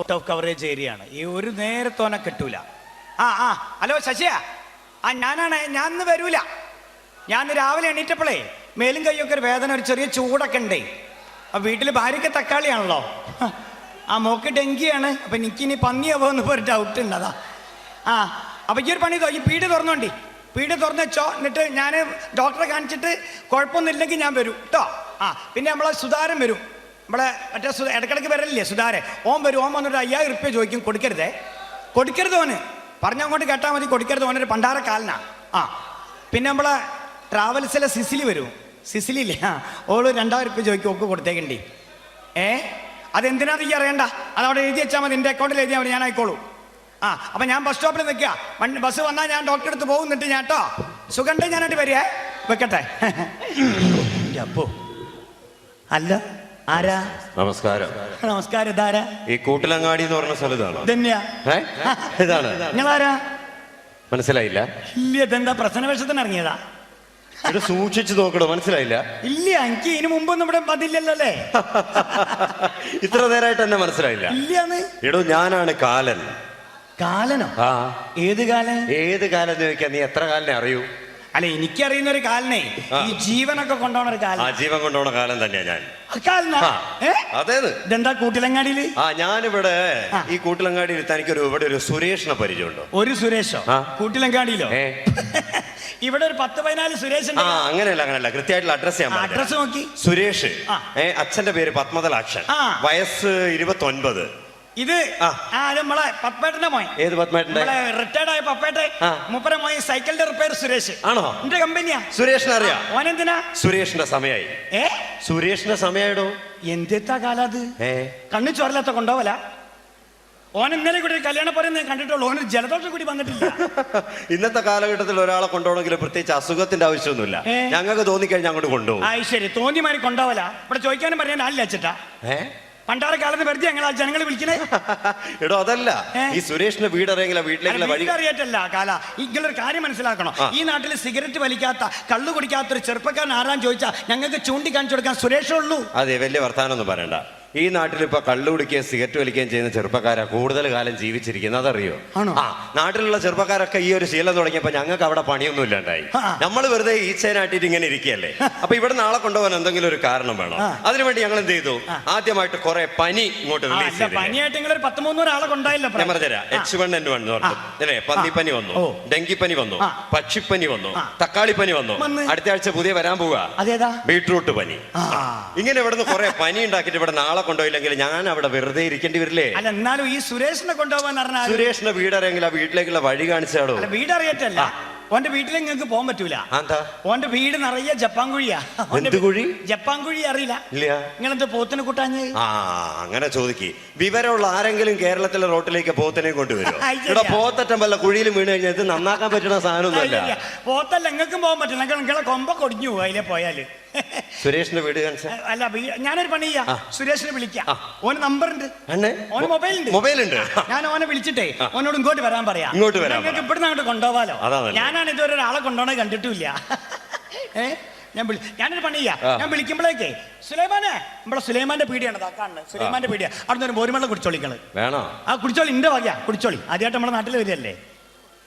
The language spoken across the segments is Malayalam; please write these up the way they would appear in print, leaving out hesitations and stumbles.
ഔട്ട് ഓഫ് കവറേജ് ഏരിയ ആണ്. ഈ ഒരു നേരത്തോനെ കിട്ടൂല. ഹലോ ശശിയാ, ഞാനാണ്. ഞാൻ ഇന്ന് വരൂല. ഞാൻ ഇന്ന് രാവിലെ എണീറ്റപ്പോഴേ മേലും കൈയൊക്കെ ഒരു വേദന, ഒരു ചെറിയ ചൂടൊക്കെ ഉണ്ടേ. അപ്പം വീട്ടിൽ ഭാര്യയ്ക്ക് തക്കാളിയാണല്ലോ, മോക്ക് ഡെങ്കിയാണ്. അപ്പം എനിക്കിനി പന്നിയാവോ എന്ന് ഒരു ഡൗട്ട് ഉണ്ട്. അതാ അപ്പം ഈ ഒരു പണി ഈ പീടി തുറന്നോണ്ടി, പീടി തുറന്ന് വെച്ചോ. എന്നിട്ട് ഞാൻ ഡോക്ടറെ കാണിച്ചിട്ട് കുഴപ്പമൊന്നും ഇല്ലെങ്കിൽ ഞാൻ വരും കേട്ടോ. പിന്നെ നമ്മളെ സുധാരൻ വരും, നമ്മളെ മറ്റേ ഇടക്കിടക്ക് വരലില്ലേ സുധാരൻ, ഓൻ വരും. ഓൻ വന്നിട്ട് 5000 റുപ്യ ചോദിക്കും. കൊടുക്കരുത് ഓന്, പറഞ്ഞങ്ങോട്ട് കേട്ടാൽ മതി. കൊടുക്കരുത്, ഓനൊരു പണ്ടാരക്കാലനാ. പിന്നെ നമ്മളെ ട്രാവൽസിലെ സിസിലി വരും, സിസിലില്ലേ, ഓള് 2000 റുപ്യ ചോദിക്കും. ഓക്ക് കൊടുത്തേക്കണ്ടി. അതെന്തിനാ ഈ അറിയണ്ട, അതവിടെ എഴുതി വെച്ചാൽ മതി. എൻ്റെ അക്കൗണ്ടിൽ എഴുതിയാൽ മതി, ഞാൻ ആയിക്കോളൂ. അപ്പം ഞാൻ ബസ് സ്റ്റോപ്പിൽ നിൽക്കുക. ബസ് വന്നാൽ ഞാൻ ഡോക്ടറെ അടുത്ത് പോകുന്നിട്ട് ഞാൻ കേട്ടോ. സുഖണ്ടേ ഞാനായിട്ട് വരികയെ, വെക്കട്ടെ. അപ്പോ അല്ല, ആരാ? നമസ്കാരം. നമസ്കാരം. ഇതാരാ? ഈ കൂട്ടിലങ്ങാടി എന്ന് പറഞ്ഞ സ്ഥലത്താണ്. തന്നെയാ? ഇതാണ്. നിങ്ങളാരാ? മനസ്സിലായില്ല? ഇല്ല. ഇതെന്താ പ്രശ്നവേഷത്തിന് ഇറങ്ങിയതാ? ഇത് സൂക്ഷിച്ചു നോക്കണോ? മനസ്സിലായില്ല? ഇല്ല, എനിക്ക് ഇതിനു മുമ്പൊന്നും ഇവിടെ പതില്ലല്ലോ അല്ലേ? ഇത്ര നേരമായിട്ട് എന്നെ മനസ്സിലായില്ല? ഇല്ലാന്ന്. എടോ, ഞാനാണ് കാലൻ. കാലനോ? ഏത് കാലൻ? ഏത് കാലം എന്ന് ചോദിക്കാൻ നീ എത്ര കാലിനെ അറിയൂ? അല്ല, എനിക്കറിയുന്ന ഒരു കാലനെ, ഈ ജീവനൊക്കെ കൊണ്ടുപോണ ഒരു കാലം. ജീവൻ കൊണ്ടുപോണ കാലം തന്നെയാ ഞാൻ. അതേന്ന്. ഇതെന്താ കൂട്ടിലങ്ങാടിയില്? ഞാനിവിടെ ഈ കൂട്ടിലങ്ങാടിയിൽ തനിക്കൊരു ഇവിടെ ഒരു സുരേഷിനെ പരിചയമുണ്ടോ? ഒരു സുരേഷോ? കൂട്ടിലങ്ങാടിയിലോ? ഇവിടെ ഒരു 10-14 സുരേഷ്. അങ്ങനെയല്ല, കൃത്യമായിട്ടുള്ള അഡ്രസ് ഞാൻ അഡ്രസ് നോക്കി. സുരേഷ്, അച്ഛന്റെ പേര് പത്മതലാക്ഷൻ, വയസ്സ് 29. ഇത് നമ്മളെ പപ്പേട്ടന്റെ മോൻ. ഏത് പത്മേട്ടന്റെ? റിട്ടയർഡ് ആയ പപ്പേട്ടെ, മൂപ്പര മോൻ സൈക്കിളിന്റെ റിപ്പയർ സുരേഷ്. ആണോ? എന്റെ കമ്പനിയാ. സുരേഷിനെ അറിയാം. ഓനെന്തിനാ? സുരേഷിന്റെ സമയായി. സുരേഷിന്റെ സമയായിടോ. എന്തെത്താ കാലത്? കണ്ണു ചോരലാത്ത കൊണ്ടുപോവല. ഓൻ ഇന്നലെ കൂടി കല്യാണം പറയുന്നത് കണ്ടിട്ടുള്ളൂ. ഓന് ജലദോഷം കൂടി വന്നിട്ടില്ല. ഇന്നത്തെ കാലഘട്ടത്തിൽ ഒരാളെ കൊണ്ടുപോകണമെങ്കിൽ പ്രത്യേകിച്ച് അസുഖത്തിന്റെ ആവശ്യമൊന്നുമില്ല. ഞങ്ങൾക്ക് തോന്നിക്കഴിഞ്ഞാൽ അങ്ങോട്ട് കൊണ്ടുപോകും. ശരി, തോന്നിമാരി കൊണ്ടുപോവല. ഇവിടെ ചോദിക്കാനും പറയാൻ ആളില്ല അച്ഛട്ടാ. പണ്ടാരക്കാലത്ത് വെറുതെ ഞങ്ങൾ ജനങ്ങൾ വിളിക്കണേ. എടോ, അതല്ല, ഈ സുരേഷിന്റെ വീട് അറിയെങ്കിലോ, വീട്ടിലേക്കുള്ള വഴി അറിയട്ടല്ല കാല. ഇങ്ങളൊരു കാര്യം മനസ്സിലാക്കണം. ഈ നാട്ടിൽ സിഗരറ്റ് വലിക്കാത്ത, കള്ളു കുടിക്കാത്ത ഒരു ചെറുപ്പക്കാരൻ ആരാന്ന് ചോദിച്ചാൽ ഞങ്ങൾക്ക് ചൂണ്ടിക്കാണിച്ചു കൊടുക്കാൻ സുരേഷേ ഉള്ളൂ. അതെ, വലിയ വർത്താനം ഒന്നും പറയണ്ട. ഈ നാട്ടിൽ ഇപ്പൊ കള്ളു കുടിക്കുകയും സിഗരറ്റ് വലിക്കുകയും ചെയ്യുന്ന ചെറുപ്പക്കാരാ കൂടുതൽ കാലം ജീവിച്ചിരിക്കുന്നത്. അതറിയോ? നാട്ടിലുള്ള ചെറുപ്പക്കാരൊക്കെ ഈ ഒരു ശീലം തുടങ്ങിയപ്പോ ഞങ്ങൾക്ക് അവിടെ പണിയൊന്നും ഇല്ലാണ്ടായി. നമ്മൾ വെറുതെ ഈച്ചനാട്ടിട്ട് ഇങ്ങനെ ഇരിക്കുകയല്ലേ. അപ്പൊ ഇവിടെ നാളെ കൊണ്ടുപോകാൻ എന്തെങ്കിലും ഒരു കാരണം വേണം. അതിനുവേണ്ടി ഞങ്ങൾ എന്ത് ചെയ്തു? ആദ്യമായിട്ട് കുറെ പനി ഇങ്ങോട്ട് റിലീസ് ചെയ്തു. ഞാൻ പറഞ്ഞുതരാം. H1N1 എന്ന് പറഞ്ഞു അല്ലേ. പന്നിപ്പനി വന്നു, ഡെങ്കിപ്പനി വന്നു, പക്ഷിപ്പനി വന്നു, തക്കാളിപ്പനി വന്നു. അടുത്ത ആഴ്ച പുതിയ വരാൻ പോവുക ബീട്രൂട്ട് പനി. ഇങ്ങനെ ഇവിടുന്ന് കുറെ പനി ഉണ്ടാക്കിയിട്ട് ഇവിടെ നാളെ കൊണ്ടുപോയില്ലെങ്കിൽ ഞാൻ അവിടെ വെറുതെ ഇരിക്കേണ്ടി വരില്ലേ? അല്ല, എന്നാലും ഈ സുരേഷിനെ കൊണ്ടുപോകാൻ പറഞ്ഞാൽ സുരേഷിന്റെ വീടറിയെങ്കിൽ ആ വീട്ടിലേക്കുള്ള വഴി കാണിച്ചാടോ. വീടറിയറ്റല്ല, ഓന്റെ വീട്ടിലേക്ക് നിങ്ങൾക്ക് പോകാൻ പറ്റൂല. ഓന്റെ വീട് നിറയെ ജപ്പാൻകുഴിയാ. ജപ്പാൻകുഴി അറിയില്ല? നിങ്ങളെന്ത് പോത്തിനെ കൂട്ടാഞ്ഞ്? അങ്ങനെ ചോദിക്ക്. വിവരമുള്ള ആരെങ്കിലും കേരളത്തിലെ റോട്ടിലേക്ക് പോത്തിനെ കൊണ്ടുവരും? ഇവിടെ പോത്തറ്റം വല്ല കുഴിയിലും വീണ് കഴിഞ്ഞാൽ ഇത് നന്നാക്കാൻ പറ്റുന്ന സാധനമൊന്നുമല്ല. പോത്തല്ല, നിങ്ങൾക്കും പോകാൻ പറ്റില്ല. നിങ്ങളെ കൊമ്പ കൊടിഞ്ഞു പോകും അതിലെ പോയാല്. സുരേഷിന്റെ വീട് അല്ല, ഞാനൊരു പണി ചെയ്യാം. സുരേഷിനെ വിളിക്കാം. ഓന് നമ്പർ ഉണ്ട്, ഓന് മൊബൈൽ ഉണ്ട്. ഞാൻ ഓനെ വിളിച്ചിട്ടേ ഓനോട് ഇങ്ങോട്ട് വരാൻ പറയാം. നിങ്ങൾക്ക് ഇവിടുന്ന് അങ്ങോട്ട് കൊണ്ടുപോവാലോ. ഞാനാണ് ഇതുവരെ ഒരാളെ കൊണ്ടുപോകണേ കണ്ടിട്ടില്ല. ഞാനൊരു പണി ചെയ്യാം. ഞാൻ വിളിക്കുമ്പോഴേക്കേ സുലൈമാനെ, നമ്മളെ സുലൈമാന്റെ പീടിയാണ് കാണുന്നത്. സുലൈമാന്റെ പീടിയ. അവിടെ നിന്ന് ബോരുമള്ള കുടിച്ചോളിക്കള് വേണോ? കുടിച്ചോളി, ഇന്റെ വകയാ കുടിച്ചോളി. ആദ്യമായിട്ട് നമ്മുടെ നാട്ടിൽ വരികയല്ലേ.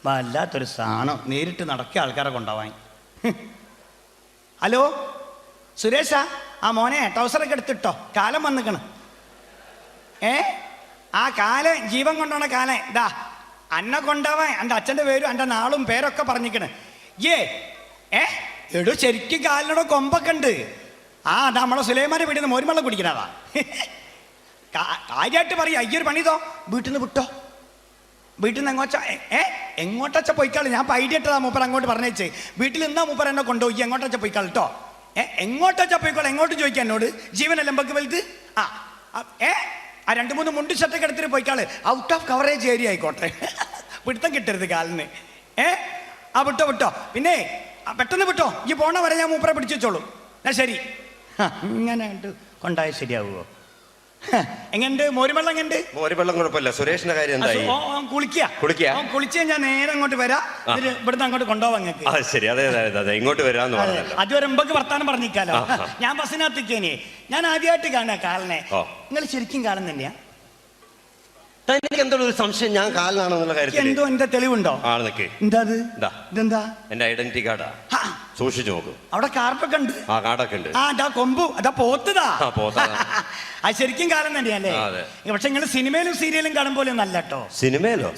വല്ലാത്തൊരു സാധനം, നേരിട്ട് നടക്കിയ ആൾക്കാരെ കൊണ്ടുപോവാൻ. ഹലോ സുരേഷാ, മോനെ ടൗസറൊക്കെ എടുത്തിട്ടോ, കാലം വന്നിക്കണ്. കാലം ജീവൻ കൊണ്ടോണ കാലം ഇതാ അന്നെ കൊണ്ടാവാൻ. എൻ്റെ അച്ഛൻ്റെ പേരും എൻ്റെ നാളും പേരൊക്കെ പറഞ്ഞിക്കണ്. എടോ, ശരിക്കും കാലിനോട് കൊമ്പൊക്കെ ഉണ്ട്. അതാ നമ്മളെ സുലൈമാനെ വീട്ടിൽ നിന്ന് മോരുമള്ളം കുടിക്കണതാ. കാര്യമായിട്ട് പറയാ. അയ്യൊരു പണിതോ, വീട്ടിൽ നിന്ന് വിട്ടോ. വീട്ടിൽ നിന്ന് എങ്ങോട്ടച്ച പോയിക്കാളി. ഞാൻ പൈഡിയിട്ടതാ മൂപ്പർ അങ്ങോട്ട് പറഞ്ഞേച്ച്. വീട്ടിൽ നിന്നാ മൂപ്പർ എന്നെ കൊണ്ടുപോയി. എങ്ങോട്ടച്ച പോയിക്കാൾ കേട്ടോ. എങ്ങോട്ടച്ച പോയിക്കോളെ. എങ്ങോട്ട് ചോദിക്കാം എന്നോട്. ജീവനല്ല എമ്പക്ക് വലുത്. 2-3 മുണ്ട് ഷർട്ടൊക്കെ എടുത്തിട്ട് പോയിക്കാള്. ഔട്ട് ഓഫ് കവറേജ് ഏരിയ ആയിക്കോട്ടെ. പിടുത്തം കിട്ടരുത് കാലിന്. വിട്ടോ. പിന്നെ പെട്ടെന്ന് വിട്ടോ. ഈ പോണ വരെ ഞാൻ മൂപ്പറെ പിടിച്ചു വെച്ചോളൂ. എന്നാ ശരി. ഇങ്ങനെ കൊണ്ടായാൽ ശരിയാവുമോ? എങ്ങനെയുണ്ട് മോരുവെള്ളം? എങ്ങനെയുണ്ട് മോരുവെള്ളം? കുഴപ്പമില്ല. സുരേഷിന്റെ കാര്യം എന്തായി? കുളിക്കുക ഞാൻ നേരെ അങ്ങോട്ട് വരാം. ഇവിടുന്ന് അങ്ങോട്ട് കൊണ്ടുപോവാം നിങ്ങൾക്ക്. ശരി, അതെ, ഇങ്ങോട്ട് വരാന്ന് പറഞ്ഞല്ലോ. അതുവരെ മുമ്പൊക്കെ വർത്താനം പറഞ്ഞിക്കാലോ. ഞാൻ ബസ്സിനകത്തേക്കേനെ. ഞാൻ ആദ്യമായിട്ട് കാണാ കാലിനെ. നിങ്ങൾ ശരിക്കും കാലം തന്നെയാ? തനിക്ക് എന്തോ ഒരു സംശയം ഞാൻ കാലിനാണെന്നുള്ള കാര്യത്തിൽ എന്തോ എന്റെ തെളിവുണ്ടോ? ആള് നിൽക്ക്. എന്താ അത്? ഇതെന്താ? എന്റെ ഐഡന്റിറ്റി കാർഡാ, സൂക്ഷിച്ചു നോക്കും. അവിടെ കാർഡൊക്കെ ഉണ്ട്. ആ കാർഡൊക്കെ ഉണ്ട്. ആ അതാ കൊമ്പു, അതാ പോത്തതാ. പോത്താ. അത് ശരിക്കും കാലം തന്നെയല്ലേ? പക്ഷെ നിങ്ങൾ സിനിമയിലും സീരിയലും കാണും പോലെ ഒന്നല്ല കേട്ടോ. സിനിമയിലും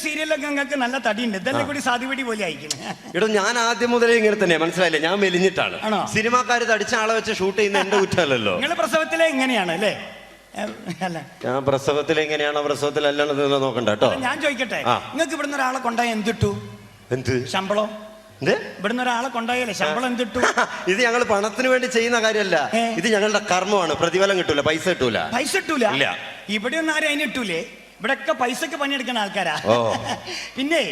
സീരിയലും ഒക്കെ നിങ്ങൾക്ക് നല്ല തടിയുണ്ട്. ഇതെല്ലാം കൂടി സാധ്യപടി പോലെ അയക്കണം. ഇവിടെ ഞാൻ ആദ്യം മുതലേ ഇങ്ങനെ തന്നെ, മനസ്സിലായില്ലേ? ഞാൻ മെലിഞ്ഞിട്ടാണ്. സിനിമാക്കാര് തടിച്ച ആളെ വെച്ച് ഷൂട്ട് ചെയ്യുന്ന എന്റെ കുറ്റമല്ലല്ലോ. നിങ്ങൾ പ്രസവത്തിലെ എങ്ങനെയാണ് അല്ലേ? അല്ല, ഞാൻ പ്രസവത്തിൽ എങ്ങനെയാണോ പ്രസവത്തിലല്ലാണെന്ന് നോക്കണ്ട കേട്ടോ. ഞാൻ ചോദിക്കട്ടെ, നിങ്ങൾക്ക് ഇവിടുന്ന് ഒരാളെ കൊണ്ടായ എന്തിട്ടു? എന്ത് ശമ്പളം? ഇവിടുന്ന് ഒരാളെ കൊണ്ടായാലേ ശമ്പളം എന്തിട്ടു? ഇത് ഞങ്ങൾ പണത്തിന് വേണ്ടി ചെയ്യുന്ന കാര്യമല്ല, ഇത് ഞങ്ങളുടെ കർമ്മമാണ്. പ്രതിഫലം കിട്ടൂല, പൈസ കിട്ടൂല. പൈസ കിട്ടൂല? ഇല്ല. ഇവിടെ ഒന്നും ആരും അതിന് കിട്ടൂലേ? ഇവിടെയൊക്കെ പൈസക്ക് പണിയെടുക്കുന്ന ആൾക്കാരാ. പിന്നെ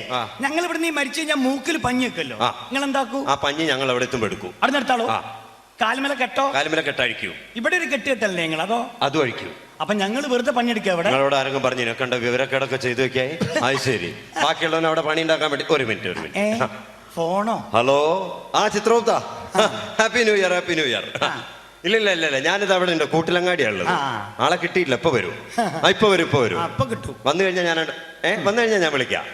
ഞങ്ങൾ ഇവിടുന്ന് ഈ മരിച്ചു കഴിഞ്ഞാൽ മൂക്കിൽ പഞ്ഞി വെക്കല്ലോ, നിങ്ങൾ എന്താക്കൂ? ആ പഞ്ഞി ഞങ്ങൾ എവിടെ എത്തുമ്പോ എടുക്കും. അവിടെ നിർത്താളോ? കാൽമല കെട്ടോ? കാൽമല കെട്ടഴിക്കും. ഇവിടെ ഒരു കെട്ടി കെട്ടല്ലേ നിങ്ങൾ? അതോ അതും അഴിക്കും. അപ്പൊ ഞങ്ങൾ വെറുതെ പണിയെടുക്കുക. ഇവിടെ നിങ്ങളോട് ആരെങ്കിലും പറഞ്ഞു കണ്ട വിവരക്കേടൊക്കെ ചെയ്തു വെക്കായി? അത് ശരി. ബാക്കിയുള്ളവനെ അവിടെ പണി ഉണ്ടാക്കാൻ വേണ്ടി ഒരു മിനിറ്റ്. ഫോണോ? ഹലോ, ആ Chitragupta, happy new year. Happy new year. ഇല്ല, ഞാനിത് അവിടെ ഉണ്ട്, കൂട്ടിലങ്ങാടിയാണുള്ളത്. ആളെ കിട്ടിയില്ല. ഇപ്പൊ വരും. ഇപ്പൊ വരും. വന്നു കഴിഞ്ഞാൽ ഞാൻ വിളിക്കാം.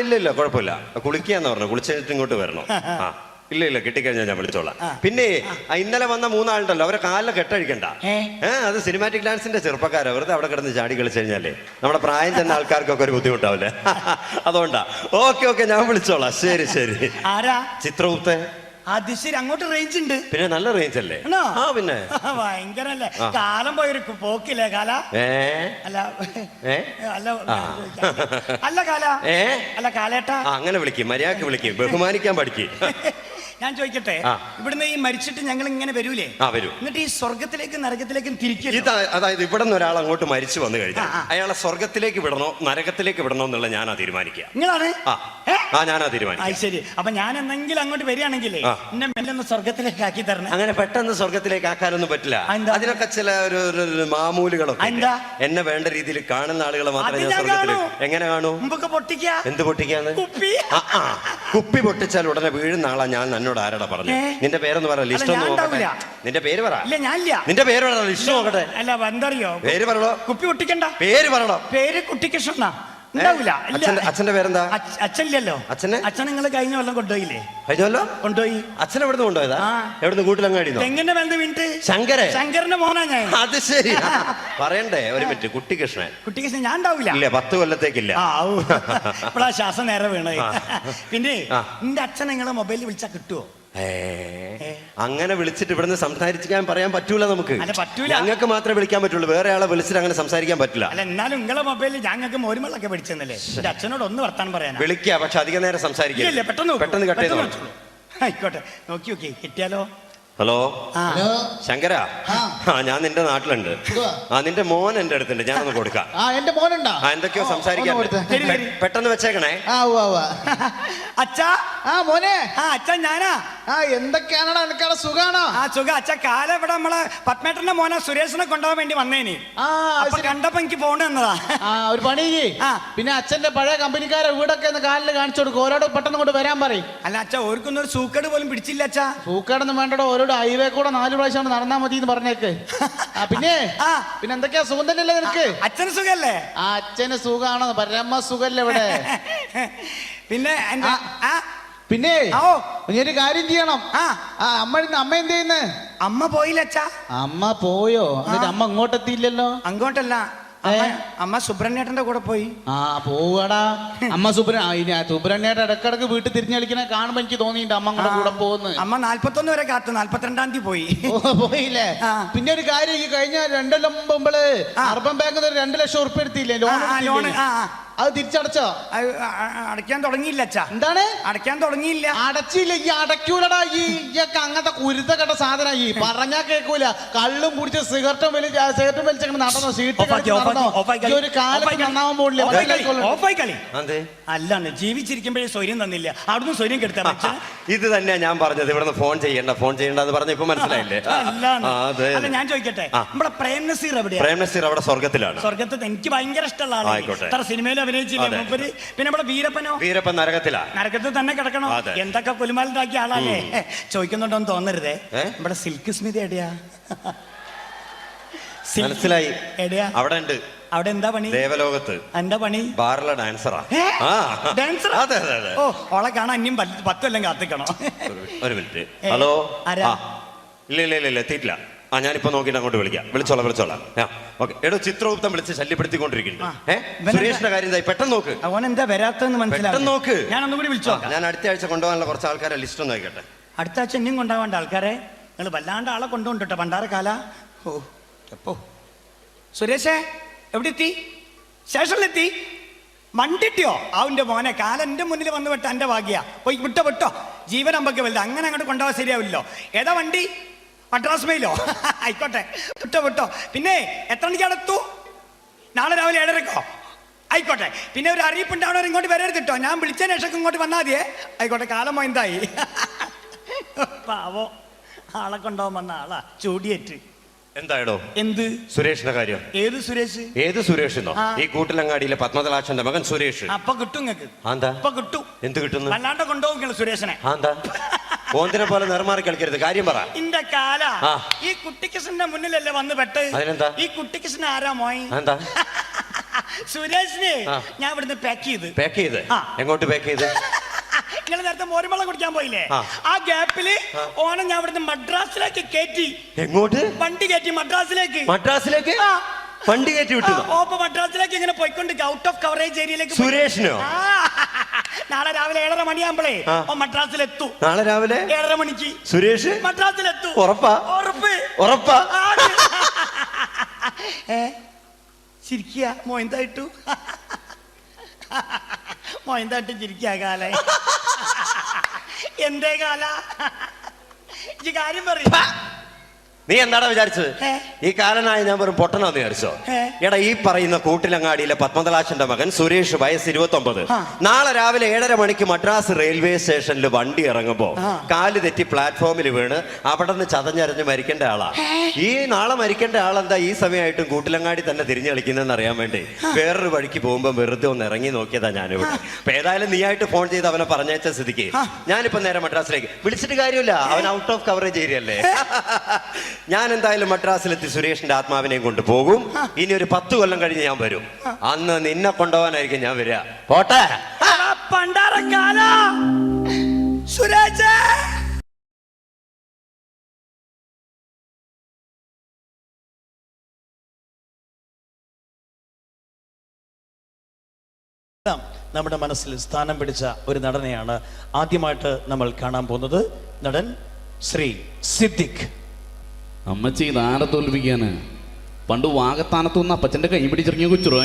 ഇല്ല കുഴപ്പമില്ല. കുളിക്കാന്ന് പറഞ്ഞു. കുളിച്ചിട്ട് ഇങ്ങോട്ട് വരണം. ഇല്ല കിട്ടിക്കഴിഞ്ഞാൽ ഞാൻ വിളിച്ചോളാം. പിന്നെ ഇന്നലെ വന്ന 3 ആളുണ്ടല്ലോ, അവരെ കാലിലെ കെട്ടഴിക്കണ്ട. അത് സിനിമാറ്റിക് ഡാൻസിന്റെ ചെറുപ്പക്കാരാ. വെറുതെ അവിടെ കിടന്ന് ചാടി കളിച്ചു കഴിഞ്ഞാലേ നമ്മുടെ പ്രായം ചെന്ന ആൾക്കാർക്കൊക്കെ ഒരു ബുദ്ധിമുട്ടാവില്ലേ? അതുകൊണ്ടാ. ഓക്കെ, ഞാൻ വിളിച്ചോളാം. ശരി. ആരാ? ചിത്രഗുപ്ത. അത് ശരി. അങ്ങോട്ട് റേഞ്ച് ഉണ്ട്? പിന്നെ നല്ല റേഞ്ച് അല്ലേ? പിന്നെ ഭയങ്കരല്ലേ? കാലം പോയൊരു പോക്കില്ലേ കാല? അല്ല കാലേട്ടാ. അങ്ങനെ വിളിക്കും, മര്യാദക്ക് വിളിക്കും, ബഹുമാനിക്കാൻ പഠിക്കും. ഞാൻ ചോദിക്കട്ടെ, ഇവിടുന്ന് ഈ മരിച്ചിട്ട് ഞങ്ങൾ ഇങ്ങനെ വരൂലേ? വരും. എന്നിട്ട് ഈ സ്വർഗത്തിലേക്കും നരകത്തിലേക്കും തിരിക്കും. അതായത് ഇവിടെ നിന്ന് ഒരാൾ അങ്ങോട്ട് മരിച്ചു വന്നു കഴിഞ്ഞാൽ അയാളെ സ്വർഗത്തിലേക്ക് വിടണോ നരകത്തിലേക്ക് വിടണോ എന്നുള്ള ഞാനാ തീരുമാനിക്കുക. നിങ്ങളാണ്? ഞാനാ തീരുമാനിക്കുക. ശരി. അപ്പൊ ഞാൻ എന്തെങ്കിലും അങ്ങോട്ട് വരികയാണെങ്കിലേ എന്നെ മെല്ലൊന്ന് സ്വർഗത്തിലേക്ക് ആക്കി തരണം. അങ്ങനെ പെട്ടെന്ന് സ്വർഗത്തിലേക്ക് ആക്കാനൊന്നും പറ്റില്ല. അതിനൊക്കെ ചില ഒരു മാമൂലുകളൊക്കെ. എന്നെ വേണ്ട രീതിയിൽ കാണുന്ന ആളുകളെ മാത്രമേ ഞാൻ സ്വർഗത്തിലേക്ക്. എങ്ങനെ കാണൂ? പൊട്ടിക്കുക. എന്ത് പൊട്ടിക്കാന്ന്? കുപ്പി പൊട്ടിച്ചാൽ ഉടനെ വീഴുന്ന ആളാ ഞാൻ. എന്നോട് ആരാടാ പറഞ്ഞു? നിന്റെ പേരൊന്ന് പറ, ലിസ്റ്റ് ഒന്ന് നോക്കട്ടെ. നിന്റെ പേര് പറ. നിന്റെ പേര് പറ, ലിസ്റ്റ് നോക്കട്ടെ. അല്ല എന്തറിയോ? പേര് പറയണോ? കുപ്പി പൊട്ടിക്കണ്ട. പേര് പറയണോ? പേര് കുട്ടിക്കൃഷ്ണ. അച്ഛന്റെ പേരെന്താ? അച്ഛനില്ലല്ലോ. അച്ഛൻ നിങ്ങൾ കഴിഞ്ഞ കൊല്ലം കൊണ്ടുപോയില്ലേ? കൊണ്ടുപോയി. അച്ഛൻ എവിടെ നിന്ന് കൊണ്ടുപോയതാ? എവിടെ? കൂട്ടിലങ്ങാടി. എങ്ങനെ വേണ്ട? ശങ്കരന്റെ മോനാ ഞാൻ. അത് ശരി. പറയണ്ടേ? ഒരു മിനിറ്റ്. കുട്ടിക്കൃഷ്ണൻ ഞാൻ ഉണ്ടാവില്ല. ഇല്ല, 10 കൊല്ലത്തേക്കില്ല. ഇപ്പഴാ ശ്വാസം നേരെ വീണേ. പിന്നെ നിന്റെ അച്ഛൻ നിങ്ങളെ മൊബൈലിൽ വിളിച്ചാ കിട്ടുവോ? അങ്ങനെ വിളിച്ചിട്ട് ഇവിടുന്ന് സംസാരിക്കാൻ പറയാൻ പറ്റൂല നമുക്ക്. ഞങ്ങൾക്ക് മാത്രമേ വിളിക്കാൻ പറ്റുള്ളൂ. വേറെ ആളെ വിളിച്ചിട്ട് അങ്ങനെ സംസാരിക്കാൻ പറ്റില്ല. അല്ല എന്നാലും നിങ്ങളെ മൊബൈലിൽ ഞങ്ങൾക്ക് മോരുമളൊക്കെ പിടിച്ചെന്നല്ലേ? അച്ഛനോട് ഒന്ന് വർത്താൻ പറയാൻ വിളിക്കുക. പക്ഷെ അധികം നേരം സംസാരിക്കില്ല. പെട്ടെന്ന് കട്ട് ചെയ്ത്. ആയിക്കോട്ടെ, നോക്കി കിട്ടിയാലോ? ഹലോ ശങ്കര, ഞാൻ നിന്റെ നാട്ടിലുണ്ട്. നിന്റെ മോൻ എന്റെ അടുത്തുണ്ട്, ഞാനൊന്ന് കൊടുക്കാം. എന്റെ മോനുണ്ടോ? എന്തൊക്കെയോ സംസാരിക്കാൻ. പെട്ടെന്ന് വെച്ചേക്കണേ. അച്ഛാ. മോനെ. അച്ഛാ ഞാനാ. എന്തൊക്കെയാണോ എനിക്കവിടെ? സുഖാണോ? സുഖം അച്ഛാ. കാലം ഇവിടെ നമ്മളെ പത്മേട്ടന്റെ മോനെ സുരേഷിനെ കൊണ്ടുപോകാൻ വേണ്ടി വന്നേനി. കണ്ടപ്പോ എനിക്ക് ഫോൺ തന്നതാ. ഒരു പണി. പിന്നെ അച്ഛന്റെ പഴയ കമ്പനിക്കാരെ വീടൊക്കെ ഒന്ന് കാലിൽ കാണിച്ചു കൊടുക്കും. ഓരോട് പെട്ടെന്ന് കൊണ്ട് വരാൻ പറയും. അല്ല അച്ഛാ, ഓർക്കൊന്നും ഒരു സൂക്കേട് പോലും പിടിച്ചില്ല അച്ഛാ. സൂക്കേടൊന്നും വേണ്ടോ. ഓരോ ഹൈവേ കൂടെ 4 പ്രാവശ്യം നടന്നാ മതി എന്ന് പറഞ്ഞേക്ക്. പിന്നെ എന്തൊക്കെയാ? സുഖം തന്നെയല്ലേ നിനക്ക്? അച്ഛന് സുഖല്ലേ? അച്ഛന് സുഖാണോ? പരമ സുഖല്ലേ ഇവിടെ? പിന്നെ ഒരു കാര്യം ചെയ്യണം. അമ്മ എന്ത് ചെയ്യുന്നു? അമ്മ പോയില്ല അച്ഛാ. അമ്മ പോയോ? എന്നിട്ട് അമ്മ ഇങ്ങോട്ടെത്തിയില്ലല്ലോ. അങ്ങോട്ടല്ല, അമ്മ സുബ്രഹ്മണ്യേട്ടന്റെ കൂടെ പോയി. പോവാടാ. അമ്മ സുബ്രഹ്മണ്യേട്ടൻ ഇടക്കിടക്ക് വീട്ടിൽ തിരിഞ്ഞു കളിക്കണ കാണുമ്പോ എനിക്ക് തോന്നിയിട്ട് അമ്മ കൂടെ കൂടെ പോകുന്നു. അമ്മ 41 വരെ കാത്തു, 42-ാം തീയതി പോയി. പോയില്ലേ? പിന്നെ ഒരു കാര്യം, ഈ കഴിഞ്ഞ 2 കൊല്ലം മുമ്പ് അർബൻ ബാങ്ക് 2 ലക്ഷം ഉറുപ്പിക എടുത്തില്ലേ ലോൺ? അത് തിരിച്ചടച്ചോ? അടയ്ക്കാൻ തുടങ്ങിയില്ല അച്ഛാ. എന്താണ്? അടയ്ക്കാൻ തുടങ്ങിയില്ല. അടച്ചില്ല. ഈ അടയ്ക്കൂലടാ. ഈ അങ്ങനത്തെ കുരുത്ത കെട്ട സാധനം. ഈ പറഞ്ഞാ കേൾക്കൂല. കള്ളും കുടിച്ച് സിഗരറ്റും വലിച്ചങ്ങനെ നടന്നോ? ഒരു കാലം നന്നാവാൻ പോകില്ല. അല്ലാണ്ട് ജീവിച്ചിരിക്കുമ്പോഴേ സ്വര്യം തന്നില്ല, അവിടുന്ന് സ്വര്യം കെടുത്താ. ഇത് തന്നെയാ ഞാൻ പറഞ്ഞത്. ഇവിടെ ഫോൺ ചെയ്യണ്ട എന്ന് പറഞ്ഞ ഇപ്പൊ മനസ്സിലായില്ലേ? അല്ല ഞാൻ ചോദിക്കട്ടെ, നമ്മുടെ പ്രേം നസീർ എവിടെയാ? പ്രേം നസീർ അവിടെ സ്വർഗത്തിലാണ്. സ്വർഗത്തിൽ എനിക്ക് ഭയങ്കര ഇഷ്ടമുള്ള ആളാണ്. സിനിമയിൽ അഭിനയിച്ചില്ലേ മൂപ്പര്? പിന്നെ നമ്മുടെ വീരപ്പൻ നരകത്തിൽ തന്നെ കിടക്കണോ? എന്തൊക്കെ കുലുമാലുണ്ടാക്കിയ ആളല്ലേ? ചോദിക്കുന്നുണ്ടോന്ന് തോന്നരുതേ. നമ്മുടെ സിൽക്ക് സ്മിത എവിടെയാ? മനസ്സിലായി. എവിടെയാ? അവിടെ ഉണ്ട്. അവിടെ എന്താ പണി? ദേവലോകത്ത്. എന്താ പണി? ബാറിലെ ഡാൻസറാ. ഡാൻസർ? അതെ അതെ അതെ. ഓ, ഓളെ കാണാൻ ഇനിയും 10 കൊല്ലം കാത്തിക്കണോ? ഒരു മിനിറ്റ്. ഹലോ. ആരാ? ഇല്ല എത്തിയിട്ടില്ല. ഞാനിപ്പോ നോക്കിയിട്ട് അങ്ങോട്ട് വിളിച്ചോളാം. ഓക്കെ. എടോ, ചിത്രഗുപ്തൻ വിളിച്ച് ശല്യപ്പെടുത്തിക്കൊണ്ടിരിക്കുന്നു. സുരേഷിന്റെ കാര്യം എന്തായി? പെട്ടെന്ന് നോക്ക്. അവൻ എന്താ വരാത്തെന്ന് മനസ്സിലാവും. നോക്ക്. ഞാൻ ഒന്നുകൂടി വിളിച്ചോ. ഞാൻ അടുത്ത ആഴ്ച കൊണ്ടുപോകാനുള്ള കുറച്ച് ആൾക്കാരെ ലിസ്റ്റ് ഒന്ന് ആയിക്കട്ടെ. അടുത്ത ആഴ്ച ഇനിയും കൊണ്ടുപോകേണ്ട ആൾക്കാരെ നിങ്ങൾ വല്ലാണ്ട് ആളെ കൊണ്ടുകൊണ്ടിട്ടോ പണ്ടാരക്കാല. ഓ എപ്പോ സുരേഷേ എവിടെ എത്തി? സ്റ്റേഷനിലെത്തി? മണ്ടിട്ടിയോ? അവന്റെ മോനെ കാലം എന്റെ മുന്നിൽ വന്ന് വിട്ട എന്റെ ഭാഗ്യ. പോയി വിട്ടോ ജീവൻ അമ്പക്ക് വലുത്. അങ്ങനെ അങ്ങോട്ട് കൊണ്ടുപോകാൻ ശരിയാവില്ലോ. ഏതാ വണ്ടി? മദ്രാസ് മെയിലോ? ആയിക്കോട്ടെ, വിട്ടോ. പിന്നെ എത്ര മണിക്ക് അടുത്തു? നാളെ രാവിലെ 7:30. ആയിക്കോട്ടെ. പിന്നെ ഒരു അറിയിപ്പുണ്ടാവണവർ ഇങ്ങോട്ട് വരരുത് കേട്ടോ. ഞാൻ വിളിച്ചതിന് ശേഷം ഇങ്ങോട്ട് വന്നാൽ മതിയേ. ആയിക്കോട്ടെ. കാലം എന്തായി? പാവോ, ആളെ കൊണ്ടുപോകാൻ വന്ന ആളാ ചൂടിയേറ്റ്. എന്തായിടോ? എന്ത് സുരേഷിന്റെ കാര്യം? ഏത് സുരേഷ് എന്നോ? ഈ കൂട്ടിലങ്ങാടിയിലെ പത്മതലാക്ഷന്റെ മകൻ സുരേഷ്. അപ്പൊ കിട്ടും നിങ്ങൾക്ക്? അപ്പൊ കിട്ടും. എന്ത് കിട്ടുന്നു? അല്ലാണ്ട് കൊണ്ടുപോകും സുരേഷിനെ. ഓന്തിനെ പോലെ നിർമാറി കളിക്കരുത്. കാര്യം പറ. ഇന്റെ കാല ഈ കുട്ടിക്കൃഷ്ണന്റെ മുന്നിലല്ലേ വന്ന് പെട്ട്? അതിനെന്താ? ഈ കുട്ടിക്കൃഷ്ണൻ ആരാ മോയി? എന്താ? സുരേഷിനെ ഞാൻ ഇവിടുന്ന് പാക്ക് ചെയ്ത്. എങ്ങോട്ട് പാക്ക് ചെയ്ത്? നിങ്ങൾ നേരത്തെ മോരുവെള്ളം കുടിക്കാൻ പോയില്ലേ? ആ ഗ്യാപ്പില് ഓണം ഞാൻ ഇവിടുന്ന് മദ്രാസിലേക്ക് കയറ്റി. എങ്ങോട്ട്? വണ്ടി കയറ്റി മദ്രാസിലേക്ക്. വണ്ടി കയറ്റി വിട്ടു. ഓപ്പ മദ്രാസിലേക്ക് ഇങ്ങനെ പോയിക്കൊണ്ട് ഔട്ട് ഓഫ് കവറേജ് ഏരിയയിലേക്ക്. സുരേഷിനോ? നാളെ രാവിലെ 7:30 മണിയാകുമ്പോഴേ മദ്രാസിലെത്തു. നാളെ രാവിലെ 7:30 മണിക്ക് സുരേഷ് മദ്രാസിലെത്തു. ഉറപ്പാ? ചിരിക്കുക മോയന്തായിട്ടു. മോയന്തായിട്ട് ചിരിക്കുക കാല. എന്തേ കാല ഈ കാര്യം പറയും. നീ എന്താടാ വിചാരിച്ചത്? ഈ കാലനായ ഞാൻ വെറും പൊട്ടനാന്ന് വിചാരിച്ചോ? എടാ, ഈ പറയുന്ന കൂട്ടിലങ്ങാടിയിലെ പത്മതലാക്ഷന്റെ മകൻ സുരേഷ്, വയസ്സ് 29. നാളെ രാവിലെ 7:30 മണിക്ക് മദ്രാസ് റെയിൽവേ സ്റ്റേഷനിൽ വണ്ടി ഇറങ്ങുമ്പോ കാല് തെറ്റി പ്ലാറ്റ്ഫോമിൽ വീണ് അവിടെ നിന്ന് ചതഞ്ഞരഞ്ഞ് മരിക്കേണ്ട ആളാ. ഈ നാളെ മരിക്കേണ്ട ആളെന്താ ഈ സമയമായിട്ടും കൂട്ടിലങ്ങാടി തന്നെ തിരിഞ്ഞു കളിക്കുന്നതെന്ന് അറിയാൻ വേണ്ടി വേറൊരു വഴിക്ക് പോകുമ്പോ വെറുതെ ഒന്ന് ഇറങ്ങി നോക്കിയതാ ഞാനിവിടെ. അപ്പൊ ഏതായാലും നീ ആയിട്ട് ഫോൺ ചെയ്ത് അവനെ പറഞ്ഞയച്ച സ്ഥിതിക്ക് ഞാനിപ്പോ നേരെ മദ്രാസിലേക്ക് വിളിച്ചിട്ട് കാര്യമില്ല. അവൻ ഔട്ട് ഓഫ് കവറേജ് ഏരിയ അല്ലേ. ഞാൻ എന്തായാലും മദ്രാസിലെത്തി സുരേഷിന്റെ ആത്മാവിനെയും കൊണ്ട് പോകും. ഇനി ഒരു 10 കൊല്ലം കഴിഞ്ഞ് ഞാൻ വരും. അന്ന് നിന്നെ കൊണ്ടുപോകാനായിരിക്കും ഞാൻ വരിക. പോട്ടെ. സുരേഷ് നമ്മുടെ മനസ്സിൽ സ്ഥാനം പിടിച്ച ഒരു നടനെയാണ് ആദ്യമായിട്ട് നമ്മൾ കാണാൻ പോകുന്നത്. നടൻ ശ്രീ സിദ്ദിഖ്. അമ്മച്ചി ഇതാരെ തോൽപ്പിക്കാന്? പണ്ട് വാഗത്താനത്തുനിന്ന് അപ്പച്ചൻ്റെ കൈ പിടിച്ചിറങ്ങിയ കൊച്ചുറോ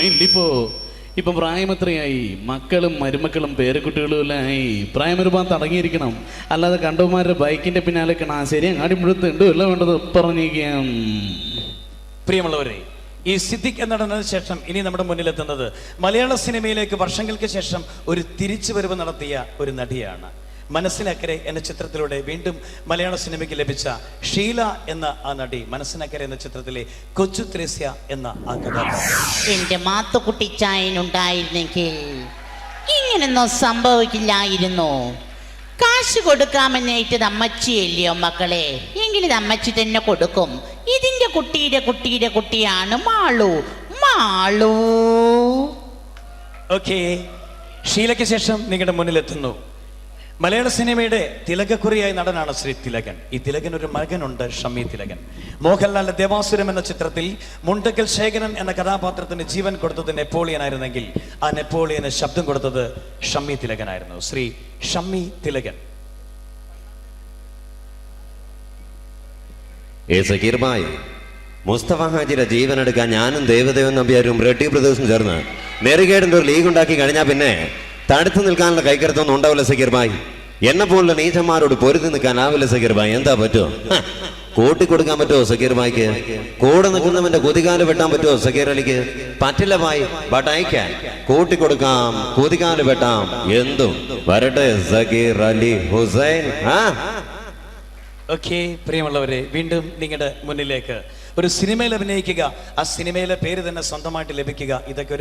ഇപ്പം പ്രായം എത്രയായി? മക്കളും മരുമക്കളും പേരക്കുട്ടികളും എല്ലാം ആയി. പ്രായം ഒരുപാട് തടങ്ങിയിരിക്കണം. അല്ലാതെ കണ്ടവന്മാരുടെ ബൈക്കിന്റെ പിന്നാലെ ശരി അങ്ങാടി മുഴുത്തുണ്ട് എല്ലാം വേണ്ടത് പറഞ്ഞിരിക്കാം. പ്രിയമുള്ളവരെ, ഈ സിദ്ദിഖ് എന്നതിന് ശേഷം ഇനി നമ്മുടെ മുന്നിലെത്തുന്നത് മലയാള സിനിമയിലേക്ക് വർഷങ്ങൾക്ക് ശേഷം ഒരു തിരിച്ചുവരവ് നടത്തിയ ഒരു നടിയാണ്. മനസ്സിനക്കരെ എന്ന ചിത്രത്തിലൂടെ വീണ്ടും മലയാള സിനിമയ്ക്ക് ലഭിച്ച ഷീല എന്ന ആ നടി. മനസ്സിനക്കരെ എന്ന ചിത്രത്തിലെ കൊച്ചു ത്രേസ്യ എന്ന ആ കഥാപാത്രം. എന്റെ മാത്തുക്കുട്ടിച്ചായനുണ്ടായിരുന്നെങ്കിൽ ഇങ്ങനൊന്നും സംഭവിക്കില്ലായിരുന്നു. കാശ് കൊടുക്കാമെന്നേറ്റത് അമ്മച്ചിയല്ലയോ മക്കളെ? എങ്കിലും അമ്മച്ചി തന്നെ കൊടുക്കും. ഇതിന്റെ കുട്ടിയുടെ കുട്ടിയാണ് മാളു. ഓക്കെ, ഷീലയ്ക്ക് ശേഷം നിങ്ങളുടെ മുന്നിലെത്തുന്നു മലയാള സിനിമയുടെ തിലകക്കുറിയായ നടനാണ് ശ്രീ തിലകൻ. ഈ തിലകൻ ഒരു മകനുണ്ട്, ഷമ്മി തിലകൻ. മോഹൻലാലിന്റെ ദേവാസുരം എന്ന ചിത്രത്തിൽ മുണ്ടക്കൽ ശേഖരൻ എന്ന കഥാപാത്രത്തിന് ജീവൻ കൊടുത്തത് നെപ്പോളിയൻ ആയിരുന്നെങ്കിൽ ആ നെപ്പോളിയന് ശബ്ദം കൊടുത്തത് ഷമ്മി തിലകനായിരുന്നു. ശ്രീ ഷമ്മി തിലകൻ. മുസ്തഫ ഹാജിയുടെ ജീവൻ എടുക്കാൻ ഞാനും ദേവദേവൻ നമ്പ്യാരും റെഡ്ഡി ബ്രദേഴ്സും ചേർന്ന് നെറുകേടിന്റെ ഒരു ലീഗ് ഉണ്ടാക്കി കഴിഞ്ഞാൽ പിന്നെ തടുത്തു നിൽക്കാനുള്ള കൈക്കരുത്തൊന്നും ഉണ്ടാവില്ല സക്കീർ ഭായ്. എന്നെ പോലുള്ള നീചന്മാരോട് പൊരുതി നിൽക്കാനാവില്ല സക്കീർ ഭായ്. എന്താ പറ്റുമോ? കൂട്ടിക്കൊടുക്കാൻ പറ്റുമോ സക്കീർ ഭായിക്ക്? കൂടെ നിൽക്കുന്നവന്റെ കുതികാല് വെട്ടാൻ പറ്റുമോ സക്കീർ അലിക്ക്? പറ്റില്ല ഭായ്. But I can. കൂട്ടിക്കൊടുക്കാം, കുതികാല് വെട്ടാം, എന്തും വരട്ടെ സക്കീർ അലി ഹുസൈൻ. ഓക്കെ, പ്രിയമുള്ളവരെ, വീണ്ടും നിങ്ങളുടെ മുന്നിലേക്ക് ഒരു സിനിമയിൽ അഭിനയിക്കുക, ആ സിനിമയിലെ പേര് തന്നെ സ്വന്തമായിട്ട് ലഭിക്കുക, ഇതൊക്കെ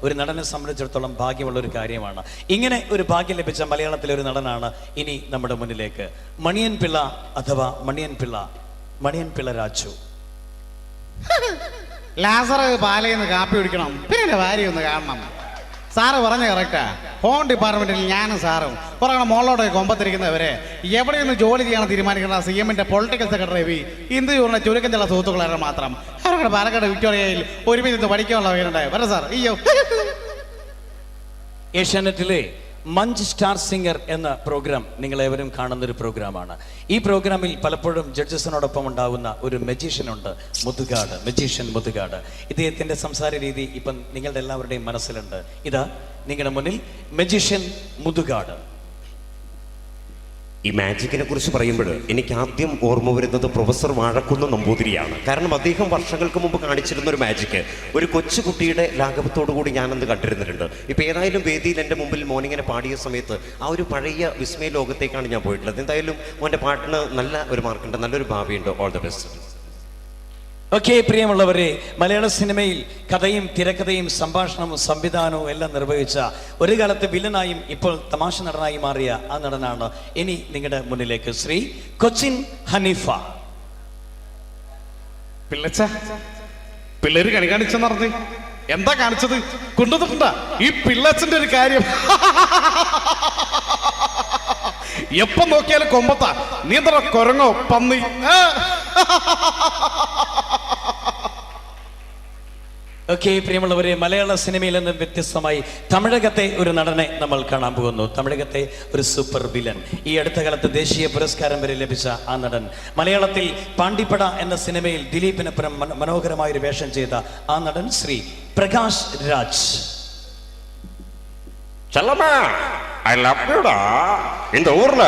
ഒരു നടനെ സംബന്ധിച്ചിടത്തോളം ഭാഗ്യമുള്ള ഒരു കാര്യമാണ്. ഇങ്ങനെ ഒരു ഭാഗ്യം ലഭിച്ച മലയാളത്തിലെ ഒരു നടനാണ് ഇനി നമ്മുടെ മുന്നിലേക്ക് മണിയൻ പിള്ള അഥവാ മണിയൻ പിള്ള രാജു. ലാസർ പാലയിൽ നിന്ന് കാപ്പി കുടിക്കണം, പിന്നെ എൻ്റെ ഭാര്യ ഒന്ന് കാണണം. സാറ് പറഞ്ഞ കറക്റ്റാ. ഹോം ഡിപ്പാർട്ട്മെന്റിൽ ഞാനും സാറും കുറെ മോളോടെ കൊമ്പത്തിരിക്കുന്നവരെ എവിടെയൊന്ന് ജോലി ചെയ്യാൻ തീരുമാനിക്കുന്ന CM-ന്റെ പൊളിറ്റിക്കൽ സെക്രട്ടറി ഇന്ത്യയുടെ ചുരുക്കം ചില സുഹൃത്തുക്കളാണ് മാത്രം. അവരുടെ പാലക്കാട് വിക്ടോറിയയിൽ ഒരുമിച്ച് പഠിക്കാനുള്ള പേരുണ്ടായി വരെ സാർ. അയ്യോ, ഏഷ്യാനെറ്റിലെ മഞ്ച് സ്റ്റാർ സിംഗർ എന്ന പ്രോഗ്രാം നിങ്ങളേവരും കാണുന്നൊരു പ്രോഗ്രാമാണ്. ഈ പ്രോഗ്രാമിൽ പലപ്പോഴും ജഡ്ജസിനോടൊപ്പം ഉണ്ടാകുന്ന ഒരു മജീഷ്യനുണ്ട്, മുതുകാട്, മജീഷ്യൻ മുതുകാട്. ഇദ്ദേഹത്തിൻ്റെ സംസാര രീതി ഇപ്പം നിങ്ങളുടെ എല്ലാവരുടെയും മനസ്സിലുണ്ട്. ഇതാ നിങ്ങളുടെ മുന്നിൽ മജീഷ്യൻ മുതുകാട്. ഈ മാജിക്കിനെ കുറിച്ച് പറയുമ്പോൾ എനിക്ക് ആദ്യം ഓർമ്മ വരുന്നത് പ്രൊഫസർ വാഴക്കുന്ന് നമ്പൂതിരിയാണ്. കാരണം അദ്ദേഹം വർഷങ്ങൾക്ക് മുമ്പ് കാണിച്ചിരുന്ന ഒരു മാജിക്ക് ഒരു കൊച്ചുകുട്ടിയുടെ ലാഘവത്തോടു കൂടി ഞാനന്ന് കണ്ടിരുന്നിട്ടുണ്ട്. ഇപ്പം ഏതായാലും വേദിയിൽ എൻ്റെ മുമ്പിൽ മോനിങ്ങനെ പാടിയ സമയത്ത് ആ ഒരു പഴയ വിസ്മയ ലോകത്തേക്കാണ് ഞാൻ പോയിട്ടുള്ളത്. എന്തായാലും മോൻ്റെ പാട്ടിന് നല്ല ഒരു മാർക്കുണ്ട്, നല്ലൊരു ഭാവിയുണ്ട്. All the best. ഓക്കെ, പ്രിയമുള്ളവരെ, മലയാള സിനിമയിൽ കഥയും തിരക്കഥയും സംഭാഷണവും സംവിധാനവും എല്ലാം നിർവഹിച്ച ഒരു കാലത്ത് വില്ലനായും ഇപ്പോൾ തമാശ നടനായി മാറിയ ആ നടനാണ് ഇനി നിങ്ങളുടെ മുന്നിലേക്ക് ശ്രീ കൊച്ചിൻ ഹനീഫ. പിള്ളേര് കണി കാണിച്ചെന്ന് പറഞ്ഞ് എന്താ കാണിച്ചത്? കൊണ്ടുവന്നിട്ടുണ്ടാ ഈ പിള്ളച്ചന്റെ ഒരു കാര്യം. എപ്പം നോക്കിയാലും കൊമ്പത്താ. നീ എന്താ കൊരങ്ങോ പന്നി? ഓക്കെ, പ്രിയമുള്ളവരെ, മലയാള സിനിമയിൽ നിന്നും വ്യത്യസ്തമായി തമിഴകത്തെ ഒരു നടനെ നമ്മൾ കാണാൻ പോകുന്നു. തമിഴകത്തെ ഒരു സൂപ്പർ വില്ലൻ, ഈ അടുത്ത കാലത്ത് ദേശീയ പുരസ്കാരം വരെ ലഭിച്ച ആ നടൻ. മലയാളത്തിൽ പാണ്ടിപ്പട എന്ന സിനിമയിൽ ദിലീപിനൊപ്പം മനോഹരമായൊരു വേഷം ചെയ്ത ആ നടൻ ശ്രീ പ്രകാശ് രാജ്. செல்லம்மா, ஐ லவ் யூடா. இந்த ஊர்ல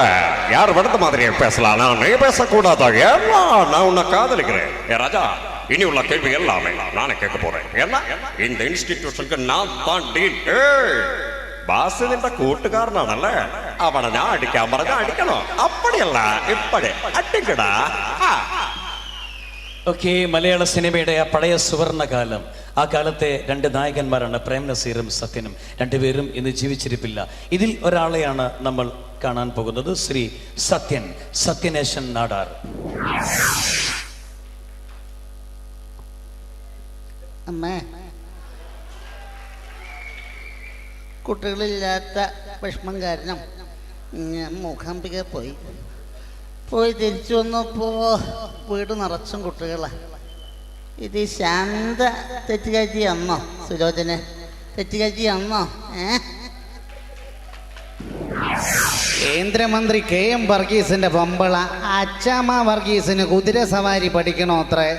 யார் விடத்த மாதிரியே பேசலாம், நீ பேசக்கூடாதா? ஏன்னா நான் உன்னை காதலிக்கிறேன். ஏ ராஜா, இனி உள்ள கேள்வி எல்லாமே நானே கேட்க போறேன். ஏன்னா இந்த இன்ஸ்டிடியூஷனுக்கு நான் தான் டீன். ബാസ് നിന്റെ കൂട്ടുകാരനാണല്ലേ, അവനെ ഞാൻ അടിക്കാൻ പറഞ്ഞ അടിക്കണോ? അപ്പടിയല്ല ഇപ്പടി അടിക്കടാ. ഓക്കെ, മലയാള സിനിമയുടെ ആ പഴയ സുവർണകാലം, ആ കാലത്തെ രണ്ട് നായകന്മാരാണ് പ്രേം നസീറും സത്യനും. രണ്ടുപേരും ഇന്ന് ജീവിച്ചിരിപ്പില്ല. ഇതിൽ ഒരാളെയാണ് നമ്മൾ കാണാൻ പോകുന്നത്, ശ്രീ സത്യനേശൻ നാടാർ. അമ്മേ, കുട്ടികളില്ലാത്ത വിഷമം കാരണം ഞാൻ മൂകാംബിക പോയി തിരിച്ചു വന്നപ്പോൾ വീട് നിറച്ചും കുട്ടികളാണ്. ഇത് ശാന്ത തെറ്റുകാഴ്ച അന്നോ? സുലോചന തെറ്റുകാഴ്ച അന്നോ? കേന്ദ്രമന്ത്രി KM വർഗീസിന്റെ പമ്പള അച്ചാമ്മ വർഗീസിന് കുതിര സവാരി പഠിക്കണോ അത്രേ.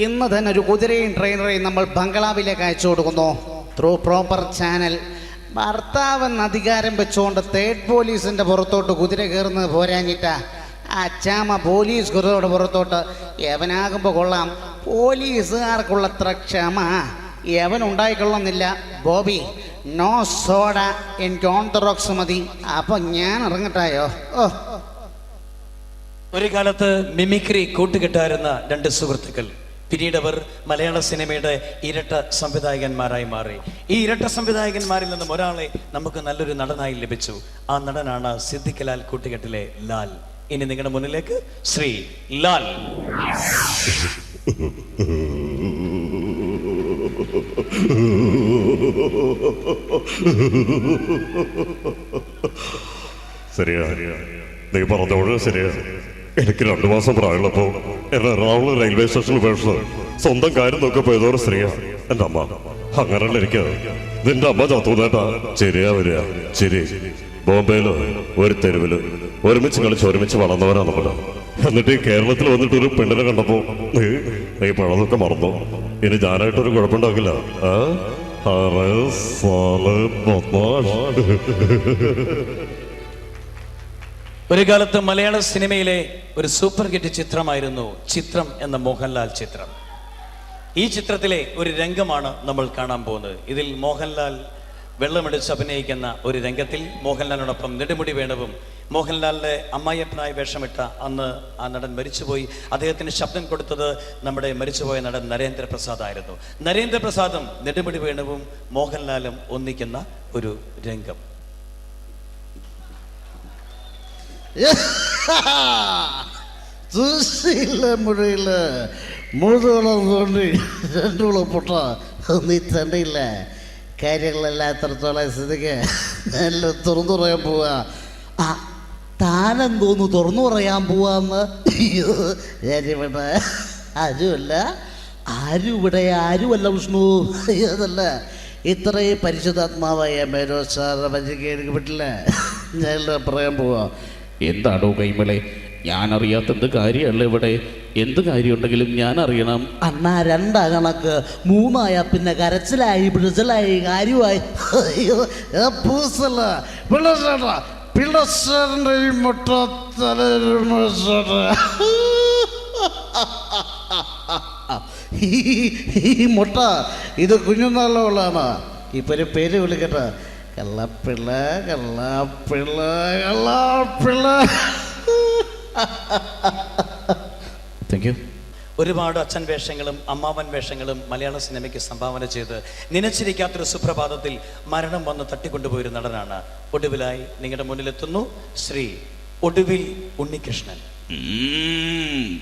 ഇന്ന് തന്നെ ഒരു കുതിരയും ട്രെയിനറെയും നമ്മൾ ബംഗ്ലാവിലേക്ക് അയച്ചു കൊടുക്കുന്നു ത്രൂ പ്രോപ്പർ ചാനൽ. ഭർത്താവെന്ന് അധികാരം വെച്ചുകൊണ്ട് തേർഡ് പോലീസിന്റെ പുറത്തോട്ട് കുതിര കയറുന്നത് പോരാഞ്ഞിട്ടാ അച്ചാമ്മ പോലീസ് കുതിരയുടെ പുറത്തോട്ട്. യവനാകുമ്പോൾ കൊള്ളാം, പോലീസുകാർക്കുള്ളത്ര ക്ഷമ യവനുണ്ടായിക്കൊള്ളുന്നില്ല. ബോബി, നോ സോഡ, എനിക്ക് ഓൺ ദ റോക്സ് മതി. അപ്പൊ ഞാൻ ഇറങ്ങട്ടായോ? ഒരു കാലത്ത് മിമിക്രി കൂട്ടുകെട്ടായിരുന്ന രണ്ട് സുഹൃത്തുക്കൾ, പിന്നീട് അവർ മലയാള സിനിമയുടെ ഇരട്ട സംവിധായകന്മാരായി മാറി. ഈ ഇരട്ട സംവിധായകന്മാരിൽ നിന്നും ഒരാളെ നമുക്ക് നല്ലൊരു നടനായി ലഭിച്ചു. ആ നടനാണ് സിദ്ദിഖ് ലാൽ കൂട്ടുകെട്ടിലെ ലാൽ. ഇനി നിങ്ങളുടെ മുന്നിലേക്ക് ശ്രീ ലാൽ. ശരിയാ, നീ പറഞ്ഞോളൂ. ശരിയാ, എനിക്ക് 2 മാസം പ്രായമുള്ളപ്പോ എന്നെ എറണാകുളം റെയിൽവേ സ്റ്റേഷനിൽ പേഴ്സ് സ്വന്തം കാര്യം നോക്കിയപ്പോ ഏതോ ഒരു സ്ത്രീയാ എന്റെ അമ്മ. അങ്ങനല്ല എനിക്ക് നിന്റെ അമ്മ ചത്തൂന്നേട്ടാ. ശരിയാ വരിക ശരി. ബോംബെയിലോ ഒരു തെരുവില് ഒരുമിച്ച് കളിച്ച് ഒരുമിച്ച് വളർന്നവരാ നമ്മള്. എന്നിട്ട് ഈ കേരളത്തിൽ വന്നിട്ട് ഒരു പെണ്ണിനെ കണ്ടപ്പോ നീ പഴതൊക്കെ മറന്നോ? ഇനി ഞാനായിട്ടൊരു കുഴപ്പമുണ്ടാക്കില്ല. ഒരു കാലത്ത് മലയാള സിനിമയിലെ ഒരു സൂപ്പർ ഹിറ്റ് ചിത്രമായിരുന്നു ചിത്രം എന്ന മോഹൻലാൽ ചിത്രം. ഈ ചിത്രത്തിലെ ഒരു രംഗമാണ് നമ്മൾ കാണാൻ പോകുന്നത്. ഇതിൽ മോഹൻലാൽ വെള്ളമെടുത്ത് അഭിനയിക്കുന്ന ഒരു രംഗത്തിൽ മോഹൻലാലിനോടൊപ്പം നെടുമുടി വേണുവും മോഹൻലാലിൻ്റെ അമ്മായിയപ്പനായി വേഷമിട്ട അന്ന് ആ നടൻ മരിച്ചുപോയി. അദ്ദേഹത്തിന് ശബ്ദം കൊടുത്തത് നമ്മുടെ മരിച്ചുപോയ നടൻ നരേന്ദ്രപ്രസാദ് ആയിരുന്നു. നരേന്ദ്രപ്രസാദും നെടുമുടി വേണുവും മോഹൻലാലും ഒന്നിക്കുന്ന ഒരു രംഗം. മുറിയില് മുഴുതുകളും തോണ്ടി രണ്ടുകളും പൊട്ട നീ തണ്ടിയില്ല. കാര്യങ്ങളെല്ലാം എത്രത്തോളം സ്ഥിതിക്ക് എല്ലാം തുറന്നു പറയാൻ പോവാ. ആ താനെന്തോന്നു തുറന്നു പറയാൻ പോവാന്ന്? അയ്യോ ഞാനിവിടെ ആരുമല്ല, ആരുമല്ല വിഷ്ണു. അയ്യോ അതല്ല, ഇത്രയും പരിശുദ്ധാത്മാവായ മേനോ സാറിനെ പറ്റിക്ക് എനിക്ക് പറ്റില്ല. ഞാൻ പറയാൻ പോവാ. എന്താണോ കൈമളെ, ഞാൻ അറിയാത്ത എന്ത് കാര്യമല്ല ഇവിടെ. എന്ത് കാര്യമുണ്ടെങ്കിലും ഞാൻ അറിയണം. അണ്ണാ രണ്ടാ കണക്ക്, മൂന്നായ പിന്നെ കരച്ചിലായി പിടിച്ചിലായി കാര്യമായി. അയ്യോ പൂസല്ല പിള്ളേരുടെ ഈ മുട്ട ഈ മുട്ട ഇത് കുഞ്ഞുനാളുകളാണ്. ഇപ്പൊ ഒരു പേര് വിളിക്കട്ടെ, കള്ളപ്പിള്ള കള്ളപ്പിള്ള കള്ളപ്പിള്ള. Thank you. ഒരുപാട് അച്ഛൻ വേഷങ്ങളും അമ്മാവൻ വേഷങ്ങളും മലയാള സിനിമയ്ക്ക് സംഭാവന ചെയ്ത് നനച്ചിരിക്കാത്തൊരു സുപ്രഭാതത്തിൽ മരണം വന്ന് തട്ടിക്കൊണ്ടുപോയൊരു നടനാണ്. ഒടുവിലായി നിങ്ങളുടെ മുന്നിലെത്തുന്നു ശ്രീ ഒടുവിൽ ഉണ്ണികൃഷ്ണൻ.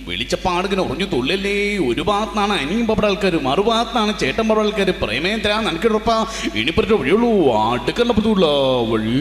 വെളിച്ചപ്പാടിങ്ങനെ ഉറഞ്ഞു തുള്ളല്ലേ. ഒരു ഭാഗത്താണ് അനിയും പപ്പട ആൾക്കാർ, മറുഭാഗത്താണ് ചേട്ടൻ പപ്പട ആൾക്കാർ. പ്രേമേന്ദ്ര നനക്കിടപ്പാ ഇനിപ്പറ്റ വഴിയുള്ളൂ, അടുക്കല്ല പറ്റൂല വഴി.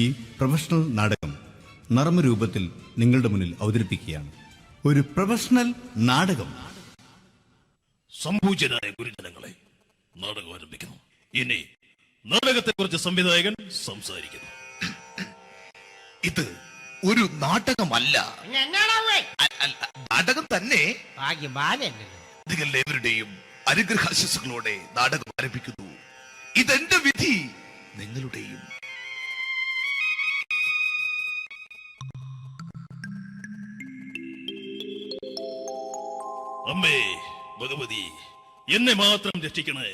ഈ പ്രൊഫഷണൽ നാടകം നർമ്മരൂപത്തിൽ നിങ്ങളുടെ മുന്നിൽ അവതരിപ്പിക്കുകയാണ്. ഒരു പ്രൊഫഷണൽ നാടകം. സംപൂജ്യരായ ഗുരുജനങ്ങളെ, നാടകം ആരംഭിക്കുന്നു. ഇനി നാടകത്തെക്കുറിച്ച് സംവിധായകൻ സംസാരിക്കുന്നു. ഇത് ഒരു നാടകമല്ല, നാടകം തന്നെ. നിങ്ങളെവരുടെയും അനുഗ്രഹാശിസുകളോടെ നാടകം ആരംഭിക്കുന്നു. ഇതെന്റെ വിധി, നിങ്ങളുടെയും. അമ്മേ ഭഗവതി, എന്നെ മാത്രം രക്ഷിക്കണേ.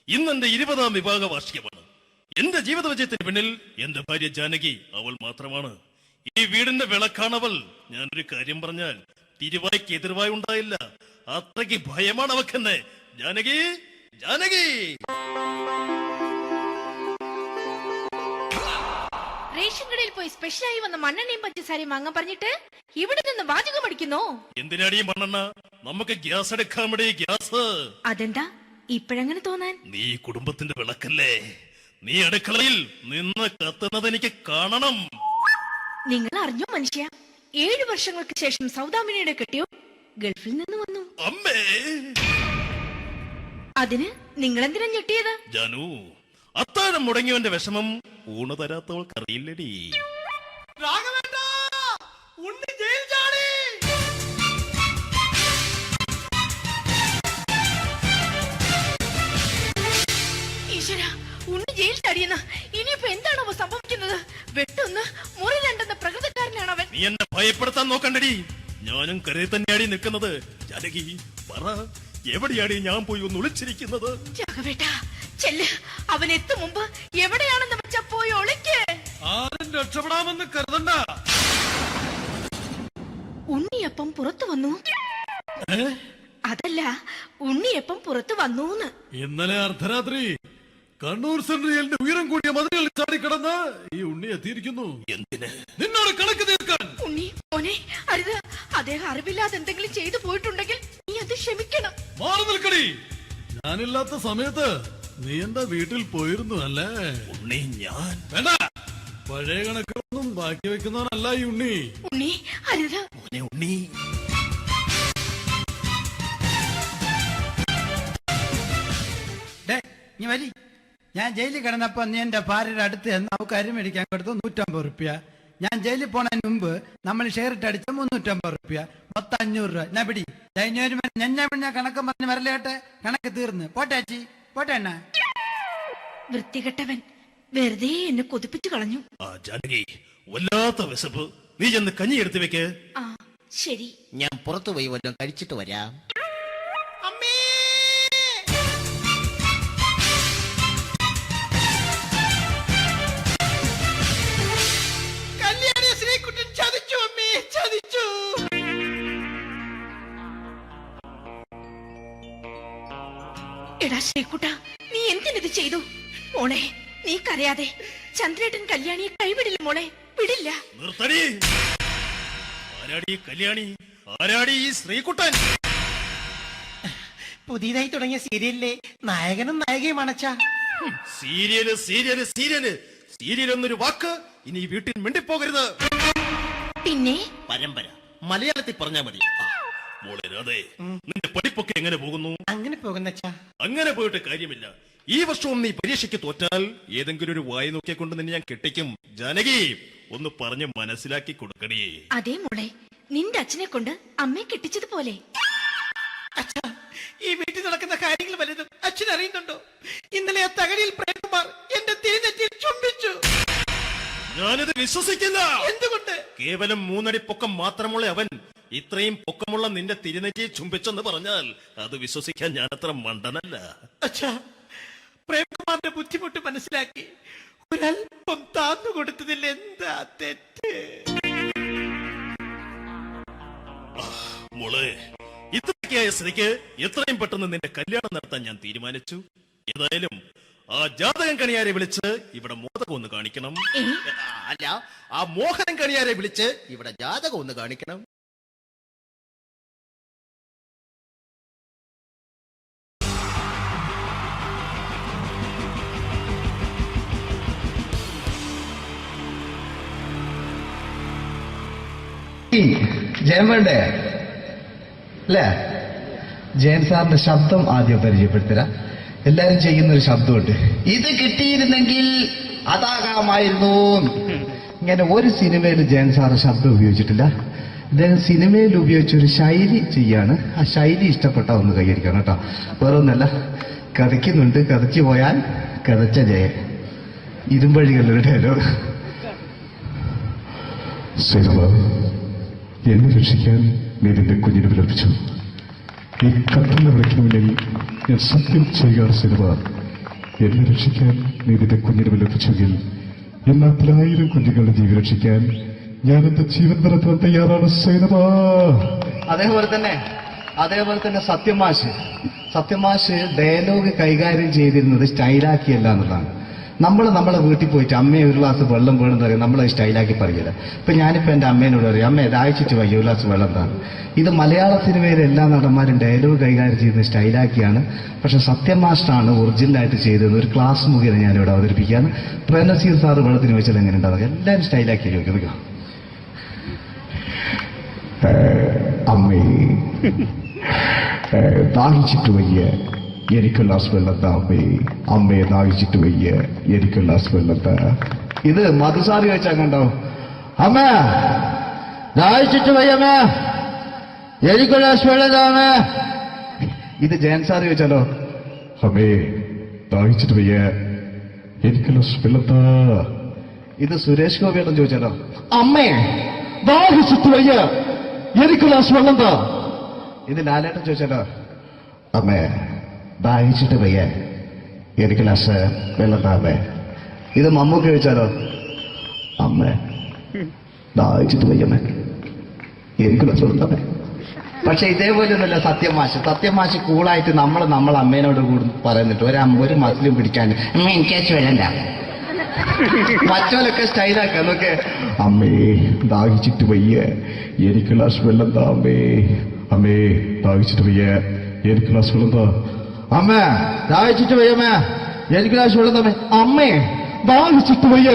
ഇന്നെന്റെ 20ാം വിവാഹ വാർഷികമാണ്. എന്റെ ജീവിത വിജയത്തിന് പിന്നിൽ എന്റെ ഭാര്യ ജാനകി അവൾ മാത്രമാണ്. ഈ വീടിന്റെ വിളക്കാണവൾ. ഞാനൊരു കാര്യം പറഞ്ഞാൽ തിരുവായ്ക്ക് എതിർവായി ഉണ്ടായില്ല. അത്രയ്ക്ക് ഭയമാണ് അവക്കെന്നെ. ജാനകി, ജാനകി. റേഷൻ കടയിൽ പോയി സ്പെഷ്യലായി വന്ന മണ്ണെണ്ണയും പഞ്ചസാരയും വാങ്ങാൻ പറഞ്ഞിട്ട് ഇവിടെ നിന്ന് വാചകം അടിക്കുന്നോ? എന്തിനാടി മണ്ണെണ്ണ? നമുക്ക് ഗ്യാസ് എടുക്കാൻ വേണ്ടി ഗ്യാസ്. അതെന്താ ഇപ്പഴങ്ങനെ തോന്നാൻ? നീ കുടുംബത്തിന്റെ വിളക്കല്ലേ. നീ അടുക്കളയിൽ നിന്ന് കത്തുന്നത് എനിക്ക് കാണണം. നിങ്ങൾ അറിഞ്ഞോ മനുഷ്യ, 7 വർഷങ്ങൾക്ക് ശേഷം സൗദാമിനിയുടെ കെട്ടിയോ ഗൾഫിൽ നിന്ന് വന്നു. അമ്മേ, അതിന് നിങ്ങൾ എന്തിനാ ഞെട്ടിയത്? ജാനു, അത്താഴം മുടങ്ങിയവന്റെ വിഷമം ഊണ് തരാത്തവൾക്ക് അറിയില്ലടി. ഈശ്വര, ഉണ്ണി ജയിൽ ചാടിയെന്ന. ഇനിയിപ്പോ എന്താണോ സംഭവിക്കുന്നത്? വെട്ടൊന്ന് മുറി രണ്ടെന്ന പ്രകൃതക്കാരനാണ് അവൻ. നീ എന്നെ ഭയപ്പെടുത്താൻ നോക്കണ്ടടി. ഞാനും കരയിൽ തന്നെയാടി നിൽക്കുന്നത്. ജാനകി പറ, എവിടെയാടി ഞാൻ പോയി ഒന്ന് ഒളിച്ചിരിക്കുന്നത്? രാഘവേട്ടാ ചെല്ല്, അവൻ എത്തും മുമ്പ് എവിടെയാണെന്ന് വെച്ചാ പോയി ഒളിക്ക്. ആരും രക്ഷപ്പെടാമെന്ന് കരുതണ്ട. ഉണ്ണിയപ്പം പുറത്തു വന്നു. അതല്ല, ഉണ്ണിയപ്പം പുറത്തു വന്നൂന്ന്. ഇന്നലെ അർദ്ധരാത്രി കണ്ണൂർ സെൻട്രലിന്റെ ഉയരം കൂടിയ മതിലുകളിൽ ചാടിക്കിടന്ന് ഈ ഉണ്ണി എത്തിയിരിക്കുന്നു. എന്തിന്? നിന്നോട് കണക്ക് തീർക്കാൻ. ഉണ്ണി മോനെ, അരുത്. അദ്ദേഹം അറിവില്ലാതെ എന്തെങ്കിലും ചെയ്തു പോയിട്ടുണ്ടെങ്കിൽ നീ അത് ക്ഷമിക്കണം. മാറി നിൽക്കടി. ഞാനില്ലാത്ത സമയത്ത് നീ എന്റെ വീട്ടിൽ പോയിരുന്നു അല്ലേ? ഉണ്ണി ഞാൻ വേണ്ട. പഴയ കണക്കൊന്നും ബാക്കി വെക്കുന്നവനല്ല ഈ ഉണ്ണി. ഉണ്ണി അരുത്. മോനെ ഉണ്ണി. നീ വരി. ഞാൻ ജയിലിൽ കിടന്നപ്പോ നീ എന്റെ ഭാര്യയുടെ അടുത്ത് നമുക്ക് അരി മേടിക്കാൻ കൊടുത്തു 150 റുപ്യ. ഞാൻ ജയിലിൽ പോണതിന് മുമ്പ് നമ്മൾ ഷെയർ ഇട്ട് അടിച്ച 350 റുപ്യ, മൊത്തം 500 രൂപ. ഞാൻ പിടി ഞാൻ കണക്കും പറഞ്ഞ് വരലേട്ടെ. കണക്ക് തീർന്ന് പോട്ടെ അച്ചി, പോട്ടെ അണ്ണ. വൃത്തികെട്ടവൻ വെറുതെ എന്നെ കൊതിപ്പിച്ചു കളഞ്ഞു. ജാനകി, വല്ലാത്ത വിശപ്പ്. നീ ചെന്ന് കഞ്ഞി എടുത്തു വെക്ക്. ആ ശരി. ഞാൻ പുറത്തു പോയി വല്ലതും കഴിച്ചിട്ട് വരാം. ശ്രീകുട്ടാ, നീ എന്തിനിത് ചെയ്തു? മോളെ, നീ കരയാതെ. ചന്ദ്രേട്ടൻ കല്യാണിയെ കൈവിടില്ല മോളെ, വിടില്ല. നിർത്തടി. ആരാടി കല്യാണി? ആരാടി ഈ ശ്രീകുട്ടൻ? പുതിയതായി തുടങ്ങിയ സീരിയലിലെ നായകനും നായികയും അണച്ച. സീരിയല് സീരിയല് സീരിയല് സീരിയൽ എന്നൊരു വാക്ക് ഇനി ഈ വീട്ടിൽ മിണ്ടിപ്പോകരുത്. പിന്നെ പരമ്പര മലയാളത്തിൽ പറഞ്ഞാ മതി. മോളെ രാധേ, നിന്റെ പഠിപ്പൊക്കെ എങ്ങനെ പോകുന്നു? അങ്ങനെ പോകുന്ന അങ്ങനെ പോയിട്ട് കാര്യമില്ല. ഈ വർഷവും നീ പരീക്ഷയ്ക്ക് തോറ്റാൽ ഏതെങ്കിലും ഒരു വായി നോക്കിയെ കൊണ്ട് നിന്നെ ഞാൻ കെട്ടിക്കും. ജാനകി, ഒന്ന് പറഞ്ഞ് മനസ്സിലാക്കി കൊടുക്കണേ. അതേ മോളെ, നിന്റെ അച്ഛനെ കൊണ്ട് അമ്മയെ കെട്ടിച്ചതുപോലെ. അച്ഛാ, ഈ വീട്ടിൽ നടക്കുന്ന കാര്യങ്ങൾ വലുതും അച്ഛൻ അറിയുന്നുണ്ടോ? ഇന്നലെ ആ തകഴിയിൽ പ്രേംകുമാർ എന്റെ തിരുനെറ്റിയിൽ ചുംബിച്ചു. ഞാനിത് വിശ്വസിക്കില്ല. എന്തുകൊണ്ട്? കേവലം 3 അടി പൊക്കം മാത്രമുള്ള അവൻ ഇത്രയും പൊക്കമുള്ള നിന്റെ തിരുനെറ്റിയെ ചുംബിച്ചെന്ന് പറഞ്ഞാൽ അത് വിശ്വസിക്കാൻ ഞാൻ അത്ര മണ്ടനല്ല. അച്ഛാ, പ്രേംകുമാറിന്റെ ബുദ്ധിമുട്ട് മനസ്സിലാക്കി ഒരല്പം താന്നു കൊടുത്തതിൽ എന്താ തെറ്റ്? മോളെ, ഇത്രയ്ക്കായ സ്ഥിതിക്ക് എത്രയും പെട്ടെന്ന് നിന്റെ കല്യാണം നടത്താൻ ഞാൻ തീരുമാനിച്ചു. ഏതായാലും ആ ജാതകം കണിയാരെ വിളിച്ച് ഇവിടെ മോദകം ഒന്ന് കാണിക്കണം. അല്ല, ആ മോഹനം കണിയാരെ വിളിച്ച് ഇവിടെ ജാതകം ഒന്ന് കാണിക്കണം. ജയൻ വേണ്ടേ അല്ലേ? ജയൻ സാറിന്റെ ശബ്ദം ആദ്യം പരിചയപ്പെടുത്തരാ. എല്ലാരും ചെയ്യുന്ന ഒരു ശബ്ദമുണ്ട്. ഇത് കിട്ടിയിരുന്നെങ്കിൽ അതാകാമായിരുന്നു. ഇങ്ങനെ ഒരു സിനിമയിൽ ജയൻ സാറ് ശബ്ദം ഉപയോഗിച്ചിട്ടില്ല. അദ്ദേഹം സിനിമയിൽ ഉപയോഗിച്ച ഒരു ശൈലി ചെയ്യാണ്. ആ ശൈലി ഇഷ്ടപ്പെട്ട ഒന്ന് കൈകരിക്കണം കേട്ടോ. വേറൊന്നല്ല, കഥയ്ക്കുന്നുണ്ട്. കഥച്ചു പോയാൽ കഥച്ച ജയൻ. ഇരുമ്പഴികളുടെ ഡയലോഗ്. എന്നെ രക്ഷിക്കാൻ നീ നിന്റെ കുഞ്ഞിനെ വിലപിച്ചു. ഈ കത്തുന്ന വിളക്കിന് മുന്നിൽ ഞാൻ സത്യം ചെയ്യുകയാണ് സിനിമ. എന്നെ രക്ഷിക്കാൻ നീ നിന്റെ കുഞ്ഞിനെ വിലപിച്ചെങ്കിൽ എന്നാൽ 1000 കുഞ്ഞുങ്ങളുടെ ജീവൻ രക്ഷിക്കാൻ ഞാൻ എന്റെ ജീവൻ നിറത്താൻ തയ്യാറാണ് സിനിമ. അതേപോലെ തന്നെ സത്യമാഷ് ഡയലോഗ് കൈകാര്യം ചെയ്തിരുന്നത് സ്റ്റൈലാക്കിയല്ല എന്നുള്ളതാണ്. നമ്മളെ വീട്ടിൽ പോയിട്ട് അമ്മയെ ഒരു ഗ്ലാസ് വെള്ളം വേണമെന്ന് പറയും, നമ്മളത് സ്റ്റൈലാക്കി പറയില്ല. ഇപ്പൊ ഞാനിപ്പോ എന്റെ അമ്മേനോട് പറയും, അമ്മ ദാഹിച്ചിട്ട് വയ്യ ഒരു ഗ്ലാസ് വെള്ളം എന്താണ്. ഇത് മലയാള സിനിമയിലെ എല്ലാ നടന്മാരും ഡയലോഗ് കൈകാര്യം ചെയ്യുന്ന സ്റ്റൈലാക്കിയാണ്. പക്ഷെ സത്യം മാസ്റ്ററാണ് ഒറിജിനലായിട്ട് ചെയ്തത്. ഒരു ക്ലാസ് മുഖേന ഞാനിവിടെ അവതരിപ്പിക്കുകയാണ്. പ്രേംനസീർ സാറ് വെള്ളത്തിന് വെച്ചാൽ എങ്ങനെ ഉണ്ടാവുക? എല്ലാവരും സ്റ്റൈലാക്കി ചോദിക്കുക. അമ്മേ, ദാഹിച്ചിട്ട് വയ്യ എനിക്ക് ഗ്ലാസ് വെള്ളം താ അമ്മേ. അമ്മയെ ദാഹിച്ചിട്ട് വയ്യ എനിക്ക് ഗ്ലാസ് വെള്ളം താ. ഇത് മധുസാറി ചോദിച്ചാൽ കണ്ടോ? അമ്മ ദാഹിച്ചിട്ട് വയ്യമ്മ എനിക്ക് ഗ്ലാസ് വെള്ളം താ അമ്മ. ഇത് ജയൻ സാർ ചോദിച്ചാലോ? അമ്മേ, ദാഹിച്ചിട്ട് വയ്യ എനിക്ക് ഗ്ലാസ് വെള്ളം താ. ഇത് സുരേഷ് ഗോപിയോടും ചോദിച്ചാലോ? അമ്മേ ദാഹിച്ചിട്ട് വയ്യ എനിക്ക് ഗ്ലാസ് വെള്ളം താ. ഇത് ലാലേട്ടൻ ചോദിച്ചാലോ? അമ്മേ, ദാഹിച്ചിട്ട് വയ്യ എനിക്ക് ഗ്ലാസ് വെള്ളം താ അമ്മേ. ഇത് മമ്മൂക്ക് ചോദിച്ചാലോ? അമ്മേ, ദാഹിച്ചിട്ട് വയ്യമ്മേ എനിക്ക് ഗ്ലാസ് വെള്ളം താ അമ്മേ. പക്ഷെ ഇതേപോലെ ഒന്നല്ല സത്യമാഷ് കൂളായിട്ട് നമ്മളെ അമ്മേനോട് കൂടി പറയുന്നിട്ട് ഒരു മസിലും പിടിക്കാൻ എനിക്ക് വേണ്ട. മറ്റോലൊക്കെ സ്റ്റൈലാക്കാം നോക്കെ. അമ്മേ, ദാഹിച്ചിട്ട് വയ്യ എനിക്ക് ഗ്ലാസ് വെള്ളം താ അമ്മേ. അമ്മേ, ദാഹിച്ചിട്ട് വയ്യ എനിക്ക് ഗ്ലാസ് വെള്ളം താ. അമ്മ ദാഹിച്ചിട്ട് വയ്യമ്മേ എനിക്ക് ഗ്ലാസ് വെള്ളം താ. അമ്മേ ദാഹിച്ചിട്ട് വയ്യ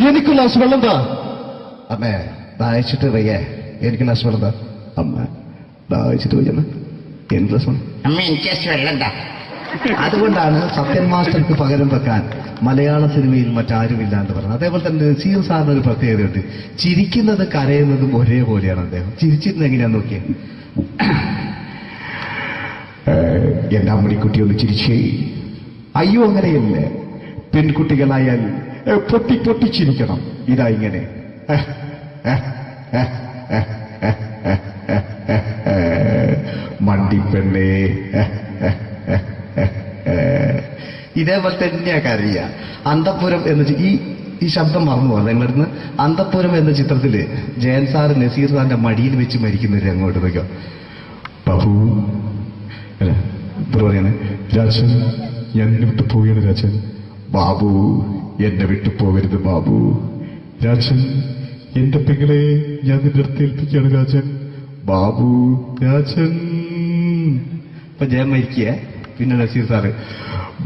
എനിക്ക് ഗ്ലാസ് വെള്ളം താ. അമ്മേ, ദാഹിച്ചിട്ട് വയ്യ എനിക്ക് ഗ്ലാസ് വെള്ളം താ. അമ്മ, ദാഹിച്ചിട്ട് വയ്യമ്മേ എനിക്ക് ഗ്ലാസ് വെള്ളം. അമ്മ എനിക്ക് വെള്ളം താ. അതുകൊണ്ടാണ് സത്യൻ മാസ്റ്റർക്ക് പകരം വെക്കാൻ മലയാള സിനിമയിൽ മറ്റാരുമില്ല എന്ന് പറഞ്ഞത്. അതേപോലെ തന്നെ നസീർ സാറിന് ഒരു പ്രത്യേകതയുണ്ട്. ചിരിക്കുന്നത് കരയുന്നതും ഒരേപോലെയാണ് അദ്ദേഹം. ചിരിച്ചിരുന്നത് എങ്ങനെയാന്ന് നോക്കിയേ. എന്റെ അമ്മണിക്കുട്ടി ഒന്ന് ചിരിച്ചേ. അയ്യോ, അങ്ങനെയല്ല. പെൺകുട്ടികളായാൽ പൊട്ടി പൊട്ടിച്ചിരിക്കണം. ഇതാ ഇങ്ങനെ. മണ്ടിപ്പെണ്ണേ. ഇതേപോലെ തന്നെയാ കരയ. അന്തപ്പുരം എന്ന ഈ ശബ്ദം മറന്നു പോകാം നിങ്ങളിരുന്ന്. അന്തപ്പുരം എന്ന ചിത്രത്തില് ജയൻ സാറ് നസീർ സാറിന്റെ മടിയിൽ വെച്ച് മരിക്കുന്നവര് അങ്ങോട്ട് നോക്കാം. ബാബു അല്ല പറയാണ് രാജൻ ഞാൻ നിന്നെ വിട്ടു പോവുകയാണ് രാജൻ. ബാബു, എന്നെ വിട്ടു പോകരുത് ബാബു. രാജൻ, എന്റെ പെങ്ങളെ ഞാൻ നിന്റെ അടുത്ത് ഏൽപ്പിക്കുകയാണ് രാജൻ. ബാബു, രാജൻ. ഇപ്പൊ ജയം മരിക്കുക. പിന്നെ നസീർ സാറ്,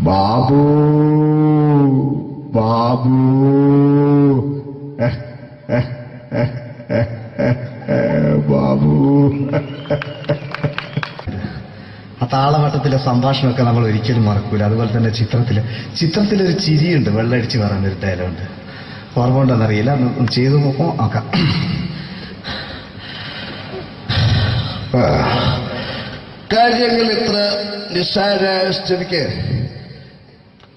ബാബു, ബാബു, ബാബു. ആ താളവട്ടത്തിലെ സംഭാഷണമൊക്കെ നമ്മൾ ഒരിക്കലും മറക്കൂല. അതുപോലെ തന്നെ ചിത്രത്തിലൊരു ചിരിയുണ്ട്, വെള്ളടിച്ച് പറയുന്നൊരു ഡയലോഗുണ്ട്. ഓർമ്മ ഉണ്ടെന്നറിയില്ല, ചെയ്തു നോക്കാം. കാര്യങ്ങൾ ഇത്ര നിസ്സാരമായ സ്ഥിതിക്ക്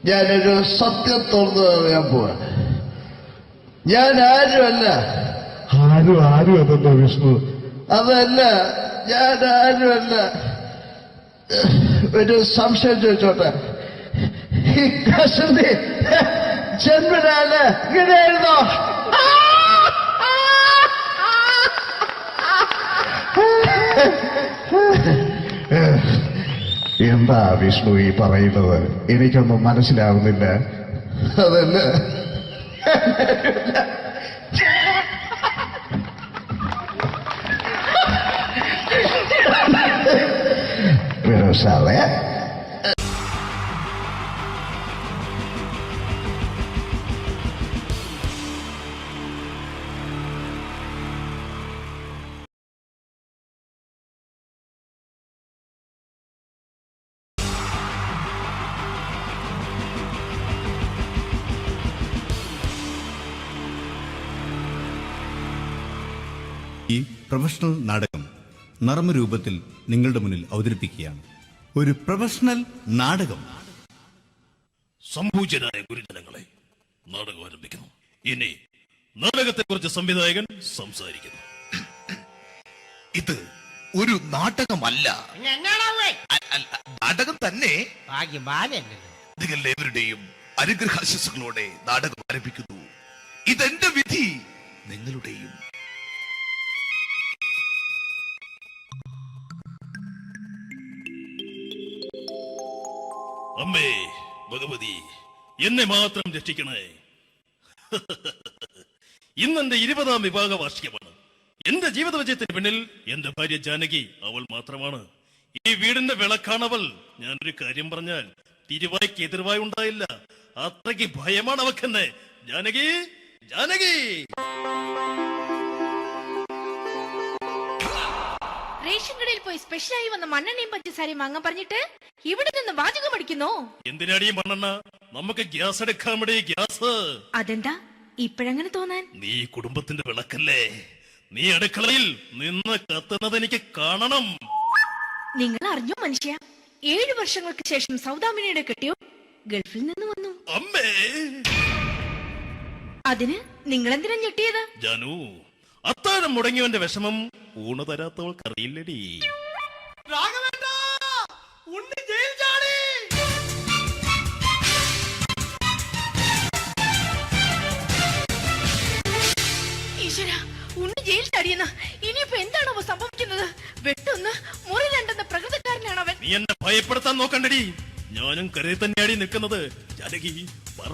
ഞാനൊരു സത്യം തുറന്നു പറയാൻ പോവാണ്. ഞാൻ ആരുമല്ല. ആരും അതെന്താ വിഷ്ണു? അതല്ല, ഞാൻ ആരുമല്ല. ഒരു സംശയം ചോദിച്ചോട്ടെ, ഈ കസന്തി ജന്മനാണ് ഇങ്ങനെയായിരുന്നോ? എന്താ വിഷ്ണു ഈ പറയുന്നത്? എനിക്കൊന്നും മനസ്സിലാവുന്നില്ല. അതല്ല, സാറേ, ഈ പ്രൊഫഷണൽ നാടകം നർമ്മരൂപത്തിൽ നിങ്ങളുടെ മുന്നിൽ അവതരിപ്പിക്കുകയാണ്. ഒരു പ്രൊഫഷണൽ നാടകം. സംപൂജ്യനായ ഗുരുജനങ്ങളെ, നാടകം ആരംഭിക്കുന്നു. ഇനി നാടകത്തെക്കുറിച്ച് സംവിധായകൻ സംസാരിക്കുന്നു. ഇത് ഒരു നാടകമല്ല, നാടകം തന്നെ. നിങ്ങളെവരുടെയും അനുഗ്രഹാശിസുകളോടെ നാടകം ആരംഭിക്കുന്നു. ഇതെന്റെ വിധി, നിങ്ങളുടെയും. അമ്മേ ഭഗവതി, എന്നെ മാത്രം രക്ഷിക്കണേ. ഇന്നെന്റെ 20ാം വിവാഹ വാർഷികമാണ്. എന്റെ ജീവിത വിജയത്തിന് പിന്നിൽ എന്റെ ഭാര്യ ജാനകി അവൾ മാത്രമാണ്. ഈ വീടിന്റെ വിളക്കാണവൾ. ഞാനൊരു കാര്യം പറഞ്ഞാൽ തിരുവായ്ക്ക് എതിർവായി ഉണ്ടായില്ല. അത്രയ്ക്ക് ഭയമാണ് അവക്കെന്നെ. ജാനകി, ജാനകി. റേഷൻ കടയിൽ പോയി സ്പെഷ്യലായി വന്ന മണ്ണെണ്ണയും പഞ്ചസാരയും വാങ്ങാൻ പറഞ്ഞിട്ട് ഇവിടെ നിന്ന് വാചകം അടിക്കുന്നോ? എന്തിനാടി മണ്ണെണ്ണ? നമുക്ക് ഗ്യാസ് എടുക്കാൻ വേണ്ടി ഗ്യാസ്. അതെന്താ ഇപ്പോഴങ്ങനെ തോന്നാൻ? നീ കുടുംബത്തിന്റെ വിളക്കല്ലേ. നീ അടുക്കളയിൽ നിന്ന് കത്തുന്നത് എനിക്ക് കാണണം. നിങ്ങൾ അറിഞ്ഞോ മനുഷ്യ, 7 വർഷങ്ങൾക്ക് ശേഷം സൗദാമിനിയുടെ കെട്ടിയോ ഗൾഫിൽ നിന്ന് വന്നു. അമ്മേ, അതിന് നിങ്ങൾ എന്തിനാ ഞെട്ടിയത്? ജാനു, അത്താഴം മുടങ്ങിയവന്റെ വിഷമം ഊണ് തരാത്തവൾക്ക് അറിയില്ലടി. ഈശ്വര, ഉണ്ണി ജയിൽ ചാടിയെന്ന്. ഇനിയിപ്പോ എന്താണോ സംഭവിക്കുന്നത്? വെട്ടൊന്ന് മുറി രണ്ടെന്ന പ്രകൃതക്കാരനാണ് അവൻ. നീ എന്നെ ഭയപ്പെടുത്താൻ നോക്കണ്ടടി. ഞാനും കരയിൽ തന്നെയാടി നിൽക്കുന്നത്. ജാനകി, പറ,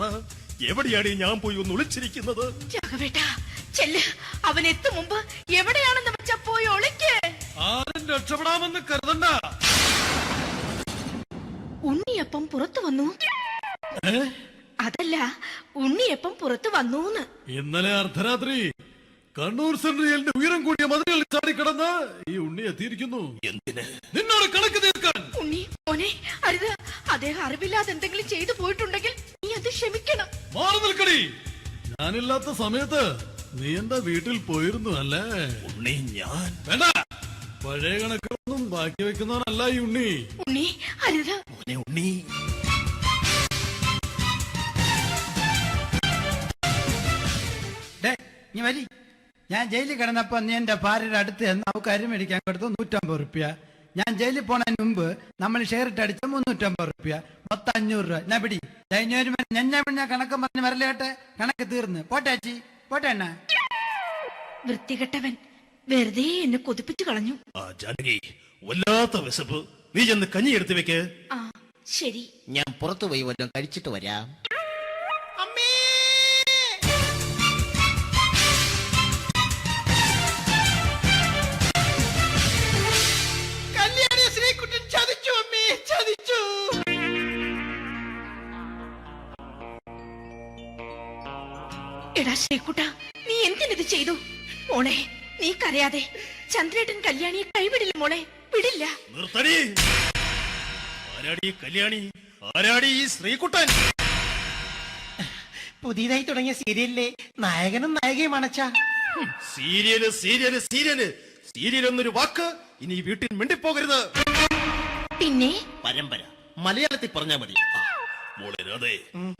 എവിടെയാടി ഞാൻ പോയി ഒന്ന് ഒളിച്ചിരിക്കുന്നത്? രാഘവേട്ടാ, ചെല്ല്. അവൻ എത്തും മുമ്പ് എവിടെയാണെന്ന് വെച്ചാ പോയി ഒളിക്ക്. ആരും രക്ഷപ്പെടാമെന്ന് കരുതണ്ട. ഉണ്ണിയപ്പം പുറത്തു വന്നു. അതല്ല, ഉണ്ണിയപ്പം പുറത്തു വന്നൂന്ന്. ഇന്നലെ അർദ്ധരാത്രി കണ്ണൂർ സെൻട്രലിന്റെ ഉയരം കൂടിയ മതിലുകളിൽ ചാടിക്കിടന്ന് ഈ ഉണ്ണി എത്തിയിരിക്കുന്നു. എന്തിന്? നിന്നോട് കണക്ക് തീർക്കാൻ. ഉണ്ണി മോനെ, അരുത്. അദ്ദേഹം അറിവില്ലാതെ എന്തെങ്കിലും ചെയ്തു പോയിട്ടുണ്ടെങ്കിൽ നീ അത് ക്ഷമിക്കണം. മാറി നിൽക്കടി. ഞാനില്ലാത്ത സമയത്ത് നീ എന്താ വീട്ടിൽ പോയിരുന്നു അല്ലേ? ഉണ്ണി, ഞാൻ വേണ്ട. പഴയ കണക്കൊന്നും ബാക്കി വെക്കുന്നവനല്ല ഈ ഉണ്ണി. ഉണ്ണി, അരുത്. മോനെ ഉണ്ണി. നീ വരി. ഞാൻ ജയിലിൽ കിടന്നപ്പോ നീ എന്റെ ഭാര്യയുടെ അടുത്ത് എന്ന് അവക്ക് അരി മേടിക്കാൻ കൊടുത്തു 150 റുപ്യ. ഞാൻ ജയിലിൽ പോണതിന് മുമ്പ് നമ്മൾ ഷെയർ ഇട്ട് അടിച്ച 350 റുപ്യ, മൊത്തം 500 രൂപ. ഞാൻ പിടി ഞാൻ കണക്ക് പറഞ്ഞ് വരലേട്ടെ. കണക്ക് തീർന്ന് പോട്ടെ അച്ചി, പോട്ടെ അണ്ണ. വൃത്തികെട്ടവൻ വെറുതെ എന്നെ കൊതിപ്പിച്ചു കളഞ്ഞു. ജാനകി, വല്ലാത്ത വിശപ്പ്. നീ ചെന്ന് കഞ്ഞി എടുത്തു വെക്ക്. ആ ശരി. ഞാൻ പുറത്തു പോയി വല്ലതും കഴിച്ചിട്ട് വരാം. കല്യാണി ശ്രീകുട്ടൻ ചതിച്ചു അമ്മേ, ചതിച്ചു. എടാ ശ്രീകുട്ട, നീ എന്തിനിത് ചെയ്തു? മോളെ, നീ കരയാതെ. ചന്ദ്രേട്ടൻ കല്യാണിയെ കൈവിടില്ല മോളെ, വിടില്ല. നിർത്തടി. ആരാടി ഈ കല്യാണി? ആരാടി ഈ ശ്രീകുട്ടൻ? പുതിയതായി തുടങ്ങിയ സീരിയലിലെ നായകനും നായികയും അണച്ചാ. സീരിയല് സീരിയല് സീരിയല് സീരിയൽ എന്നൊരു വാക്ക് ഇനി ഈ വീട്ടിൽ മിണ്ടിപ്പോകരുത്. പിന്നെ പരമ്പര മലയാളത്തിൽ പറഞ്ഞാ മതി. മോളെ രാധേ,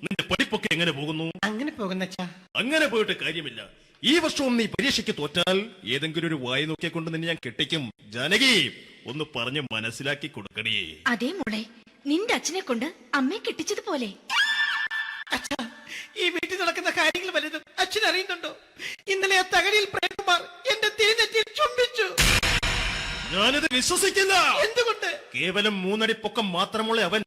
നിന്റെ പഠിപ്പൊക്കെ എങ്ങനെ പോകുന്നു? അങ്ങനെ പോകുന്നച്ചാ. അങ്ങനെ പോയിട്ട് കാര്യമില്ല. ഈ വർഷവും നീ പരീക്ഷയ്ക്ക് തോറ്റാൽ ഏതെങ്കിലും ഒരു വായി നോക്കിയെ കൊണ്ട് നിന്നെ ഞാൻ കെട്ടിക്കും. ജാനകി, ഒന്ന് പറഞ്ഞ് മനസ്സിലാക്കി കൊടുക്കണേ. അതേ മോളെ, നിന്റെ അച്ഛനെ കൊണ്ട് അമ്മയെ കെട്ടിച്ചതുപോലെ. അച്ഛാ, ഈ വീട്ടിൽ നടക്കുന്ന കാര്യങ്ങൾ വലുതും അച്ഛൻ അറിയുന്നുണ്ടോ? ഇന്നലെ ആ തകഴിയിൽ പ്രേംകുമാർ എന്റെ തിരുനെറ്റിയിൽ ചുംബിച്ചു. ഞാനിത് വിശ്വസിക്കില്ല. എന്തുകൊണ്ട്? കേവലം 3 അടി പൊക്കം മാത്രമുള്ള അവൻ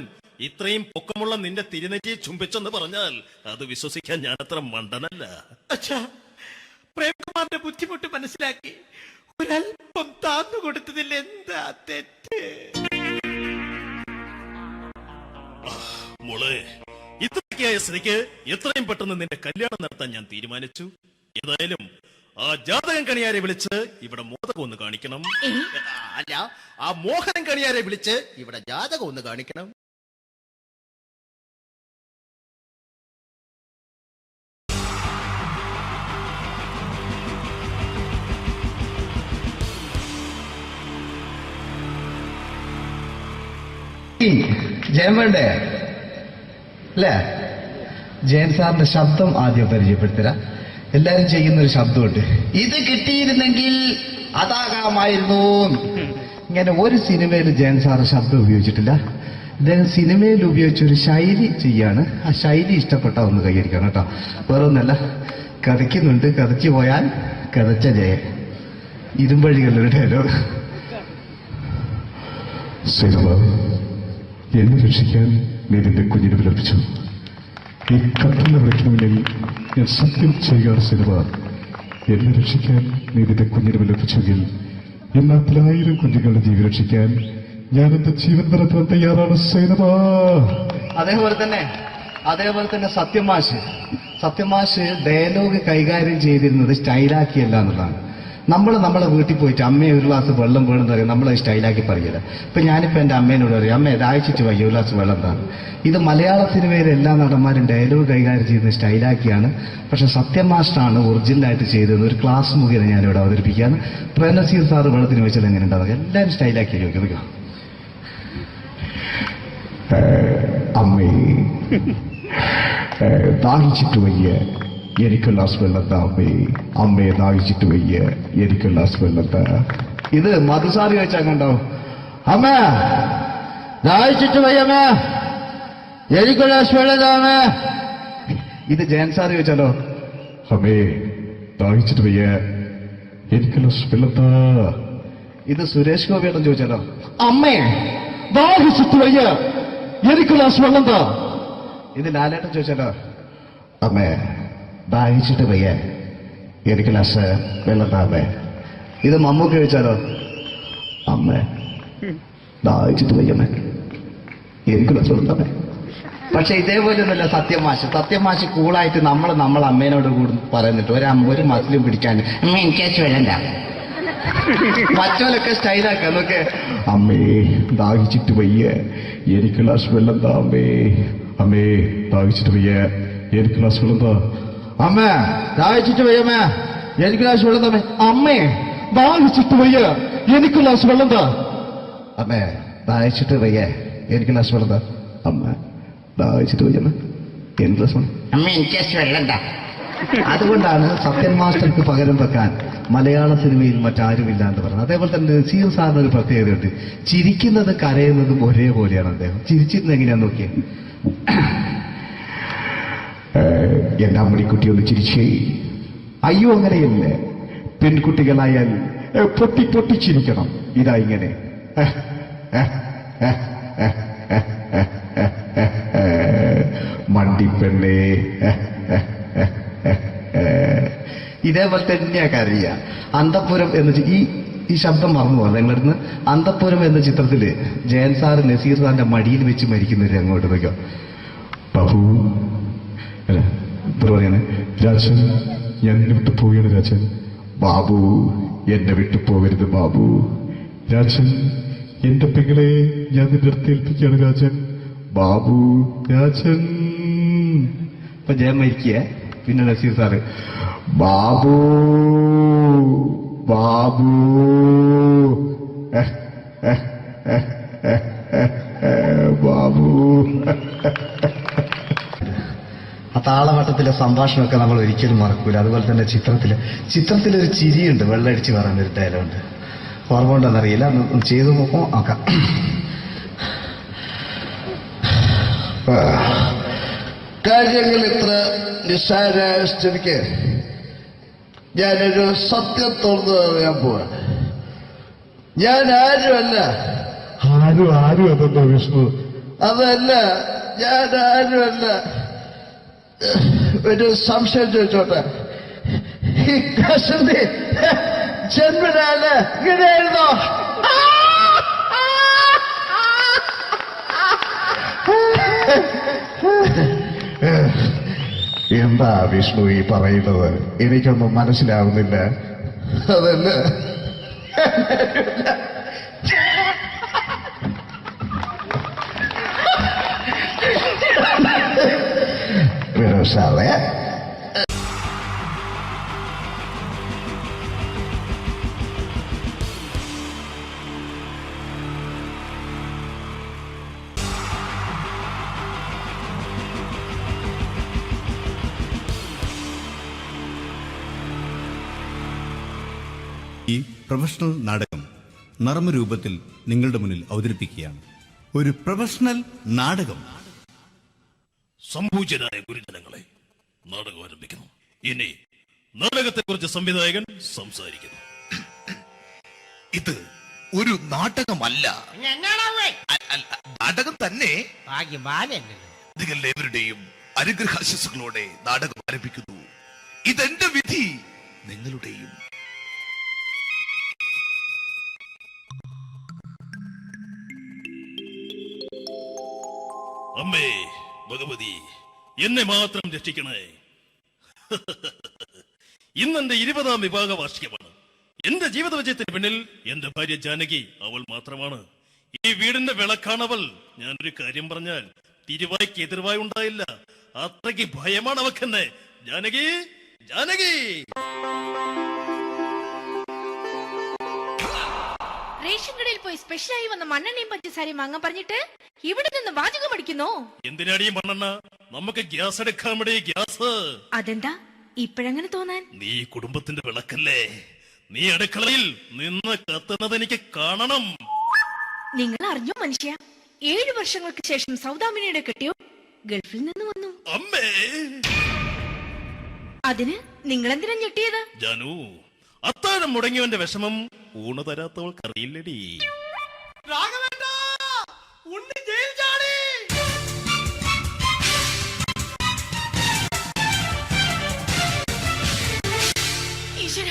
ഇത്രയും പൊക്കമുള്ള നിന്റെ തിരുനെറ്റിയെ ചുംബിച്ചെന്ന് പറഞ്ഞാൽ അത് വിശ്വസിക്കാൻ ഞാൻ അത്ര മണ്ടനല്ല. അച്ഛാ, പ്രേംകുമാറിന്റെ ബുദ്ധിമുട്ട് മനസ്സിലാക്കി ഒരല്പം താന്നു കൊടുത്തതിൽ എന്താ തെറ്റ്? മോളെ, ഇത്രയ്ക്കായ സ്ഥിതിക്ക് എത്രയും പെട്ടെന്ന് നിന്റെ കല്യാണം നടത്താൻ ഞാൻ തീരുമാനിച്ചു. ഏതായാലും ആ ജാതകം കണിയാരെ വിളിച്ച് ഇവിടെ മോദകം ഒന്ന് കാണിക്കണം. അല്ല, ആ മോഹനം കണിയാരെ വിളിച്ച് ഇവിടെ ജാതകം ഒന്ന് കാണിക്കണം. ജയൻ വേണ്ടേ അല്ലേ? ജയൻ സാറിന്റെ ശബ്ദം ആദ്യം പരിചയപ്പെടുത്തരാ. എല്ലാരും ചെയ്യുന്ന ഒരു ശബ്ദമുണ്ട്, ഇത് കിട്ടിയിരുന്നെങ്കിൽ അതാകാമായിരുന്നു. ഇങ്ങനെ ഒരു സിനിമയിൽ ജയൻ സാറ് ശബ്ദം ഉപയോഗിച്ചിട്ടില്ല. അദ്ദേഹം സിനിമയിൽ ഉപയോഗിച്ച ഒരു ശൈലി ചെയ്യാണ്. ആ ശൈലി ഇഷ്ടപ്പെട്ട ഒന്ന് കൈകരിക്കണം കേട്ടോ. വേറെ ഒന്നല്ല, കഥയ്ക്കുന്നുണ്ട്, കഥച്ചു പോയാൽ കഥച്ച ജയൻ. ഇരുമ്പഴികളുടെ ഡയലോഗ്. എന്നെ രക്ഷിക്കാൻ നീ നിന്റെ കുഞ്ഞിനെ വിലപിച്ചു. ഈ കത്തുന്ന വിളിക്കണമെങ്കിൽ ഞാൻ സത്യം ചെയ്യുകയാണ് സിനിമ. എന്നെ രക്ഷിക്കാൻ നീ നിന്റെ കുഞ്ഞിനെ വിലപിച്ചെങ്കിൽ ഈ 40,000 കുഞ്ഞുങ്ങളുടെ ജീവൻ രക്ഷിക്കാൻ ഞാൻ എന്റെ ജീവൻ നടത്താൻ തയ്യാറാണ് സിനിമ. അതേപോലെ തന്നെ സത്യമാഷ് ഡയലോഗ് കൈകാര്യം ചെയ്തിരുന്നത് സ്റ്റൈലാക്കിയല്ല എന്നുള്ളതാണ്. നമ്മളെ വീട്ടിൽ പോയിട്ട് അമ്മയെ ഒരു ഗ്ലാസ് വെള്ളം വേണമെന്ന് പറയും, നമ്മളത് സ്റ്റൈലാക്കി പറയില്ല. ഇപ്പൊ ഞാനിപ്പോ എന്റെ അമ്മേനോട് പറയും, അമ്മ ദാഹിച്ചിട്ട് വയ്യ, ഒരു ഗ്ലാസ് വെള്ളം എന്താണ്. ഇത് മലയാള സിനിമയിലെ എല്ലാ നടന്മാരും ഡയലോഗ് കൈകാര്യം ചെയ്യുന്നത് സ്റ്റൈലാക്കിയാണ്. പക്ഷെ സത്യം മാസ്റ്ററാണ് ഒറിജിനലായിട്ട് ചെയ്തത്. ഒരു ക്ലാസ് മുഖേന ഞാനിവിടെ അവതരിപ്പിക്കുകയാണ്. പ്രേംനസീർ സാറ് വെള്ളത്തിന് വെച്ചാൽ എങ്ങനെ ഉണ്ടാവുക? എല്ലാവരും സ്റ്റൈലാക്കി ചോദിക്കുക. അമ്മേ ദാഹിച്ചിട്ട് വയ്യ, എനിക്ക് ഗ്ലാസ് വെള്ളം താ അമ്മേ. അമ്മയെ ദാഹിച്ചിട്ട് വയ്യ, എനിക്ക് ഗ്ലാസ് വെള്ളം താ. ഇത് മധുസാറി ചോദിച്ചാൽ കണ്ടാവും. അമ്മ ദാഹിച്ചിട്ട് വയ്യമ്മ, എനിക്ക് ഗ്ലാസ് വെള്ളം താ അമ്മ. ഇത് ജയൻ സാർ ചോദിച്ചാലോ, അമ്മേ ദാഹിച്ചിട്ട് വയ്യ, എനിക്ക് ഗ്ലാസ് വെള്ളം താ. ഇത് സുരേഷ് ഗോപിയോടും ചോദിച്ചാലോ, അമ്മേ ദാഹിച്ചിട്ട് വയ്യ, എനിക്ക് ഗ്ലാസ് വെള്ളം താ. ഇത് ലാലേട്ടൻ ചോദിച്ചാലോ, അമ്മേ ദാഹിച്ചിട്ട് വയ്യ, എനിക്ക് ഗ്ലാസ് വെള്ളം താ അമ്മേ. ഇത് മമ്മൂക്ക് ചോദിച്ചാലോ, അമ്മേ ദാഹിച്ചിട്ട് വയ്യമ്മേ, എനിക്ക് ഗ്ലാസ് വെള്ളം താ അമ്മേ. പക്ഷെ ഇതേപോലെ ഒന്നുമല്ല സത്യമാഷ് കൂളായിട്ട് നമ്മളെ അമ്മേനോട് കൂടി പറയുന്നിട്ട് ഒരു മസിലും പിടിക്കാൻ എനിക്ക് വേണ്ട. മറ്റോലൊക്കെ സ്റ്റൈലാക്കാം നോക്കെ. അമ്മേ ദാഹിച്ചിട്ട് വയ്യ, എനിക്ക് ഗ്ലാസ് വെള്ളം താ അമ്മേ. അമ്മേ ദാഹിച്ചിട്ട് വയ്യ, എനിക്ക് ഗ്ലാസ് വെള്ളം താ. അമ്മ ദാഹിച്ചിട്ട് വയ്യമ്മേ, എനിക്ക് ഗ്ലാസ് വെള്ളം താ. അമ്മേ ദാഹിച്ചിട്ട് വയ്യ, എനിക്ക് ഗ്ലാസ് വെള്ളം താ. അമ്മേ ദാഹിച്ചിട്ട് വയ്യ, എനിക്ക് ഗ്ലാസ് വെള്ളം താ. അമ്മ ദാഹിച്ചിട്ട് വയ്യമ്മ, എനിക്ക് ഗ്ലാസ് വെള്ളം. അമ്മ എനിക്ക് വെള്ളം താ. അതുകൊണ്ടാണ് സത്യൻ മാസ്റ്റർക്ക് പകരം വെക്കാൻ മലയാള സിനിമയിൽ മറ്റാരുമില്ല എന്ന് പറയുന്നത്. അതേപോലെ തന്നെ നസീർ സാറിന് ഒരു പ്രത്യേകതയുണ്ട്, ചിരിക്കുന്നത് കരയുന്നതും ഒരേപോലെയാണ്. അദ്ദേഹം ചിരിച്ചിരുന്നത് എങ്ങനെയാന്ന് നോക്കിയേ. എന്റെ അമ്മണിക്കുട്ടി ഒന്ന് ചിരിച്ചേ. അയ്യോ അങ്ങനെയല്ലേ, പെൺകുട്ടികളായാൽ പൊട്ടി പൊട്ടി ചിരിക്കണം. ഇതാ ഇങ്ങനെ മണ്ടിപ്പെണ്ണേ. ഇതേപോലെ തന്നെയാ കരയ. അന്തപ്പുരം എന്ന് ഈ ശബ്ദം മറന്നു പോകാം നിങ്ങളടുന്ന്. അന്തപ്പുരം എന്ന ചിത്രത്തില് ജയൻ സാറ് നസീർ സാറിന്റെ മടിയിൽ വെച്ച് മരിക്കുന്നവര് അങ്ങോട്ട് നോക്കോ. ബാബു അല്ല എന്താ പറയാണ്, രാജൻ ഞാൻ എന്നെ വിട്ടു പോവുകയാണ് രാജൻ. ബാബു എന്നെ വിട്ടു പോകരുത് ബാബു. രാജൻ എന്റെ പെങ്ങളെ ഞാൻ നിന്റെ അടുത്ത് ഏൽപ്പിക്കുകയാണ് രാജൻ. ബാബു രാജൻ. ഇപ്പൊ ജയൻ മരിക്കുക. പിന്നെ നസീർ സാറ് ബാബു ബാബു ബാബു. ആ താളവട്ടത്തിലെ സംഭാഷണമൊക്കെ നമ്മൾ ഒരിക്കലും മറക്കൂല. അതുപോലെ തന്നെ ചിത്രത്തിലൊരു ചിരിയുണ്ട്, വെള്ളടിച്ച് പറയാൻ ഒരു ഡയലോഗുണ്ട്. ഓർമ്മ ഉണ്ടെന്നറിയില്ല, ചെയ്തു നോക്കാം. കാര്യങ്ങൾ ഇത്ര നിസ്സാരമായ സ്ഥിതിക്ക് ഞാനൊരു സത്യം തുറന്നു പറയാൻ പോവാ. ഞാൻ ആരുമല്ല. ആരും അതല്ല വിഷ്ണു. അതല്ല, ഞാൻ ആരുമല്ല. ഒരു സംശയം ചോദിച്ചോട്ടെ, ഈ കസന്തി ജന്മനാണ് ഇങ്ങനെയായിരുന്നോ? എന്താ വിഷ്ണു ഈ പറയുന്നത്? എനിക്കൊന്നും മനസ്സിലാവുന്നില്ല. അതല്ല, സാറേ ഈ പ്രൊഫഷണൽ നാടകം നർമ്മരൂപത്തിൽ നിങ്ങളുടെ മുന്നിൽ അവതരിപ്പിക്കുകയാണ്. ഒരു പ്രൊഫഷണൽ നാടകം. സംഭൂജനായ ഗുരുജനങ്ങളെ, നാടകം ആരംഭിക്കുന്നു. ഇനി നാടകത്തെക്കുറിച്ച് സംവിധായകൻ സംസാരിക്കുന്നു. ഇത് ഒരു നാടകമല്ല, നാടകം തന്നെ. നിങ്ങളെവരുടെയും അനുഗ്രഹാശിസുകളോടെ നാടകം ആരംഭിക്കുന്നു. ഇതെന്റെ വിധി, നിങ്ങളുടെയും. അമ്മേ ഭഗവതി, എന്നെ മാത്രം രക്ഷിക്കണേ. ഇന്നെന്റെ 20ാം വിവാഹ വാർഷികമാണ്. എന്റെ ജീവിത വിജയത്തിന് പിന്നിൽ എന്റെ ഭാര്യ ജാനകി അവൾ മാത്രമാണ്. ഈ വീടിന്റെ വിളക്കാണവൾ. ഞാനൊരു കാര്യം പറഞ്ഞാൽ തിരുവായ്ക്ക് എതിർവായി ഉണ്ടായില്ല. അത്രയ്ക്ക് ഭയമാണ് അവക്കെന്നെ. ജാനകി, ജാനകി. റേഷൻ കടയിൽ പോയി സ്പെഷ്യലായി വന്ന മണ്ണെണ്ണയും പഞ്ചസാരയും വാങ്ങാൻ പറഞ്ഞിട്ട് ഇവിടെ നിന്ന് വാചകം അടിക്കുന്നോ? എന്തിനാടി മണ്ണെണ്ണ? നമുക്ക് ഗ്യാസ് എടുക്കാൻ വേണ്ടി ഗ്യാസ്. അതെന്താ ഇപ്പോഴങ്ങനെ തോന്നാൻ? നീ കുടുംബത്തിന്റെ വിളക്കല്ലേ. നീ അടുക്കളയിൽ നിന്ന് കത്തുന്നത് എനിക്ക് കാണണം. നിങ്ങൾ അറിഞ്ഞോ മനുഷ്യ, 7 വർഷങ്ങൾക്ക് ശേഷം സൗദാമിനിയുടെ കെട്ടിയോ ഗൾഫിൽ നിന്ന് വന്നു. അമ്മേ, അതിന് നിങ്ങൾ എന്തിനാ ഞെട്ടിയത്? ജാനു, അത്താഴം മുടങ്ങിയവന്റെ വിഷമം ഊണ് തരാത്തവൾക്ക് അറിയില്ലടി. ഈശ്വര,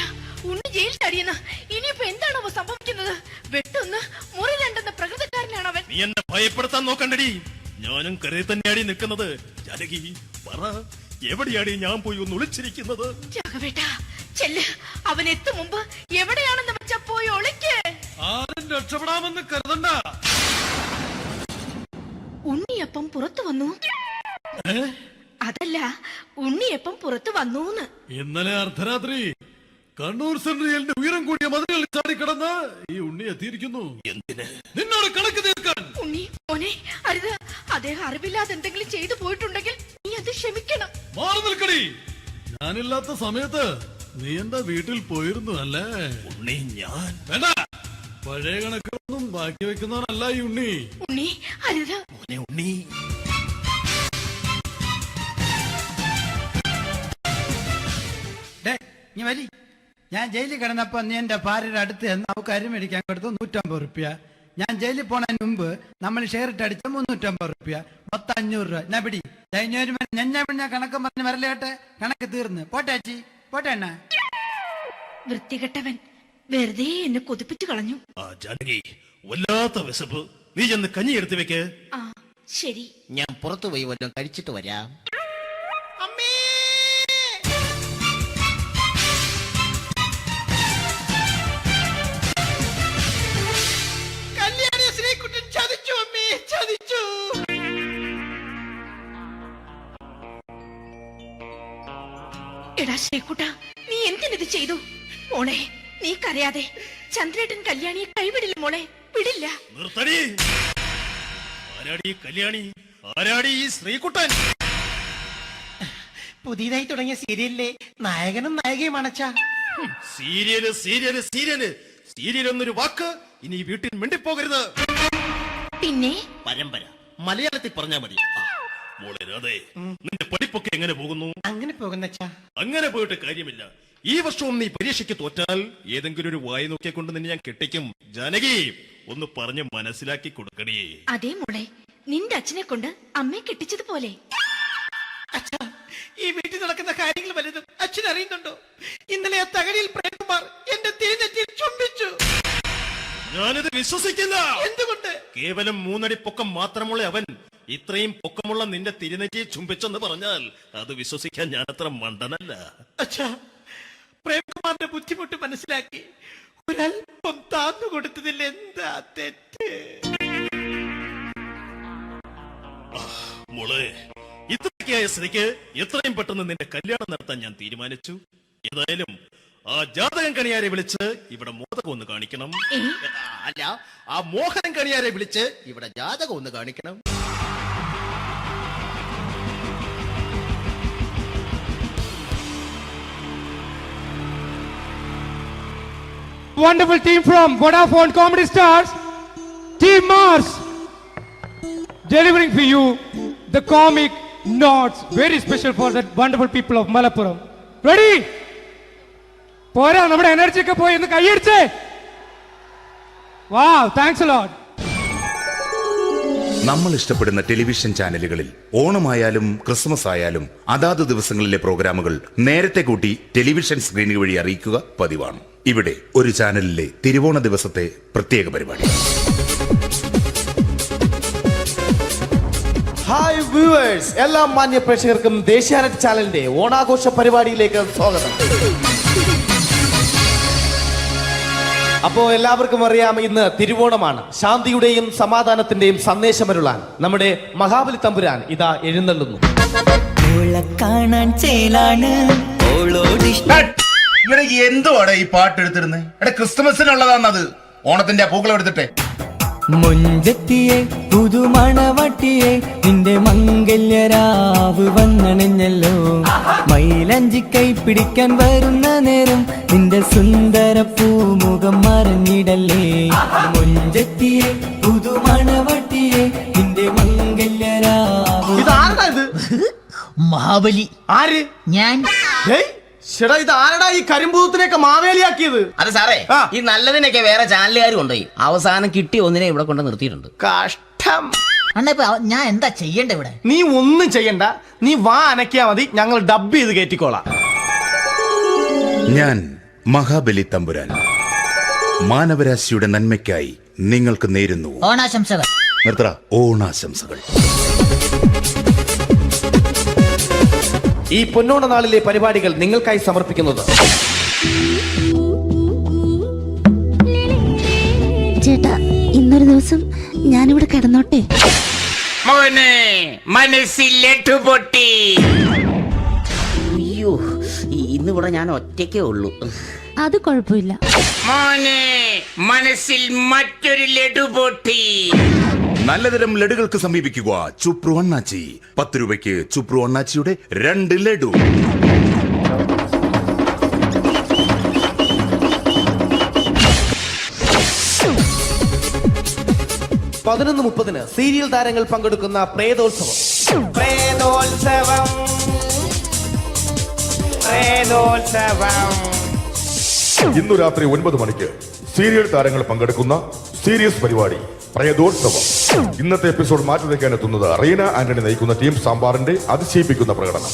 ഉണ്ണി ജയിൽ ചാടിയെന്ന്. ഇനിയിപ്പോ എന്താണോ സംഭവിക്കുന്നത്? വെട്ടൊന്ന് മുറി രണ്ടെന്ന പ്രകൃതക്കാരനാണ് അവൻ. നീ എന്നെ ഭയപ്പെടുത്താൻ നോക്കണ്ടടി. ഞാനും കരയിൽ തന്നെയാടി നിൽക്കുന്നത്. ജാനകി പറ, എവിടെയാടി ഞാൻ പോയി ഒന്ന് ഒളിച്ചിരിക്കുന്നത്? രാഘവേട്ടാ, ചെല്ല്. അവൻ എത്തും മുമ്പ് എവിടെയാണെന്ന് വെച്ചാ പോയി ഒളിക്ക്. ആരും രക്ഷപ്പെടാമെന്ന് കരുതണ്ട. ഉണ്ണിയപ്പം പുറത്തു വന്നു. അതല്ല, ഉണ്ണിയപ്പം പുറത്തു വന്നൂന്ന്. ഇന്നലെ അർദ്ധരാത്രി കണ്ണൂർ സെൻട്രലിന്റെ ഉയരം കൂടിയ മതിലുകളിൽ ചാടിക്കിടന്ന് ഈ ഉണ്ണി എത്തിയിരിക്കുന്നു. എന്തിന്? നിന്നോട് കണക്ക് തീർക്കാൻ. ഉണ്ണി മോനെ, അരുത്. അദ്ദേഹം അറിവില്ലാതെ എന്തെങ്കിലും ചെയ്തു പോയിട്ടുണ്ടെങ്കിൽ നീ അത് ക്ഷമിക്കണം. മാറി നിൽക്കടി. ഞാനില്ലാത്ത സമയത്ത് നീ എന്താ വീട്ടിൽ പോയിരുന്നു അല്ലേ? ഉണ്ണി ഞാൻ വേണ്ട. പഴയ കണക്കൊന്നും ബാക്കി വെക്കുന്നവനല്ല ഈ ഉണ്ണി. ഉണ്ണി അരുത്. ഉണ്ണി നീ വരി. ഞാൻ ജയിലിൽ കിടന്നപ്പോ നീ എന്റെ ഭാര്യയുടെ അടുത്ത് എന്ന് അവൾക്ക് അരി മേടിക്കാൻ കൊടുത്തു 150 റുപ്യ. ഞാൻ ജയിലിൽ പോണതിന് മുമ്പ് നമ്മൾ ഷെയർ ഇട്ട് അടിച്ച 350 റുപ്യ. മൊത്തം 500 രൂപ. ഞാൻ പിടി ഞാൻ കണക്കും പറഞ്ഞ് വരലേട്ടെ. കണക്ക് തീർന്ന് പോട്ടെ ചേച്ചി, പോട്ടെ അണ്ണ. വൃത്തികെട്ടവൻ വെറുതെ എന്നെ കൊതിപ്പിച്ചു കളഞ്ഞു. ആ ജാനകി, വല്ലാത്ത വിശപ്പ്. നീ ചെന്ന് കഞ്ഞി എടുത്തു വെക്ക്. ആ ശരി. ഞാൻ പുറത്തു പോയി വല്ലതും കഴിച്ചിട്ട് വരാം. കല്യാണി ശ്രീകുട്ടൻ ചതിച്ചു അമ്മേ, ചതിച്ചു. എടാ ശ്രീകുട്ട, നീ എന്തിനിത് ചെയ്തു? മോളെ, നീ കരയാതെ. ചന്ദ്രേട്ടൻ കല്യാണിയെ കൈവിടില്ല മോളെ, വിടില്ല. നിർത്തടി. ആരാടി കല്യാണി? ആരാടി ഈ ശ്രീകുട്ടൻ? പുതിയതായി തുടങ്ങിയ സീരിയലിലെ നായകനും നായികയും അണച്ചാ. സീരിയല് സീരിയല് സീരിയല് സീരിയൽ എന്നൊരു വാക്ക് ഇനി ഈ വീട്ടിൽ മിണ്ടിപ്പോകരുത്. പിന്നെ പരമ്പര മലയാളത്തിൽ പറഞ്ഞാ മതി. മോളെ രാധേ, നിന്റെ പഠിപ്പൊക്കെ എങ്ങനെ പോകുന്നു? അങ്ങനെ പോകുന്ന അങ്ങനെ പോയിട്ട് കാര്യമില്ല. ഈ വർഷവും നീ പരീക്ഷയ്ക്ക് തോറ്റാൽ ഏതെങ്കിലും ഒരു വായി നോക്കിയെ കൊണ്ട് നിന്നെ ഞാൻ കെട്ടിക്കും. ജാനകി, ഒന്ന് പറഞ്ഞ് മനസ്സിലാക്കി കൊടുക്കണേ. അതേ മോളെ, നിന്റെ അച്ഛനെ കൊണ്ട് അമ്മയെ കെട്ടിച്ചതുപോലെ. ഈ വീട്ടിൽ നടക്കുന്ന കാര്യങ്ങൾ വലുതും അച്ഛൻ അറിയുന്നുണ്ടോ? ഇന്നലെ ആ തകഴിയിൽ പ്രേംകുമാർ എന്റെ തിരുനെറ്റിയിൽ ചുംബിച്ചു. ഞാനിത് വിശ്വസിക്കില്ല. എന്തുകൊണ്ട്? കേവലം 3 അടി പൊക്കം മാത്രമുള്ള അവൻ ഇത്രയും പൊക്കമുള്ള നിന്റെ തിരുനെറ്റിയെ ചുംബിച്ചെന്ന് പറഞ്ഞാൽ അത് വിശ്വസിക്കാൻ ഞാൻ അത്ര മണ്ടനല്ല. അച്ഛാ, പ്രേംകുമാറിന്റെ ബുദ്ധിമുട്ട് മനസ്സിലാക്കി ഒരല്പം താന്നു കൊടുത്തതിൽ എന്താ തെറ്റ്? മോളെ, ഇത്രയ്ക്കായ സ്ഥിതിക്ക് എത്രയും പെട്ടെന്ന് നിന്റെ കല്യാണം നടത്താൻ ഞാൻ തീരുമാനിച്ചു. ഏതായാലും ആ ജാതകം കണിയാരെ വിളിച്ച് ഇവിടെ മോദകം ഒന്ന് കാണിക്കണം. അല്ല, ആ മോഹനം കണിയാരെ വിളിച്ച് ഇവിടെ ജാതകം ഒന്ന് കാണിക്കണം. Wonderful team from Vodafone Comedy Stars, Team Mars, delivering for you the comic notes, very special for the wonderful people of Malappuram. Ready? പോരാ, നമ്മുടെ എനർജി ഒക്കെ പോയി ഒന്ന് കൈയടിച്ചേ. Wow, thanks a lot. നമ്മൾ ഇഷ്ടപ്പെടുന്ന ടെലിവിഷൻ ചാനലുകളിൽ ഓണമായാലും ക്രിസ്മസ് ആയാലും അതാത് ദിവസങ്ങളിലെ പ്രോഗ്രാമുകൾ നേരത്തെ കൂട്ടി ടെലിവിഷൻ സ്ക്രീനുകൾ വഴി അറിയിക്കുക പതിവാണ്. ഇവിടെ ഒരു ചാനലിലെ തിരുവോണ ദിവസത്തെ പ്രത്യേക പരിപാടി. ഹായ് വ്യൂവേഴ്സ്, എല്ലാ മാന്യ പ്രേക്ഷകർക്കും ദേശീയാനെറ്റ് ചാനലിന്റെ ഓണാഘോഷ പരിപാടിയിലേക്ക് സ്വാഗതം. അപ്പോ എല്ലാവർക്കും അറിയാം, ഇന്ന് തിരുവോണമാണ്. ശാന്തിയുടെയും സമാധാനത്തിന്റെയും സന്ദേശമരുളാൻ നമ്മുടെ മഹാബലി തമ്പുരാൻ ഇതാ എഴുന്നള്ളുന്നു. എന്തുവാടെ ഈ പാട്ട് എടുത്തിരുന്നത്? ക്രിസ്മസിനുള്ളതാണത്. ഓണത്തിന്റെ പൂക്കളം എടുത്തിട്ടെ. മുഞ്ചത്തിയെ പുതുമണവട്ടിയെ നിന്റെ മംഗല്യരാവ് വന്നണഞ്ഞല്ലോ. മൈലഞ്ചി കൈ പിടിക്കാൻ വരുന്ന നേരം നിന്റെ സുന്ദര പൂമുഖം മറഞ്ഞിടല്ലേ. മുഞ്ചത്തിയെ പുതുമണവട്ടിയെ നിന്റെ മംഗല്യരാവ്. ഇതാരടാ ഇത്? മഹാബലി. ആര്? ഞാൻ. ചേട്ടാ, ഇത് ആരടാ ഈ കരിമ്പൂത്തിനെയൊക്കെ മാവേലിയാക്കിയത്? അത് സാറേ, ഈ നല്ലതിനൊക്കെ വേറെ ചാനലുകാർ കൊണ്ടുപോയി അവസാനം കിട്ടി ഒന്നിനെ ഇവിടെ കൊണ്ട് നിർത്തിയിട്ടുണ്ട്. കഷ്ടം. അണ്ണ ഇപ്പൊ ഞാൻ എന്താ ചെയ്യണ്ട ഇവിടെ? നീ ഒന്നും ചെയ്യണ്ട, നീ വാ അനക്കിയാ മതി, ഞങ്ങൾ ഡബ് ചെയ്ത് കയറ്റിക്കോളാം. ഞാൻ മഹാബലി തമ്പുരാൻ മാനവരാശിയുടെ നന്മയ്ക്കായി നിങ്ങൾക്ക് നേരുന്നു ഓണാശംസകൾ. നിർത്തറ. ഓണാശംസകൾ. ഈ പൊന്നോണ നാളിലെ പരിപാടികൾ നിങ്ങൾക്കായി സമർപ്പിക്കുന്നത് ചേട്ടാ, ഇന്നൊരു ദിവസം ഞാനിവിടെ കിടന്നോട്ടെ. മോനെ മനസ്സിലെട്ടു പൊട്ടി. അയ്യോ, ഇന്നിവിടെ ഞാൻ ഒറ്റയ്ക്കേ ഉള്ളൂ. അത് കുഴപ്പമില്ല. മോനെ മനസ്സിൽ മറ്റൊരു ലഡു പൊട്ടി. നല്ലതരം ലഡുകൾക്ക് സമീപിക്കുക ചുപ്രു അണ്ണാച്ചി. 10 രൂപയ്ക്ക് ചുപ്രു അണ്ണാച്ചിയുടെ 2 ലഡു. 11:30 സീരിയൽ താരങ്ങൾ പങ്കെടുക്കുന്ന പ്രേതോത്സവം. പ്രേതോത്സവം, പ്രേതോത്സവം. ഇന്നു രാത്രി 9 മണിക്ക് സീരിയൽ താരങ്ങൾ പങ്കെടുക്കുന്ന സീരിയസ് പരിപാടി പ്രേതോത്സവം. ഇന്നത്തെ എപ്പിസോഡ് മാറ്റി വയ്ക്കാൻ എത്തുന്നത് റീന ആന്റണി നയിക്കുന്ന ടീം സാമ്പാറിന്റെ അതിശയിപ്പിക്കുന്ന പ്രകടനം.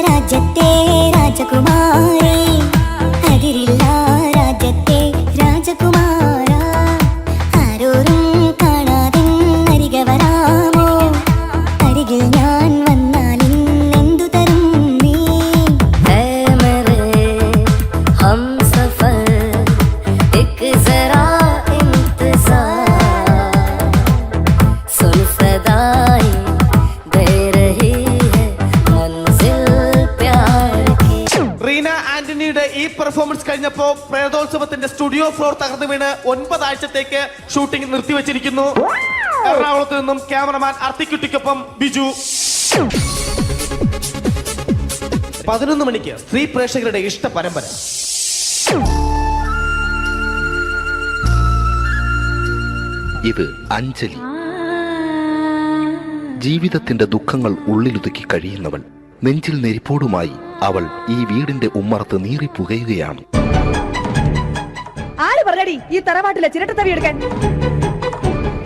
രാജ്യത്തെ രാജകുമാരി അതിരില്ല രാജ്യത്തെ രാജകുമാര ആരോരും കാണാതെ അരികെ വരാമോ അരികിൽ ഞാൻ വന്നാൽ എന്തു തരും നീ ഹം സഫർ एक जरा इंतजार सुन सदाएं दे रही है मंजिल प्यार की. റീന ആന്റണിയുടെ ഈ പെർഫോമൻസ് കഴിഞ്ഞപ്പോ പ്രേതോത്സവത്തിന്റെ സ്റ്റുഡിയോ ഫ്ലോർ തകർന്നു വീണ് 9 ആഴ്ചത്തേക്ക് ഷൂട്ടിംഗ് നിർത്തിവെച്ചിരിക്കുന്നു. എറണാകുളത്ത് നിന്നും ക്യാമറമാൻ അർത്തിക്കുട്ടിക്കൊപ്പം ബിജു. 11 മണിക്ക് സ്ത്രീ പ്രേക്ഷകരുടെ ഇഷ്ട പരമ്പര. ഇത് അഞ്ജലി. ജീവിതത്തിന്റെ ദുഃഖങ്ങൾ ഉള്ളിലുതുക്കി കഴിയുന്നവൾ. നെഞ്ചിൽ നെരിപ്പോടുമായി അവൾ ഈ വീടിന്റെ ഉമ്മറത്ത് നീറിപ്പുകയുകയാണ്. ആര് പറഞ്ഞടി ഈ തറവാട്ടിലെ ചിരട്ട തവി എടുക്കാൻ?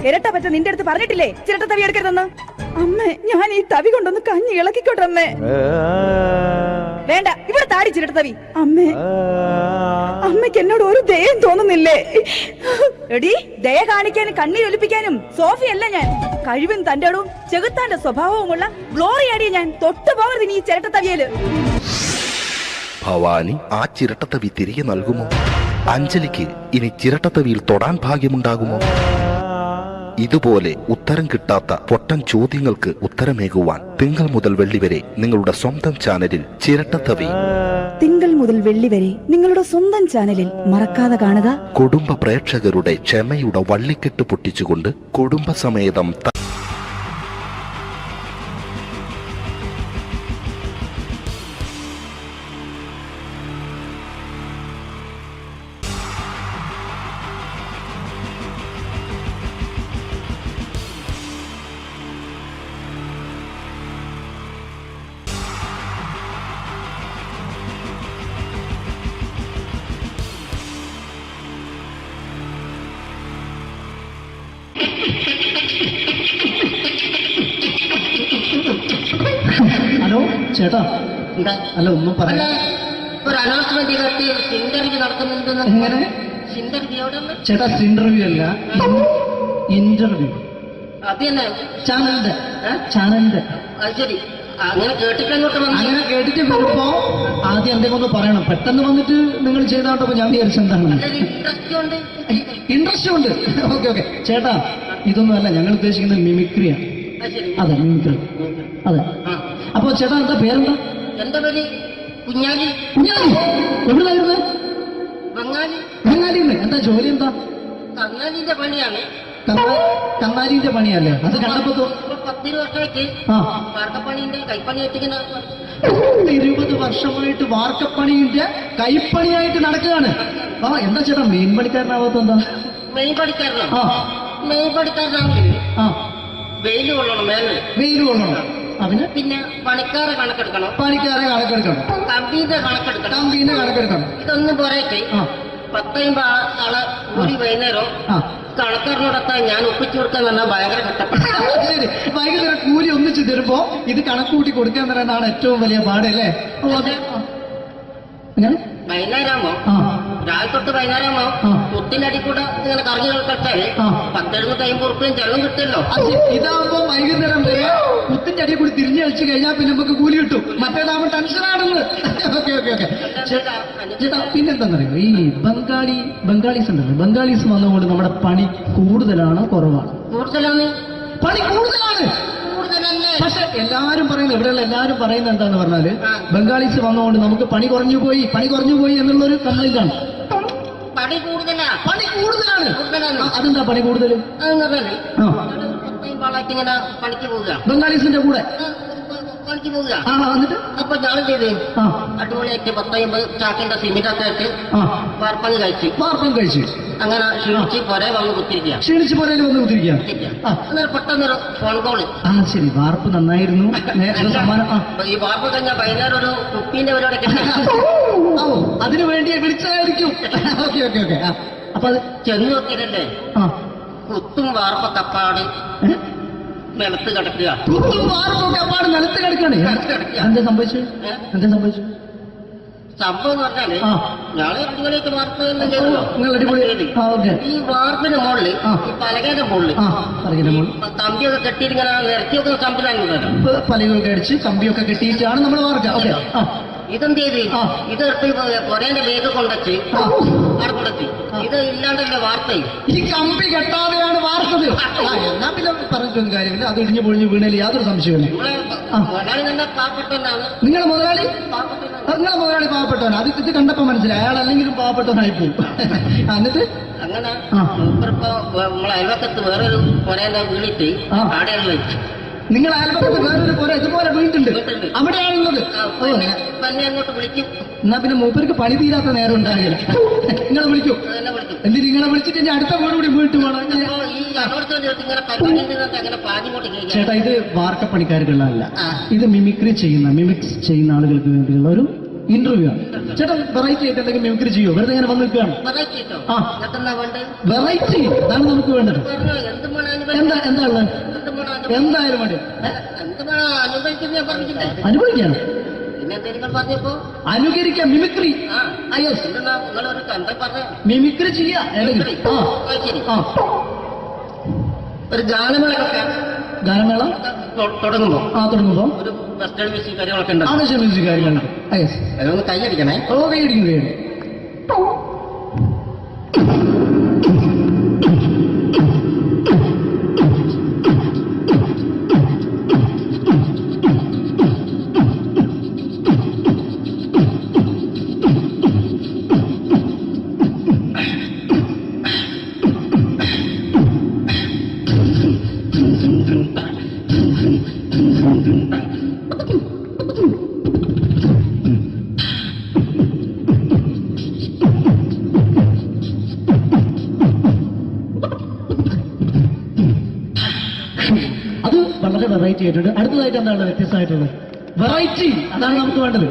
ഇരട്ട പറ്റ നിന്റെ അടുത്ത് പറഞ്ഞിട്ടില്ലേ ചിരട്ട തവി എടുക്കരുതെന്ന്? അമ്മേ, ഞാൻ ഈ തവി കൊണ്ടൊന്ന് കഞ്ഞി ഇളക്കിക്കോട്ടെ അമ്മേ. വേണ്ട, ഇവിടെ താടി ചിരട്ട തവി. അമ്മേ, അമ്മയ്ക്ക് എന്നോട് ഒരു ദയം തോന്നുന്നില്ലേ? എടി, ദയ കാണിക്കാനും കണ്ണീരൊലിപ്പിക്കാനും സോഫിയല്ല ഞാൻ. കഴിവും തന്റെ ഇടവും ചെകുത്താന്റെ സ്വഭാവവുമുള്ള ഗ്ലോറിയാടിയ ഞാൻ. തൊട്ടു പോകരുത് നീ ചിരട്ട തവിയല്. ഭവാനി ആ ചിരട്ടത്തവി തിരികെ നൽകുമോ? അഞ്ജലിക്ക് ഇനി ചിരട്ടത്തവിയിൽ തൊടാൻ ഭാഗ്യമുണ്ടാകുമോ? ഇതുപോലെ ഉത്തരം കിട്ടാത്ത പൊട്ടൻ ചോദ്യങ്ങൾക്ക് ഉത്തരമേകുവാൻ തിങ്കൾ മുതൽ വെള്ളി വരെ നിങ്ങളുടെ സ്വന്തം ചാനലിൽ ചിരട്ടത്തവി. തിങ്കൾ മുതൽ വെള്ളി വരെ നിങ്ങളുടെ സ്വന്തം ചാനലിൽ മറക്കാതെ കാണുക. കുടുംബ പ്രേക്ഷകരുടെ ക്ഷമയുടെ വള്ളിക്കെട്ട് പൊട്ടിച്ചുകൊണ്ട് കുടുംബസമേതം ഹലോ ചേട്ടാ, അല്ല ഒന്നും പറയാ. ഒരു അനൗൺസ്മെന്റ് ചെയ്തിട്ട് ഇന്റർവ്യൂ നടക്കുന്നുണ്ടെന്ന്. എങ്ങനെ? ചേട്ടാ, ഇന്റർവ്യൂ അല്ല, ഇന്റർവ്യൂ. അത് തന്നെ ചാനലിന്റെ. ശരി, അങ്ങനെ കേട്ടിട്ട് അങ്ങോട്ട് വന്നു. അങ്ങനെ കേട്ടിട്ട് വരുമ്പോ ആദ്യം എന്തെങ്കിലും ഒന്ന് പറയണം. പെട്ടെന്ന് വന്നിട്ട് നിങ്ങൾ ചെയ്താണ്ടപ്പോ ഞാൻ വിചാരിച്ചെന്താണ് ഇൻട്രസ്റ്റ് ഉണ്ട്. ഓക്കെ ഓക്കെ ചേട്ടാ, ഇതൊന്നും അല്ല ഞങ്ങൾ ഉദ്ദേശിക്കുന്നത് മിമിക്രിയാണ്. അതെ, മിമിക്രി. അതെ. അപ്പൊ ചേട്ടാ, എന്താ പേരെന്താ? എന്റെ പേര് കുഞ്ഞാലി. കുഞ്ഞാലി എവിടുന്നായിരുന്നു? ബംഗാളി. ബംഗാളിന്ന്. എന്താ ജോലി? എന്താ? കന്നാലിന്റെ പണിയാണ്. കന്നാലിന്റെ പണിയല്ലേ? അത് കണ്ടപ്പോ 10 വർഷമായിട്ട് വാർക്കപ്പണിന്റെ കൈപ്പണിയായിട്ട് 20 വർഷമായിട്ട് വാർക്കപ്പണിന്റെ കൈപ്പണിയായിട്ട് നടക്കുകയാണ്. ആ, എന്താ ചേട്ടാ മെയിൻ പണിക്കാരനാവാത്ത? എന്താ മെയിൻ പണിക്കാരനോ? മെയിൻ പണിക്കാരനാണെങ്കിൽ വെയിൽ കൊള്ളണം. വെയിൽ കൊള്ളണം. അതിന് പിന്നെ പണിക്കാരെ കണക്കെടുക്കണം. കമ്പീന്റെ കണക്കെടുക്കണം. ഇതൊന്നും പോരായിട്ട് 10-50 ആളെ ഒരു വൈകുന്നേരം കണക്കാരനോടൊക്കെ ഞാൻ ഒപ്പിച്ചു കൊടുക്കാൻ പറഞ്ഞാൽ ഭയങ്കര കഷ്ടപ്പെട്ടു. വൈകുന്നേരം കൂലി ഒന്നിച്ചു തരുമ്പോ ഇത് കണക്കൂട്ടി കൊടുക്കാൻ പറയുന്നതാണ് ഏറ്റവും വലിയ പാടല്ലേ? വൈകുന്നേരമാകുമ്പോ രാവിലെ തൊട്ട് വൈകുന്നേരമാകുമ്പോ കുത്തിന്റെ കൂടെ ഇങ്ങനെ കറങ്ങി കളിച്ചാല് 10-750 ഉറുപ്പിയും ചെലവും കിട്ടുമല്ലോ. ഇതാകുമ്പോ വൈകുന്നേരം വരെ കുത്തിന്റെ അടി കൂടി തിരിഞ്ഞു കളിച്ചു കഴിഞ്ഞാൽ പിന്നെ നമുക്ക് കൂലി കിട്ടും. മറ്റേതാകുമ്പോ ടെൻഷനാണെന്ന്. ഓക്കെ ഓക്കെ ഓക്കെ ചേട്ടാ, പിന്നെന്താന്നറിയോ, ഈ ബംഗാളീസ് ഉണ്ടല്ലോ, ബംഗാളീസ് വന്നുകൊണ്ട് നമ്മുടെ പണി കൂടുതലാണോ കുറവാണ്? കൂടുതലാണ്. പണി കൂടുതലാണ്. പക്ഷെ എല്ലാരും പറയുന്നത്, ഇവിടെയുള്ള എല്ലാരും പറയുന്നത് എന്താന്ന് പറഞ്ഞാല് ബംഗാളീസ് വന്നുകൊണ്ട് നമുക്ക് പണി കുറഞ്ഞു പോയി എന്നുള്ളൊരു കംപ്ലൈന്റ് ആണ്. പണി കൂടുതലാണ്. അതെന്താ പണി കൂടുതൽ? പണിക്ക് പോവുക ബംഗാളീസിന്റെ കൂടെ പണിക്ക് പോവുക. എന്നിട്ട് അപ്പൊ ഞാൻ ചെയ്ത് അടിപൊളിയായിട്ട് 10-50 ചാക്കിന്റെ സിമെന്റൊക്കെ ആയിട്ട് വാർപ്പങ്ങ് കഴിച്ചു. അങ്ങനെ ക്ഷീണിച്ച് പുറേ വന്ന് കുത്തിരിക്കുക. പെട്ടെന്നൊരു ഫോൺ കോള്. ശരി, വാർപ്പ് നന്നായിരുന്നു. ഈ വാർപ്പ് കഴിഞ്ഞാൽ വൈകുന്നേരം ഒരു കുപ്പീന്റെ പരിപാടിയൊക്കെ അതിനു വേണ്ടി വിളിച്ചായിരിക്കും. Okay okay okay. അപ്പൊ അത് ചെന്ന് നോക്കിയതല്ലേ കുത്തും വാർപ്പ കപ്പാട് നിലത്ത് കിടക്കുക. കുത്തും വാർപ്പൊക്കെ അപ്പാട് നിലത്ത് കിടക്കാണ്. എന്താ സംഭവിച്ചു? എന്താ സംഭവിച്ചു? സംഭവം എന്ന് പറഞ്ഞാല് ഞാള് അടിപൊളിയായിട്ട് വാർപ്പ് ഈ വാർപ്പിന്റെ മുകളില് ഈ പലകയുടെ മുകളില് കമ്പിയൊക്കെ കെട്ടിയിട്ടിങ്ങനെ നിരത്തിയൊക്കെ സംവിധാനം പലകൊക്കെ അടിച്ച് കമ്പിയൊക്കെ കെട്ടിയിട്ടാണ് നമ്മൾ വാർക്കുക. ഇതെന്ത് ചെയ്ത് ഇതെടുത്ത് പൊരേന്റെ വേഗം കൊണ്ടുവച്ച് അവിടെ കൊണ്ടെത്തി. ഇത് ഇല്ലാണ്ടല്ലേ വാർത്ത. ഈ കമ്പി കെട്ടാതെയാണ് വാർത്തത്. എന്നാ പിന്നെ പറഞ്ഞിട്ടൊന്നും കാര്യമില്ല. അത് ഇടിഞ്ഞു പൊളിഞ്ഞു വീണേൽ യാതൊരു സംശയമില്ല. മുതലാളി തന്നെ പാവപ്പെട്ടവനാണ്. നിങ്ങളെ മുതലാളി പാവപ്പെട്ടവനാണ്. അത് ഇത് കണ്ടപ്പോ മനസ്സിലായി. അയാൾ അല്ലെങ്കിലും പാവപ്പെട്ടവനായി പോകും. എന്നിട്ട് അങ്ങനെ മൂപ്പറിപ്പോ നമ്മളെ അയൽവക്കത്ത് വേറൊരു പൊരേന്റെ വീണിട്ട് ആടെയാണ് വെച്ചു. നിങ്ങൾ അയൽപക്കത്ത് വേറൊരു പുര ഇതുപോലെ വീട്ടുണ്ട്, അവിടെയാണുള്ളത്. അങ്ങോട്ട് വിളിക്കും. എന്നാ പിന്നെ മൂപ്പർക്ക് പണി തീരാത്ത നേരം ഉണ്ടാകില്ല. നിങ്ങളെ വിളിക്കും. എന്തിന് നിങ്ങളെ വിളിച്ചിട്ട് ഇനി അടുത്ത വീട് കൂടി വീട്ടു പോകണം. ചേട്ടാ, ഇത് വാർക്കപ്പണിക്കാർക്കുള്ളതല്ല. ഇത് മിമിക്സ് ചെയ്യുന്ന ആളുകൾക്ക് വേണ്ടിയുള്ള ഒരു ഇന്റർവ്യൂ ആണ്. ചേട്ടാ, വെറൈറ്റി ആയിട്ട് എന്തെങ്കിലും മിമിക്രി ചെയ്യോ? വെറുതെ ഇങ്ങനെ വന്ന് നിൽക്കുകയാണ്. വെറൈറ്റി അതാണ് നമുക്ക് വേണ്ടത്. എന്താ ഉള്ളത്? എന്തായാലും മതി. അനുഭവിക്കാണ്, അനുകരിക്കാം. മിമിക്രി മിമിക്രി ചെയ്യാ. ഒരു ഗാനമേള തുടങ്ങുമ്പോ ഒരു വെസ്റ്റേൺ മ്യൂസിക് കാര്യങ്ങളൊക്കെ ഉണ്ട്. മ്യൂസിക് കാര്യങ്ങളുണ്ട്. അതൊന്ന് കൈയടിക്കണേ. കൈയടിക്കും. വെറൈറ്റി ആയിട്ടുണ്ട്. അടുത്തതായിട്ട് എന്താണ് വ്യത്യസ്തമായിട്ടുള്ളത്? വെറൈറ്റി അതാണ് നമുക്ക് വേണ്ടത്.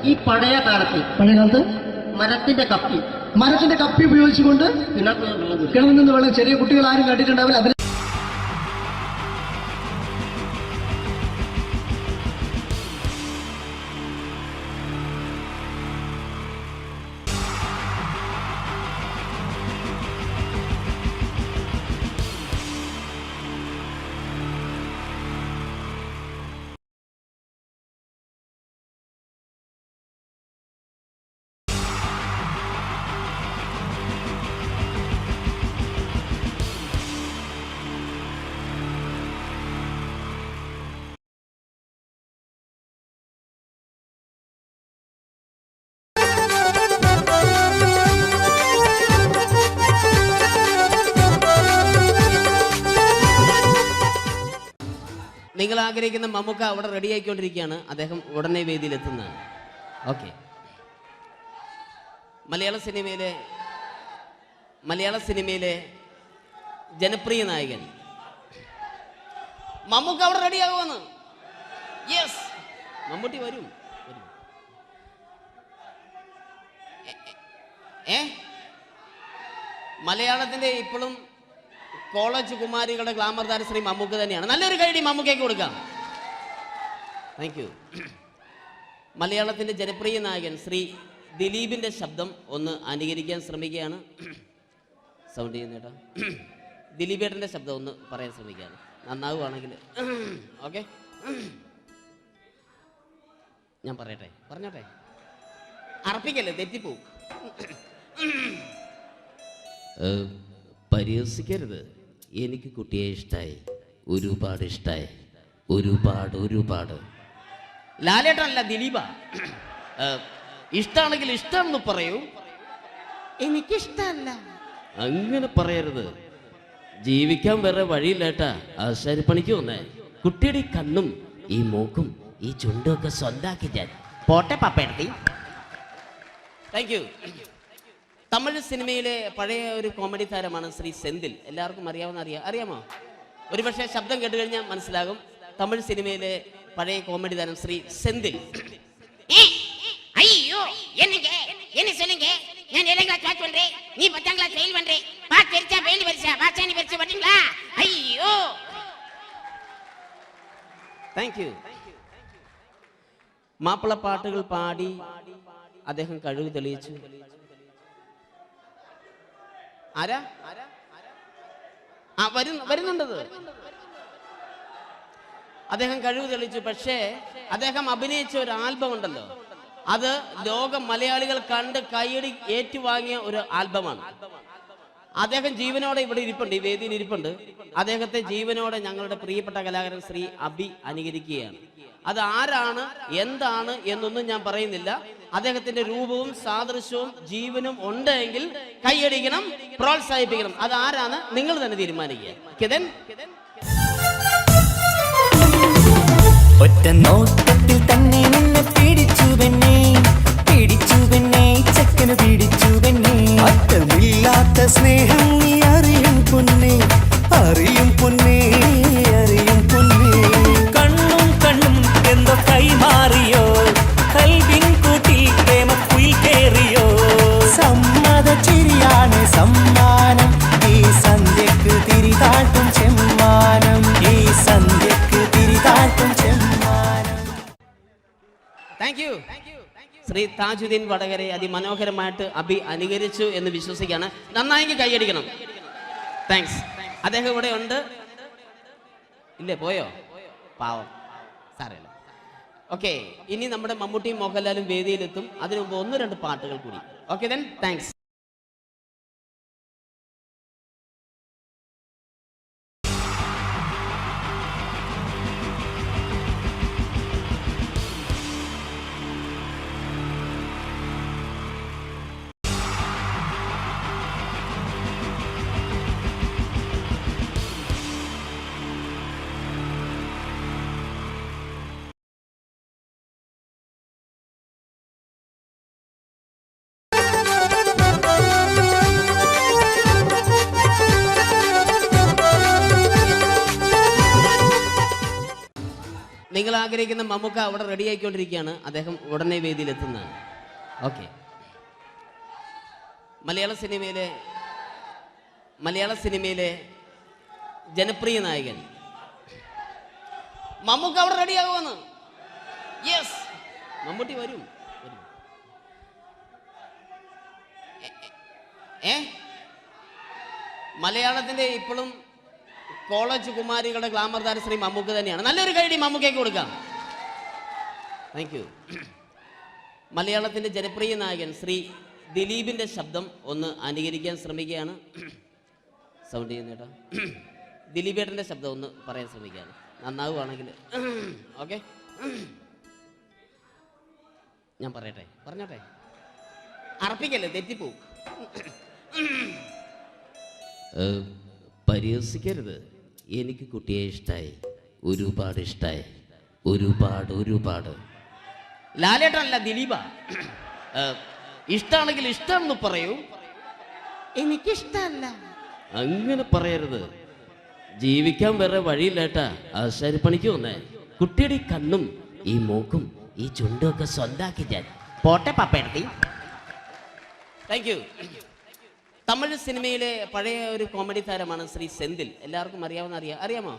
ഈ പഴയ കാലത്ത് മരത്തിന്റെ കപ്പി ഉപയോഗിച്ചുകൊണ്ട് കിണറിൽ നിന്ന് വെള്ളം ചെറിയ കുട്ടികൾ ആരും കണ്ടിട്ടുണ്ടാവില്ല. അതിന് നിങ്ങൾ ആഗ്രഹിക്കുന്ന മമ്മൂക്ക അവിടെ റെഡി ആയിക്കൊണ്ടിരിക്കുകയാണ്. അദ്ദേഹം ഉടനെ വേദിയിലെത്തുന്നതാണ്. ഓക്കെ. മലയാള സിനിമയിലെ ജനപ്രിയ നായകൻ മമ്മൂക്ക അവിടെ റെഡിയാകുമെന്ന്. യെസ്, മമ്മൂട്ടി വരും. മലയാളത്തിന്റെ ഇപ്പോഴും കോളേജ് കുമാരികളുടെ ഗ്ലാമർ താരം ശ്രീ മമ്മൂക്ക തന്നെയാണ്. നല്ലൊരു കൈഡി മമ്മൂക്കയ്ക്ക് കൊടുക്കാം. Thank you. മലയാളത്തിന്റെ ജനപ്രിയ നായകൻ ശ്രീ ദിലീപിന്റെ ശബ്ദം ഒന്ന് അനുകരിക്കാൻ ശ്രമിക്കുകയാണ്. സൗണ്ട് ചെയ്യുന്നേട്ടാ. ദിലീപേട്ടന്റെ ശബ്ദം ഒന്ന് പറയാൻ ശ്രമിക്കുകയാണ്. നന്നാവുകയാണെങ്കിൽ ഓക്കെ. ഞാൻ പറഞ്ഞോട്ടെ. അറപ്പിക്കല്ലേ, തെറ്റിപ്പോവും. പരിഹസിക്കരുത്. എനിക്ക് കുട്ടിയെ ഇഷ്ടമായി, ഒരുപാട് ഇഷ്ടമായി, ഒരുപാട്. ലാലേട്ടനല്ല, ദിലീപ. ഇഷ്ടമാണെങ്കിൽ ഇഷ്ടമെന്ന് പറയൂ, എനിക്കിഷ്ടമല്ല അങ്ങനെ പറയരുത്. ജീവിക്കാൻ വേറെ വഴിയില്ലേട്ടാ. ആശാരിപ്പണിക്ക് വന്നേ. കുട്ടിയുടെ ഈ കണ്ണും ഈ മൂക്കും ഈ ചുണ്ടും ഒക്കെ സ്വന്താക്കി ഞാൻ പോട്ടെ പപ്പയെടുത്തി. Thank you. തമിഴ് സിനിമയിലെ പഴയ ഒരു കോമഡി താരമാണ് ശ്രീ സെന്തിൽ. എല്ലാവർക്കും അറിയാമോ? ഒരുപക്ഷെ ശബ്ദം കേട്ട് കഴിഞ്ഞാൽ മനസ്സിലാകും. തമിഴ് സിനിമയിലെ പഴയ കോമഡി താരം ശ്രീ സെന്തിൽ. ஐயோ என்ன சொல்லுங்க. நான் 7th கிளாஸ் பாஸ் பண்றேன், நீ 10th கிளாஸ் ஃபெயில் பண்றே. பாஸ் தெரிச்சா ஃபெயில் வரிசா, பாஸ் நீ வரிசா താങ്ക് യു. മാപ്പിളപ്പാട്ടുകൾ പാടി അദ്ദേഹം കഴിവ് തെളിയിച്ചു. ആരാ? വരുന്നുണ്ടത്. അദ്ദേഹം കഴിവ് തെളിയിച്ചു. പക്ഷേ അദ്ദേഹം അഭിനയിച്ച ഒരു ആൽബം ഉണ്ടല്ലോ, അത് ലോക മലയാളികൾ കണ്ട് കൈയടി ഏറ്റുവാങ്ങിയ ഒരു ആൽബമാണ്. അദ്ദേഹം ജീവനോടെ ഇവിടെ ഇരിപ്പുണ്ട്, ഈ വേദിയിൽ ഇരിപ്പുണ്ട്. അദ്ദേഹത്തെ ജീവനോടെ ഞങ്ങളുടെ പ്രിയപ്പെട്ട കലാകാരൻ ശ്രീ അബി അനുകരിക്കുകയാണ്. അത് ആരാണ്, എന്താണ് എന്നൊന്നും ഞാൻ പറയുന്നില്ല. അദ്ദേഹത്തിന്റെ രൂപവും സാദൃശ്യവും ജീവനും ഉണ്ടെങ്കിൽ കൈയടിക്കണം, പ്രോത്സാഹിപ്പിക്കണം. അത് ആരാണ് നിങ്ങൾ തന്നെ തീരുമാനിക്കുക. കിതൻ ഒറ്റ നോട്ടത്തിൽ തന്നെ നിന്നെ പിടിച്ചു പെണ്ണേ, പിടിച്ചു പെണ്ണേ, ചക്കന് പിടിച്ചു പെണ്ണേ. അറ്റമില്ലാത്ത സ്നേഹം നീ അറിയും പൊന്നേ, അറിയും പൊന്നേ, അറിയും പൊന്നേ. കണ്ണും കണ്ണും എന്തോ കൈമാറിയോ, കൽവിൻ കൂട്ടിൽ പ്രേമക്കുയിൽ കേറിയോ. സമ്മത ചിരിയാണ് സമ്മാനം, ഈ സന്ധ്യക്ക് തിരിതാട്ടും ചെമ്മാനം, ഈ സന്ധ്യക്ക് തിരിതാട്ടും ചെമ്മാനം. Thank you. ശ്രീ താജുദ്ദീൻ വടകരെ അതിമനോഹരമായിട്ട് അബി അനുകരിച്ചു എന്ന് വിശ്വസിക്കുകയാണ്. നന്നായെങ്കിൽ കൈയടിക്കണം. താങ്ക്സ്. അദ്ദേഹം ഇവിടെ ഉണ്ട്. ഇല്ലേ, പോയോ? പാവം, സാരമില്ല. ഓക്കെ, ഇനി നമ്മുടെ മമ്മൂട്ടിയും മോഹൻലാലും വേദിയിലെത്തും. അതിനു മുമ്പ് 1-2 പാട്ടുകൾ കൂടി. Okay then, thanks. നിങ്ങൾ ആഗ്രഹിക്കുന്ന മമ്മൂക്ക അവിടെ റെഡി ആയിക്കൊണ്ടിരിക്കുകയാണ്. അദ്ദേഹം ഉടനെ വേദിയിൽ എത്തുന്നതാണ്. ഓക്കെ, മലയാള സിനിമയിലെ ജനപ്രിയ നായകൻ മമ്മൂക്ക അവിടെ റെഡി ആകുമെന്ന്. യെസ്, മമ്മൂട്ടി വരും. മലയാളത്തിന്റെ ഇപ്പോഴും കോളേജ് കുമാരികളുടെ ഗ്ലാമർ താരം ശ്രീ മമ്മൂക്ക തന്നെയാണ്. നല്ലൊരു കൈഡി മമ്മൂക്കയ്ക്ക് കൊടുക്കാം. Thank you. മലയാളത്തിന്റെ ജനപ്രിയ നായകൻ ശ്രീ ദിലീപിന്റെ ശബ്ദം ഒന്ന് അനുകരിക്കാൻ ശ്രമിക്കുകയാണ്. സൗണ്ട് ചെയ്യുന്നേട്ടാ. ദിലീപേട്ടന്റെ ശബ്ദം ഒന്ന് പറയാൻ ശ്രമിക്കുകയാണ്. നന്നാവുകയാണെങ്കിൽ ഓക്കെ. ഞാൻ പറഞ്ഞോട്ടെ, അർപ്പിക്കല്ലേ, തെറ്റിപ്പോവും. പരിഹസിക്കരുത്. എനിക്ക് കുട്ടിയെ ഇഷ്ടമായി, ഒരുപാട് ഇഷ്ടമായി, ഒരുപാട്. ലാലേട്ടനല്ല, ദിലീപ. ഇഷ്ടമാണെങ്കിൽ ഇഷ്ടമെന്ന് പറയൂ, എനിക്കിഷ്ടമല്ല അങ്ങനെ പറയരുത്. ജീവിക്കാൻ വേറെ വഴിയില്ലേട്ടാ, ആശാരിപ്പണിക്ക് വന്നേ. കുട്ടിയുടെ ഈ കണ്ണും ഈ മൂക്കും ഈ ചുണ്ടും ഒക്കെ സ്വന്താക്കി ഞാൻ. പോട്ടെ പപ്പയെടുത്തി. Thank you. തമിഴ് സിനിമയിലെ പഴയ ഒരു കോമഡി താരമാണ് ശ്രീ സെന്തിൽ. എല്ലാവർക്കും അറിയാമോ?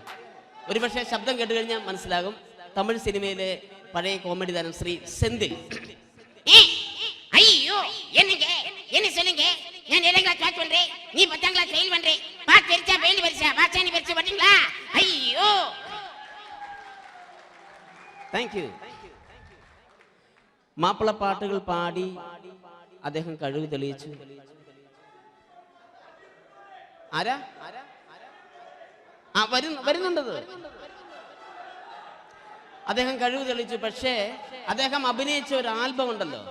ഒരുപക്ഷെ ശബ്ദം കേട്ട് കഴിഞ്ഞാൽ മനസ്സിലാകും. തമിഴ് സിനിമയിലെ പഴയ കോമഡി താരം ശ്രീ സെന്തിൽ. ஐயோ என்னங்க என்ன சொல்லுங்க நான் 7th கிளாஸ் பாஸ் பண்றேன் நீ 10th கிளாஸ் ஃபெயில் பண்றே பாஸ் தெரிச்சா ஃபெயில் பரிசா பாஸ் நீ பரிசா பண்ணீங்களா ஐயோ താങ്ക് യു. മാപ്പിളപ്പാട്ടുകൾ പാടി അദ്ദേഹം കഴിവ് തെളിയിച്ചു. ആരാ? വരുന്നുണ്ടത്. അദ്ദേഹം കഴിവ് തെളിയിച്ചു. പക്ഷേ അദ്ദേഹം അഭിനയിച്ച ഒരു ആൽബം ഉണ്ടല്ലോ,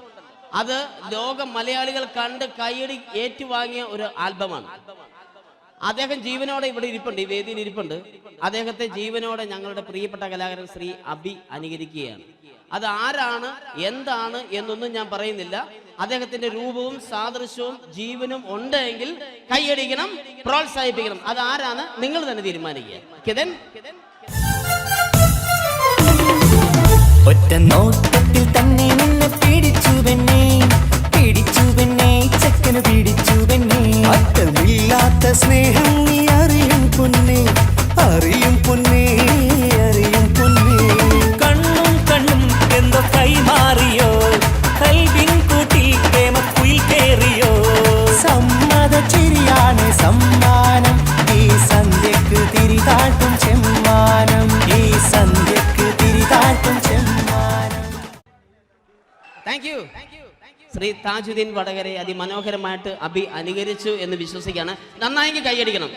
അത് ലോക മലയാളികൾ കണ്ട് കൈയടി ഏറ്റുവാങ്ങിയ ഒരു ആൽബമാണ്. അദ്ദേഹം ജീവനോടെ ഇവിടെ ഇരിപ്പുണ്ട്, ഈ വേദിയിൽ ഇരിപ്പുണ്ട്. അദ്ദേഹത്തെ ജീവനോടെ ഞങ്ങളുടെ പ്രിയപ്പെട്ട കലാകാരൻ ശ്രീ അബി അനുകരിക്കുകയാണ്. അത് ആരാണ്, എന്താണ് എന്നൊന്നും ഞാൻ പറയുന്നില്ല. അദ്ദേഹത്തിന്റെ രൂപവും സാദൃശ്യവും ജീവനും ഉണ്ടെങ്കിൽ കൈയടിക്കണം, പ്രോത്സാഹിപ്പിക്കണം. അത് ആരാണ് നിങ്ങൾ തന്നെ തീരുമാനിക്കുക. കിതൻ ഒറ്റ നോട്ടത്തിൽ തന്നെ നിന്നെ പിടിച്ചു പെണ്ണേ, പിടിച്ചു പെണ്ണേ, ചക്കന് പിടിച്ചു പെണ്ണേ. അറ്റമില്ലാത്ത സ്നേഹം നീ അറിയും പൊന്നേ, അറിയും പൊന്നേ, അറിയും പൊന്നേ. ശ്രീ താജുദ്ദീൻ വടകരെ അതിമനോഹരമായിട്ട് അനുകരിച്ചു എന്ന് വിശ്വസിക്കുകയാണ്. നന്നായെങ്കിൽ കൈയടിക്കണം.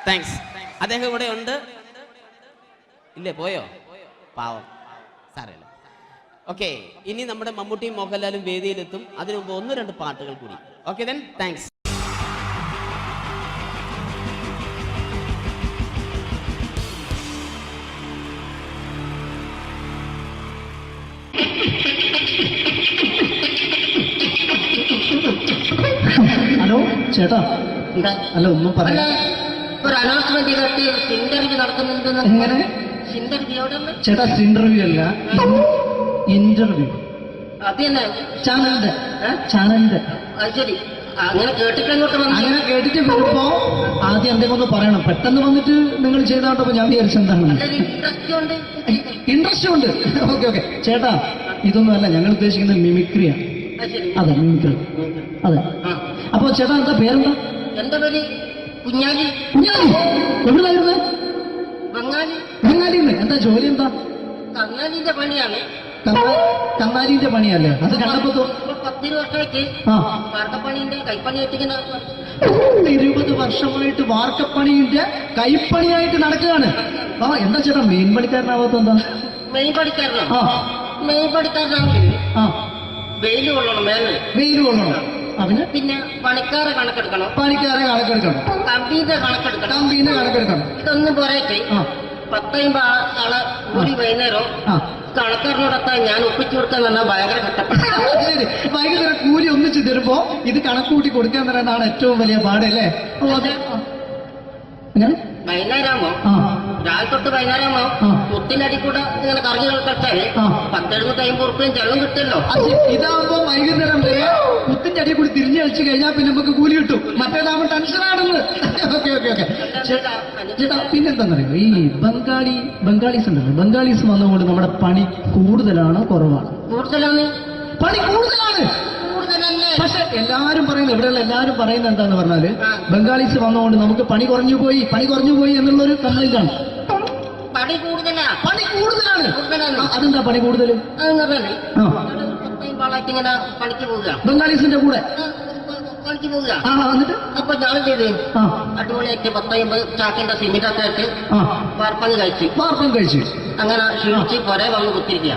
താങ്ക്സ്. അദ്ദേഹം ഇവിടെ ഉണ്ട്. ഇല്ലേ, പോയോ? പാവം, സാരമില്ല. ഓക്കെ, ഇനി നമ്മുടെ മമ്മൂട്ടിയും മോഹൻലാലും വേദിയിലെത്തും. അതിനു മുമ്പ് 1-2 പാട്ടുകൾ കൂടി. Okay then, thanks. ഹലോ ചേട്ടാ, അല്ല ഒന്നും പറയാ. ഒരു അനൗൺസ്മെന്റ് ചെയ്തിട്ട് ഇന്റർവ്യൂ നടത്തുന്നുണ്ടെന്ന്. എങ്ങനെ? ചേട്ടാ, ഇന്റർവ്യൂ അല്ല, ഇന്റർവ്യൂ. അത് തന്നെ ചാനലിന്റെ. അത് ശരി, അങ്ങനെ കേട്ടിട്ട് അങ്ങോട്ട് വന്നു. അങ്ങനെ കേട്ടിട്ട് വരുമ്പോ ആദ്യം എന്തെങ്കിലും ഒന്ന് പറയണം. പെട്ടെന്ന് വന്നിട്ട് നിങ്ങൾ ചെയ്താണ്ടപ്പോ ഞാൻ വിചാരിച്ചു എന്താണ് ഇൻട്രസ്റ്റ് ഉണ്ട്. ഓക്കെ ഓക്കെ ചേട്ടാ, ഇതൊന്നും അല്ല ഞങ്ങൾ ഉദ്ദേശിക്കുന്നത് മിമിക്രിയാണ്. അതെ, മിമിക്രി. അതെ. അപ്പൊ ചേട്ടാ, എന്താ പേരെന്താ? എന്റെ പേര് കുഞ്ഞാലി. കുഞ്ഞാലി എവിടെയായിരുന്നു? ബംഗാളി. ബംഗാളിന്ന്. എന്താ ജോലി? എന്താ? കന്നാലിന്റെ പണിയാണ്. കന്നാലിന്റെ പണിയല്ലേ? അത് കണ്ടപ്പോ 10 വർഷമായിട്ട് വാർക്കപ്പണിന്റെ കൈപ്പണിയായിട്ട് 20 വർഷമായിട്ട് വാർക്കപ്പണിന്റെ കൈപ്പണിയായിട്ട് നടക്കുകയാണ്. ആ, എന്താ ചേട്ടാ മെയിൻ പണിക്കാരനാവാത്ത? എന്താ മെയിൻ പണിക്കാരനോ? മെയിൻ പണിക്കാരനാണെങ്കിൽ വെയിൽ കൊള്ളണം. വെയിൽ കൊള്ളണം. അതിന് പിന്നെ പണിക്കാരെ കണക്കെടുക്കണം. കമ്പീന്റെ കണക്കെടുക്കണം. ഇതൊന്നും പോരായിട്ട് 10-50 ആളെ കൂടി വൈകുന്നേരം കണക്കാരനോടൊക്കെ ഞാൻ ഒപ്പിച്ചു കൊടുക്കാൻ പറഞ്ഞാൽ ഭയങ്കര കഷ്ടപ്പെട്ടു. വൈകുന്നേരം കൂലി ഒന്നിച്ച് തരുമ്പോ ഇത് കണക്കൂട്ടി കൊടുക്കാൻ തരാനാണ് ഏറ്റവും വലിയ പാടല്ലേ? വൈകുന്നേരമാകുമ്പോ രാവിലെ തൊട്ട് വൈകുന്നേരമാകുമ്പോ മുത്തിനടി കൂടെ ഇങ്ങനെ കറങ്ങി കളിച്ചാല് 10-70-50 ഉറുപ്പിയും ചെലവും കിട്ടുമല്ലോ. ഇതാവുമ്പോ വൈകുന്നേരം വരെ മുത്തിന്റെ അടി കൂടി തിരിഞ്ഞു കളിച്ചു കഴിഞ്ഞാൽ പിന്നെ നമുക്ക് കൂലി കിട്ടും. മറ്റേതാവുമ്പോ ടെൻഷനാണെന്ന്. ഓക്കെ ഓക്കെ ഓക്കെ ചേട്ടാ, പിന്നെന്താന്നറിയോ, ഈ ബംഗാളീസ് ഉണ്ടല്ലോ, ബംഗാളീസ് വന്നുകൊണ്ട് നമ്മുടെ പണി കൂടുതലാണ് കുറവാണ്? കൂടുതലാണ്. പണി കൂടുതലാണ്. പക്ഷെ എല്ലാരും പറയുന്നത്, ഇവിടെയുള്ള എല്ലാരും പറയുന്നത് എന്താന്ന് പറഞ്ഞാല് ബംഗാളീസ് വന്നുകൊണ്ട് നമുക്ക് പണി കുറഞ്ഞു പോയി എന്നുള്ളൊരു കംപ്ലൈന്റ് ആണ്. പണി കൂടുതലാണ്. അതെന്താ പണി കൂടുതൽ? ഇങ്ങനെ പണിക്ക് പോവുക ബംഗാളീസിന്റെ കൂടെ പണിക്ക് പോവുക. എന്നിട്ട് അപ്പൊ ഞാൻ ചെയ്ത് അടിപൊളിയായിട്ട് 10-50 ചാക്കിന്റെ സിമിറ്റൊക്കെ ആയിട്ട് വാർപ്പങ്ങ് കഴിച്ചു. അങ്ങനെ ക്ഷീണിച്ച് പുറേ വന്ന് കുത്തിരിക്കുക.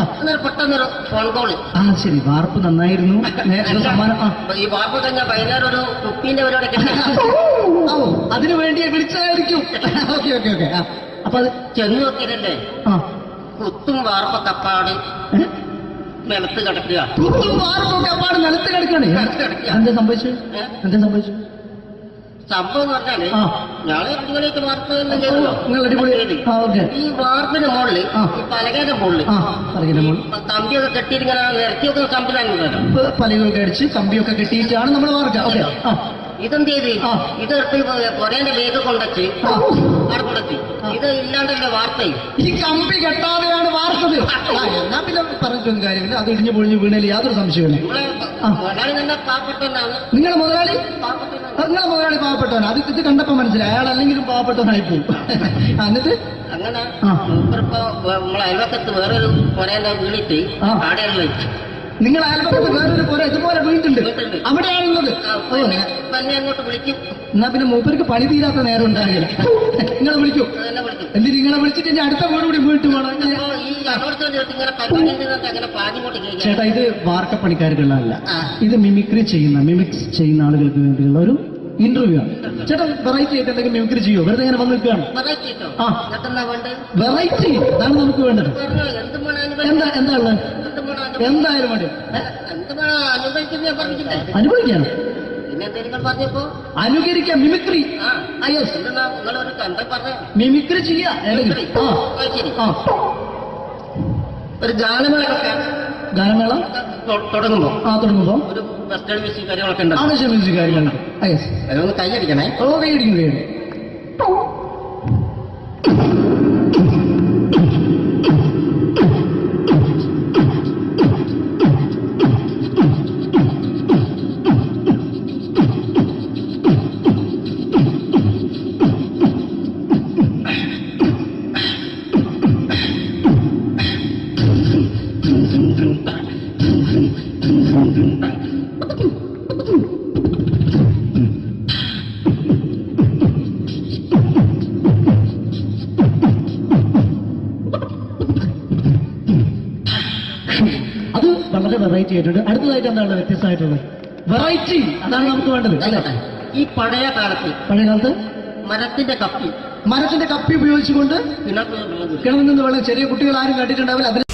അന്നേരം പെട്ടെന്നൊരു ഫോൺ കോള്. ശരി, വാർപ്പ് നന്നായിരുന്നു. ഈ വാർപ്പ് കഴിഞ്ഞ വൈകുന്നേരം ഒരു കുപ്പീന്റെ പരിപാടി അതിനു വേണ്ടി വിളിച്ചതായിരിക്കും. Okay okay okay. അപ്പൊ അത് ചെന്ന് നോക്കിയതല്ലേ, കുത്തും വാർപ്പൊക്കെ അപ്പാട് നിലത്ത് കിടക്കുക. നിലത്ത് കിടക്കാണ്. എന്താ സംഭവിച്ചു? സംഭവം എന്ന് പറഞ്ഞാല് ഞങ്ങള് അടിപൊളിയായിട്ട് വാർപ്പ് ഈ വാർപ്പിന്റെ മുകളില് ഈ പലകയുടെ മുകളില് കമ്പിയൊക്കെ കെട്ടിയിട്ട് നിരത്തിയൊക്കെ സംവിധാനം പലകൊക്കെ അടിച്ച് കമ്പിയൊക്കെ കെട്ടിയിട്ടാണ് നമ്മൾ വാർക്കുക. ഇതെന്ത് ചെയ്ത് ഇതെടുത്ത് കൊറേന്റെ വേഗം കൊണ്ടച്ച് അവിടെ കൊണ്ടച്ച് ഇത് ഇല്ലാണ്ടല്ലേ വാർത്തയും. ഈ കമ്പി കെട്ടാതെയാണ് വാർത്തത്. എന്നാ പിന്നെ പറഞ്ഞിട്ടൊന്നും കാര്യമില്ല. അത് ഇടിഞ്ഞു പൊളിഞ്ഞു വീണേൽ യാതൊരു സംശയമില്ല. മുതലാളി തന്നെ പാവപ്പെട്ടവനാണ്. നിങ്ങളെ മുതലാളി പാവപ്പെട്ടവനാണ്. അത് ഇത് കണ്ടപ്പോ മനസ്സിലായി അയാൾ അല്ലെങ്കിലും പാവപ്പെട്ടവനായി പോകും. എന്നിട്ട് അങ്ങനെ നമ്മളെ അയൽവക്കത്ത് വേറൊരു കൊറേന്റെ വീണിട്ട് ആടെയുള്ള നിങ്ങൾ അയൽപക്കത്ത് വേറൊരു പുര ഇതുപോലെ വീട്ടുണ്ട്, അവിടെയാണുള്ളത്. അങ്ങോട്ട് വിളിക്കും. എന്നാ പിന്നെ മൂപ്പർക്ക് പണി തീരാത്ത നേരം ഉണ്ടാകില്ല. നിങ്ങളെ വിളിക്കും. എന്നിട്ട് നിങ്ങളെ വിളിച്ചിട്ട് ഇനി അടുത്ത വീട് കൂടി വീട്ടു പോകണം. ചേട്ടാ, ഇത് വാർക്കപ്പണിക്കാർക്കുള്ളതല്ല. ഇത് മിമിക്സ് ചെയ്യുന്ന ആളുകൾക്ക് വേണ്ടിയുള്ള ഒരു ഇന്റർവ്യൂ ആണ്. ചേട്ടാ, വെറൈറ്റി ആയിട്ട് എന്തെങ്കിലും മിമിക്രി ചെയ്യോ? വെറുതെ ഇങ്ങനെ വന്ന് നിൽക്കുകയാണ്. വെറൈറ്റി അതാണ് നമുക്ക് വേണ്ടത്. എന്താ ഉള്ളത്? എന്തായാലും മതി. അനുഭവിക്കാണ്. അനുകരിക്കാം. മിമിക്രി. മിമിക്രി ചെയ്യാ. ഒരു ഗാനമേള തുടങ്ങുമ്പോ ഒരു വെസ്റ്റേൺ മ്യൂസിക് കാര്യങ്ങളൊക്കെ ഉണ്ട്. മ്യൂസിക് കാര്യങ്ങളുണ്ട്. അതൊന്ന് കൈയടിക്കണേ. കൈയടിക്കും. അത് വളരെ വെറൈറ്റി ആയിട്ടുണ്ട്. അടുത്തതായിട്ട് എന്താണ് വ്യത്യസ്തമായിട്ടുള്ളത്? വെറൈറ്റി, അതാണ് നമുക്ക് വേണ്ടത് അല്ലേ? ഈ പഴയ കാലത്ത് മരത്തിന്റെ കപ്പി ഉപയോഗിച്ചുകൊണ്ട് കിണറിൽ നിന്ന് വെള്ളം ചെറിയ കുട്ടികൾ ആരും കണ്ടിട്ടുണ്ടാവില്ല.